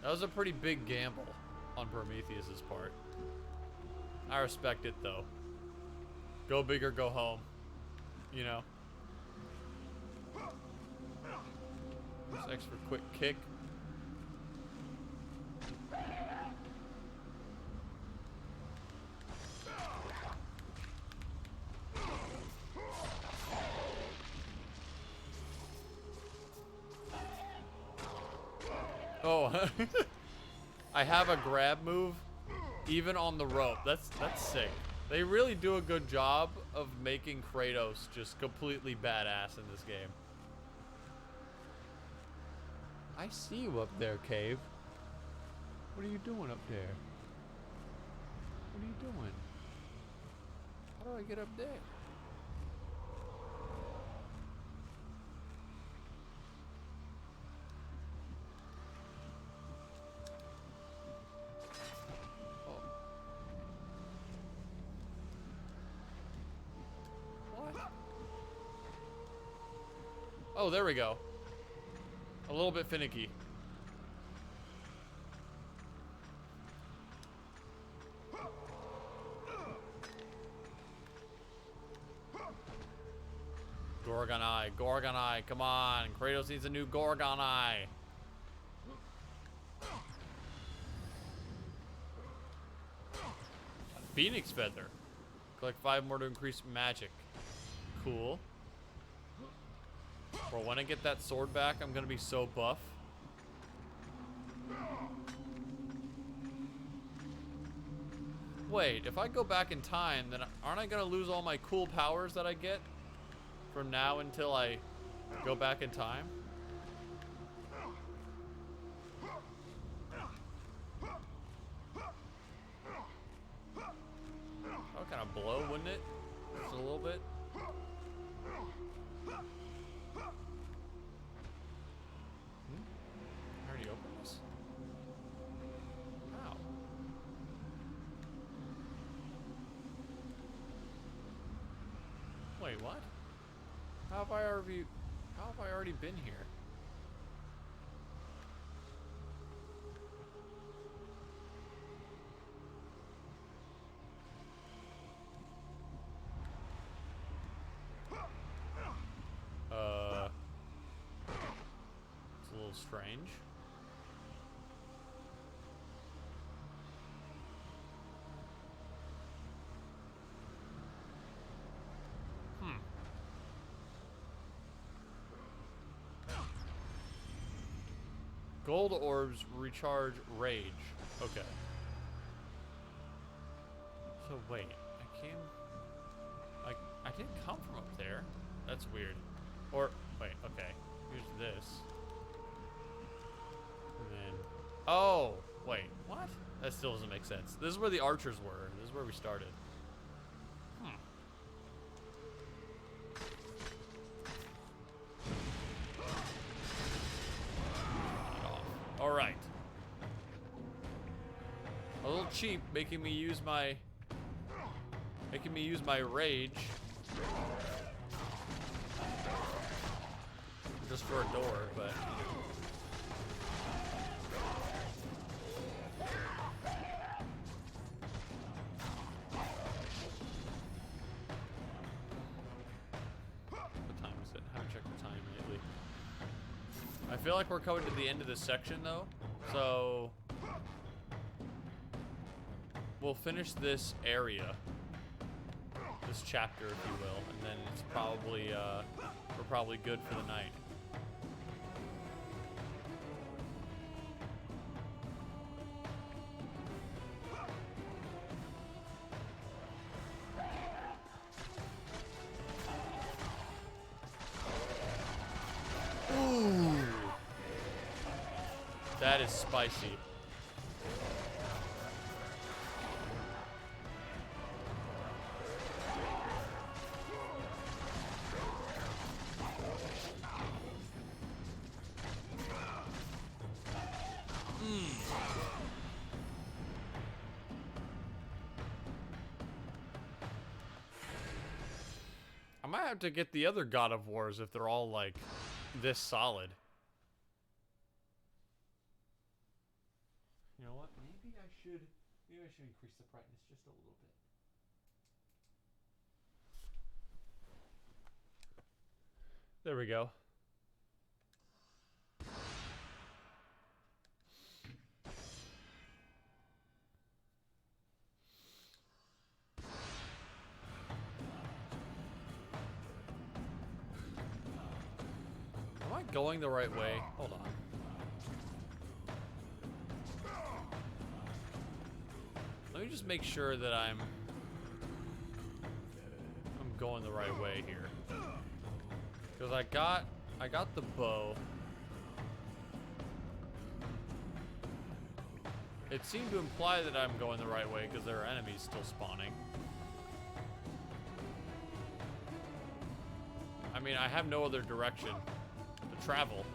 That was a pretty big gamble on Prometheus's part. I respect it though. Go big or go home, you know. Press X for quick kick. Oh, I have a grab move even on the rope. That's sick. They really do a good job of making Kratos just completely badass in this game. I see you up there, Cave. What are you doing up there? What are you doing? How do I get up there? Oh, there we go. A little bit finicky. Gorgon Eye, Gorgon Eye, come on. Kratos needs a new Gorgon Eye. Phoenix Feather. Collect 5 more to increase magic. Cool. Bro, when I get that sword back, I'm gonna be so buff. Wait, if I go back in time, then aren't I gonna lose all my cool powers that I get from now until I go back in time? Oh, kind of blow, wouldn't it? Just a little bit. I already opened this. How? Wait, what? How have I already been here? It's a little strange. Gold orbs recharge rage. Okay. So wait, I didn't come from up there. That's weird. Or wait, okay. Here's this. And then oh, wait, what? That still doesn't make sense. This is where the archers were. This is where we started. Alright. A little cheap, making me use my rage. Just for a door, but what time is it? I haven't checked the time lately. I feel like we're coming to the end of this section though, so we'll finish this area, this chapter, if you will, and then it's probably we're probably good for the night. Ooh. That is spicy. I might have to get the other God of Wars if they're all like this solid. You know what? Maybe I should increase the brightness just a little bit. There we go. I going the right way? Hold on. Let me just make sure that I'm going the right way here. Because I got the bow. It seemed to imply that I'm going the right way because there are enemies still spawning. I mean, I have no other direction to travel.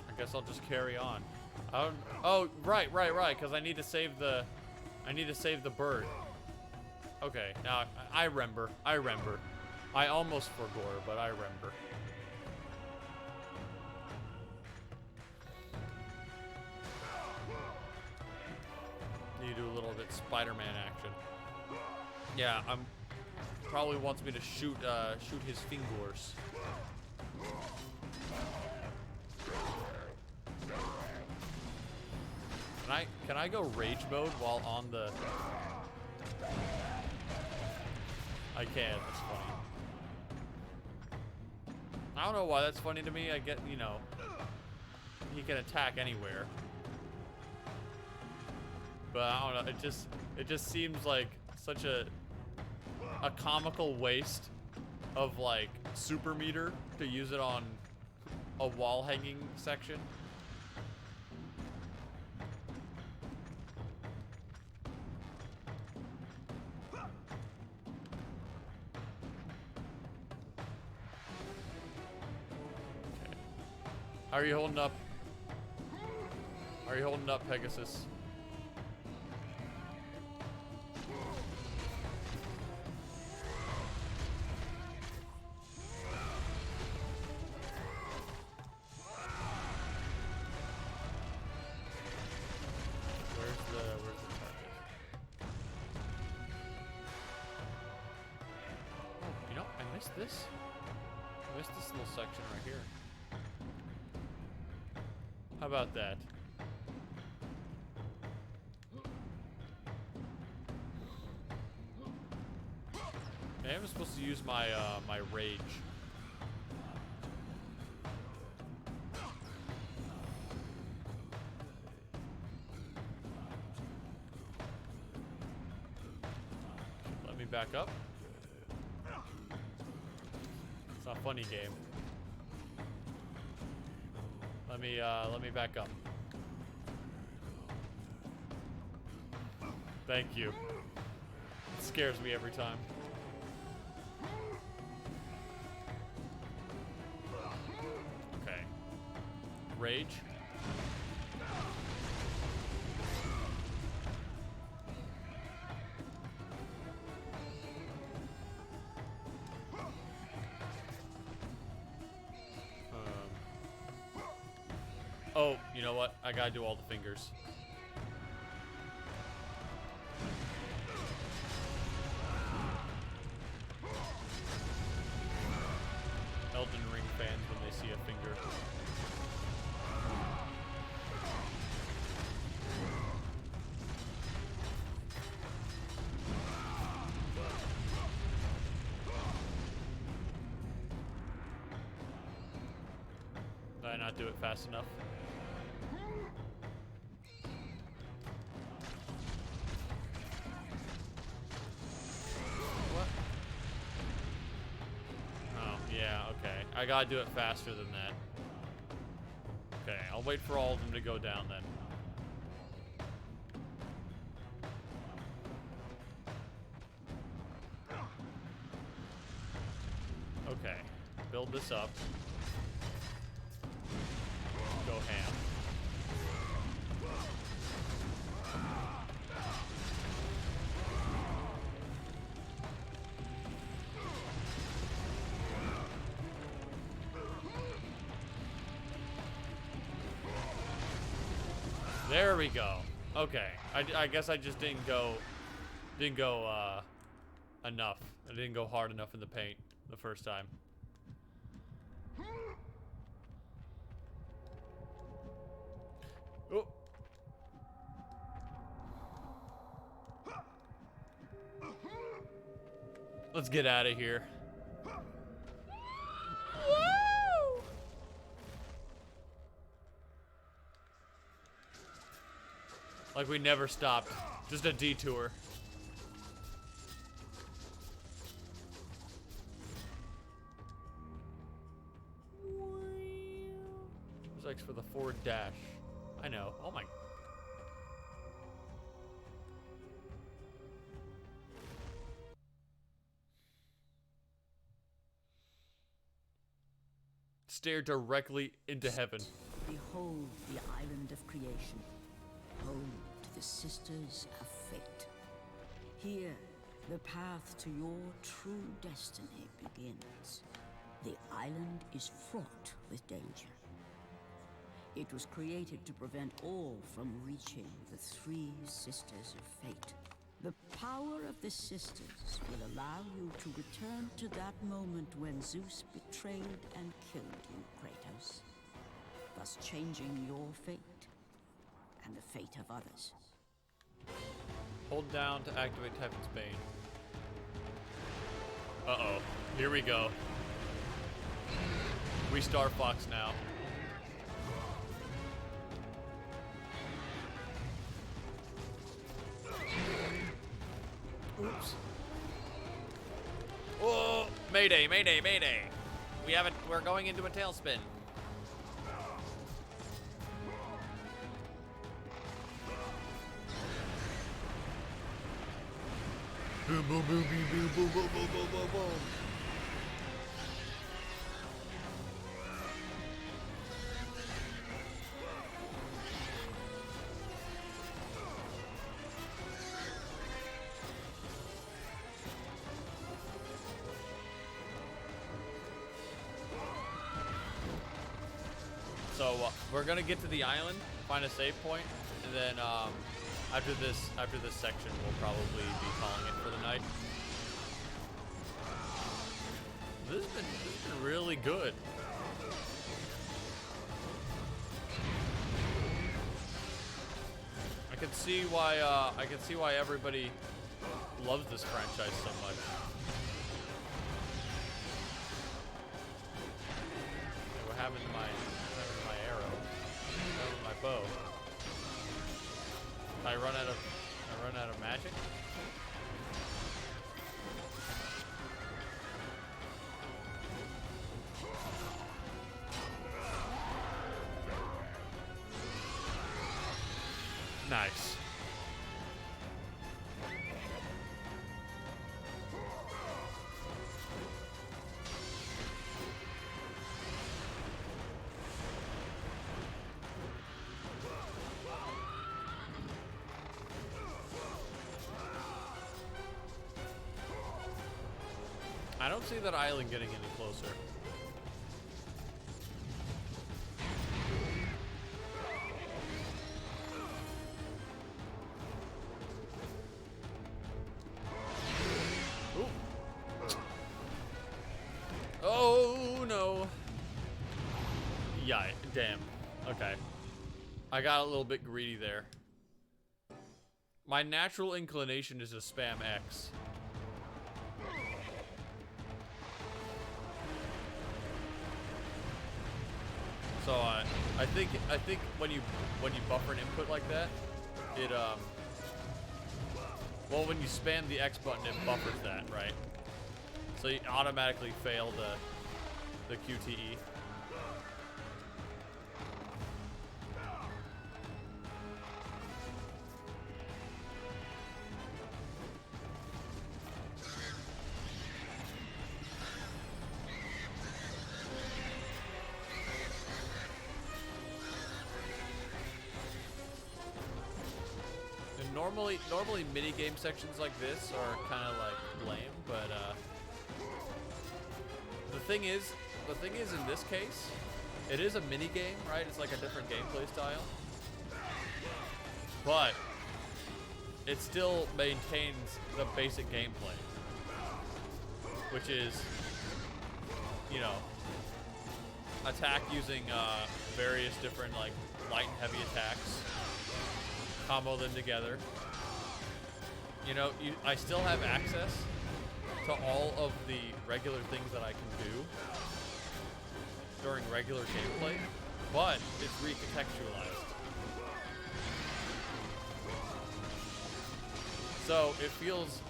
I guess I'll just carry on. Oh, right, because I need to save the bird. Okay, now I remember. I almost forgot, but I remember. You do a little bit Spider-Man action. Yeah, probably wants me to shoot his fingers. Can I go rage mode while on the? I can. That's funny. I don't know why that's funny to me. I get, you know, he can attack anywhere. But I don't know, it just seems like such a comical waste of like super meter to use it on a wall hanging section. Okay. How are you holding up? How are you holding up, Pegasus? This? I missed this little section right here. How about that? Maybe I'm supposed to use my my rage. Let me back up. It's not funny, game. Let me back up. Thank you. It scares me every time. Okay. Rage. Oh, you know what? I gotta do all the fingers. Elden Ring fans when they see a finger. Did I not do it fast enough? I gotta do it faster than that. Okay, I'll wait for all of them to go down then. Okay, build this up. Go ham. There we go. Okay, I guess I just didn't go enough. I didn't go hard enough in the paint the first time. Oh. Let's get out of here. Like we never stopped. Just a detour. There's X for the forward dash. I know. Oh my. Stare directly into heaven. Behold the island of creation, home to the sisters of fate. Here, the path to your true destiny begins. The island is fraught with danger. It was created to prevent all from reaching the three sisters of fate. The power of the sisters will allow you to return to that moment when Zeus betrayed and killed you, Kratos, thus changing your fate and the fate of others. Hold down to activate Typhon's Bane. Uh-oh. Here we go. We Star Fox now. Oops. Whoa! Mayday, mayday, mayday! We're going into a tailspin. Boom, boom, boom, boom, boom, boom, boom, boom, boom, boom, boom. So we're gonna get to the island, find a save point, and then after this section, we'll probably be calling it for the night. This has been really good. I can see why everybody loves this franchise so much. Okay, what happened to my arrow? What happened to my bow? I run out of magic? Nice. I don't see that island getting any closer. Ooh. Oh no. Yeah, damn. Okay. I got a little bit greedy there. My natural inclination is to spam X. So I think when you buffer an input like that, it well, when you spam the X button, it buffers that, right? So you automatically fail the QTE. Normally mini-game sections like this are kind of like lame, but the thing is in this case, it is a mini-game, right? It's like a different gameplay style, but it still maintains the basic gameplay, which is, you know, attack using various different like light and heavy attacks. Combo them together. You know, I still have access to all of the regular things that I can do during regular gameplay, but it's recontextualized. So it feels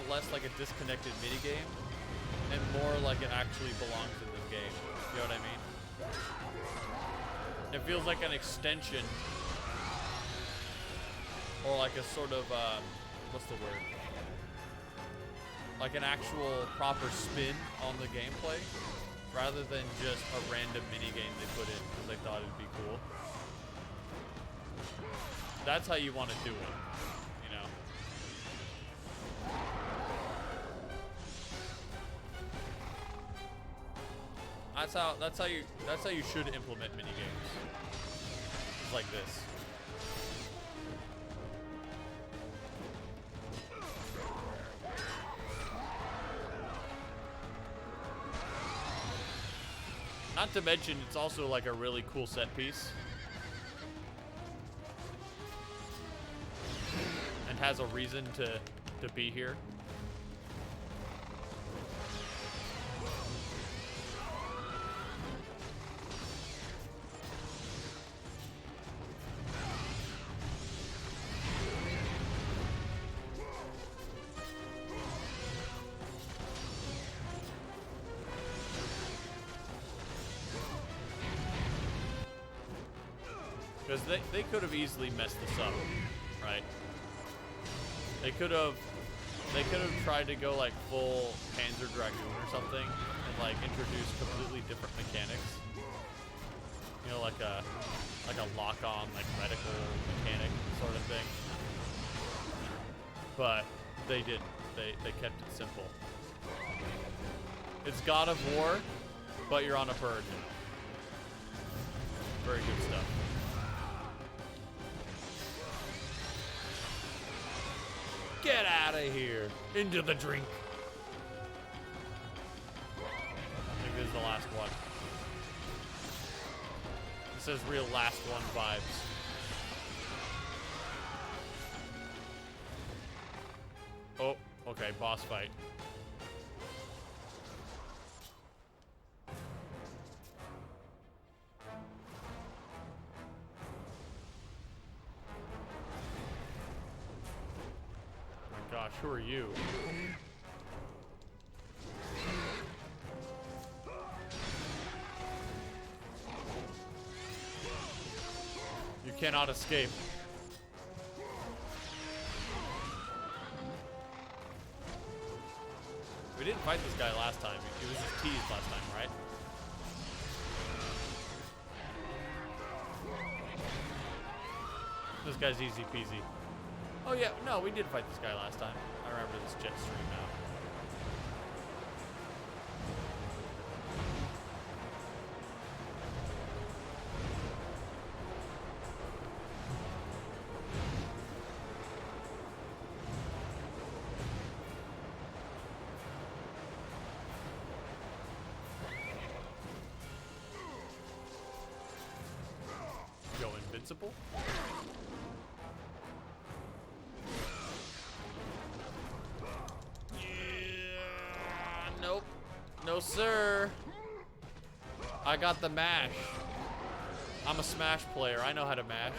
less like a disconnected minigame and more like it actually belongs in this game. You know what I mean? It feels like an extension or like a sort of, what's the word? Like an actual proper spin on the gameplay rather than just a random minigame they put in because they thought it'd be cool. That's how you want to do it, you know? That's how you should implement minigames. It's like this. Not to mention, it's also like a really cool set piece. And has a reason to be here. Because they could have easily messed this up, right? They could have tried to go like full Panzer Dragoon or something and like introduce completely different mechanics. You know, like a lock-on, like reticle mechanic sort of thing. But they didn't. They kept it simple. It's God of War, but you're on a bird. Very good stuff. Get out of here. Into the drink. I think this is the last one. This is real last one vibes. Oh, okay, boss fight. Gosh, who are you? You cannot escape. We didn't fight this guy last time. He was just teased last time, right? This guy's easy peasy. Oh yeah, no, we did fight this guy last time. I remember this jet stream now. Go invincible? Nope. No, sir. I got the mash. I'm a Smash player. I know how to mash.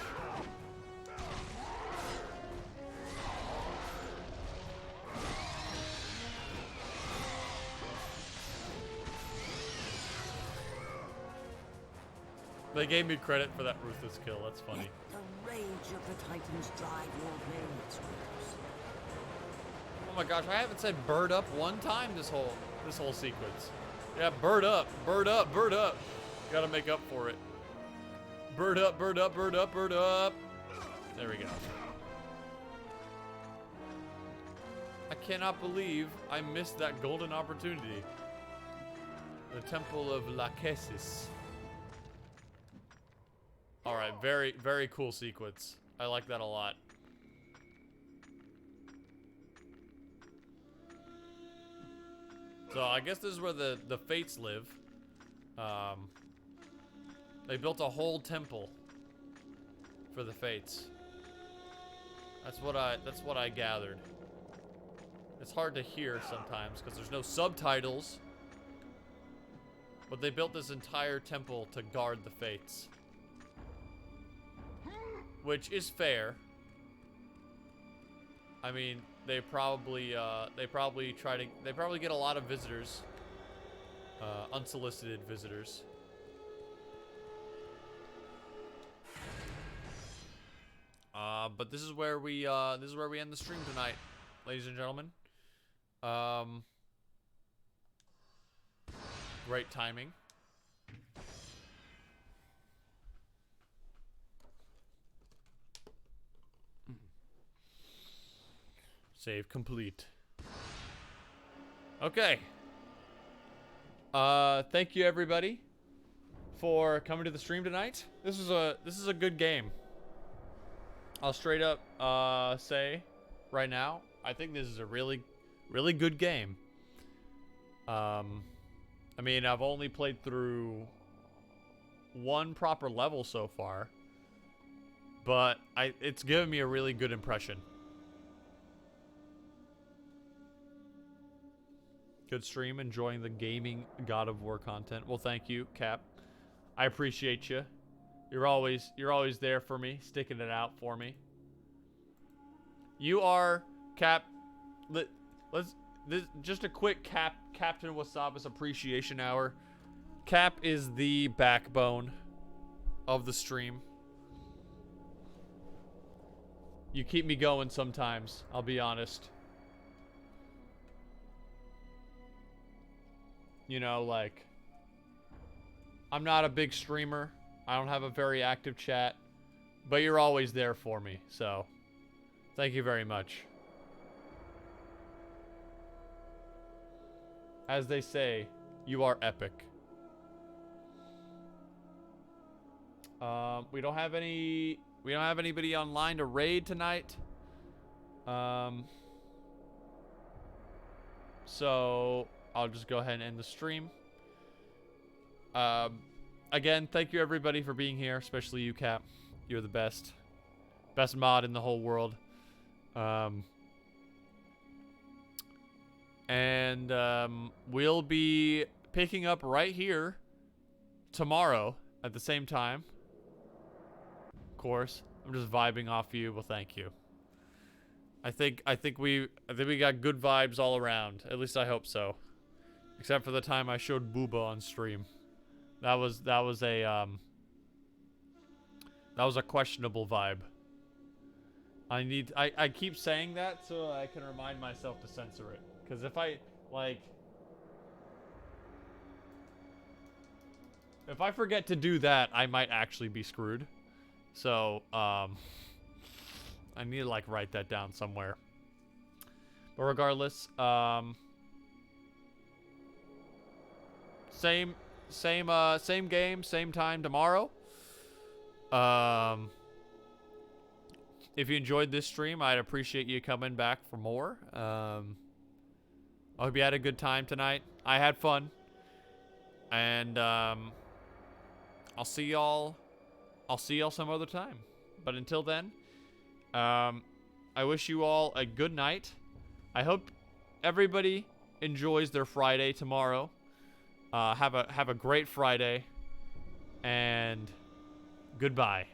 They gave me credit for that ruthless kill. That's funny. Let the rage of the Titans drive your blades, Kratos. Oh my gosh, I haven't said bird up one time this whole sequence. Yeah, bird up, bird up, bird up. Gotta make up for it. Bird up, bird up, bird up, bird up. There we go. I cannot believe I missed that golden opportunity. The Temple of Lachesis. Alright, very, very cool sequence. I like that a lot. So I guess this is where the Fates live. They built a whole temple for the Fates. That's what I gathered. It's hard to hear sometimes because there's no subtitles. But they built this entire temple to guard the fates. Which is fair. I mean, they probably get a lot of visitors. Unsolicited visitors. But this is where we end the stream tonight, ladies and gentlemen. Great timing. Save complete. Okay. Thank you everybody for coming to the stream tonight. This is a good game. I'll straight up say right now, I think this is a really good game. I mean, I've only played through one proper level so far, but it's given me a really good impression. Good stream, enjoying the gaming God of War content. Well, thank you, Cap. I appreciate you. You're always there for me, sticking it out for me. You are, Cap. Just a quick Captain Wasabi's appreciation hour. Cap is the backbone of the stream. You keep me going sometimes, I'll be honest. You know, like, I'm not a big streamer. I don't have a very active chat, but you're always there for me, so thank you very much. As they say, you are epic. We don't have anybody online to raid tonight. So I'll just go ahead and end the stream. Again, thank you everybody for being here, especially you, Cap. You're the best. Best mod in the whole world. We'll be picking up right here tomorrow at the same time. Of course, I'm just vibing off you. Well, thank you. I think we got good vibes all around. At least I hope so. Except for the time I showed Booba on stream. That was a questionable vibe. I keep saying that so I can remind myself to censor it. Because if I forget to do that, I might actually be screwed. So, I need to, like, write that down somewhere. But regardless, same game, same time tomorrow. If you enjoyed this stream, I'd appreciate you coming back for more. I hope you had a good time tonight. I had fun. And, I'll see y'all some other time. But until then, I wish you all a good night. I hope everybody enjoys their Friday tomorrow. Have a great Friday. And goodbye.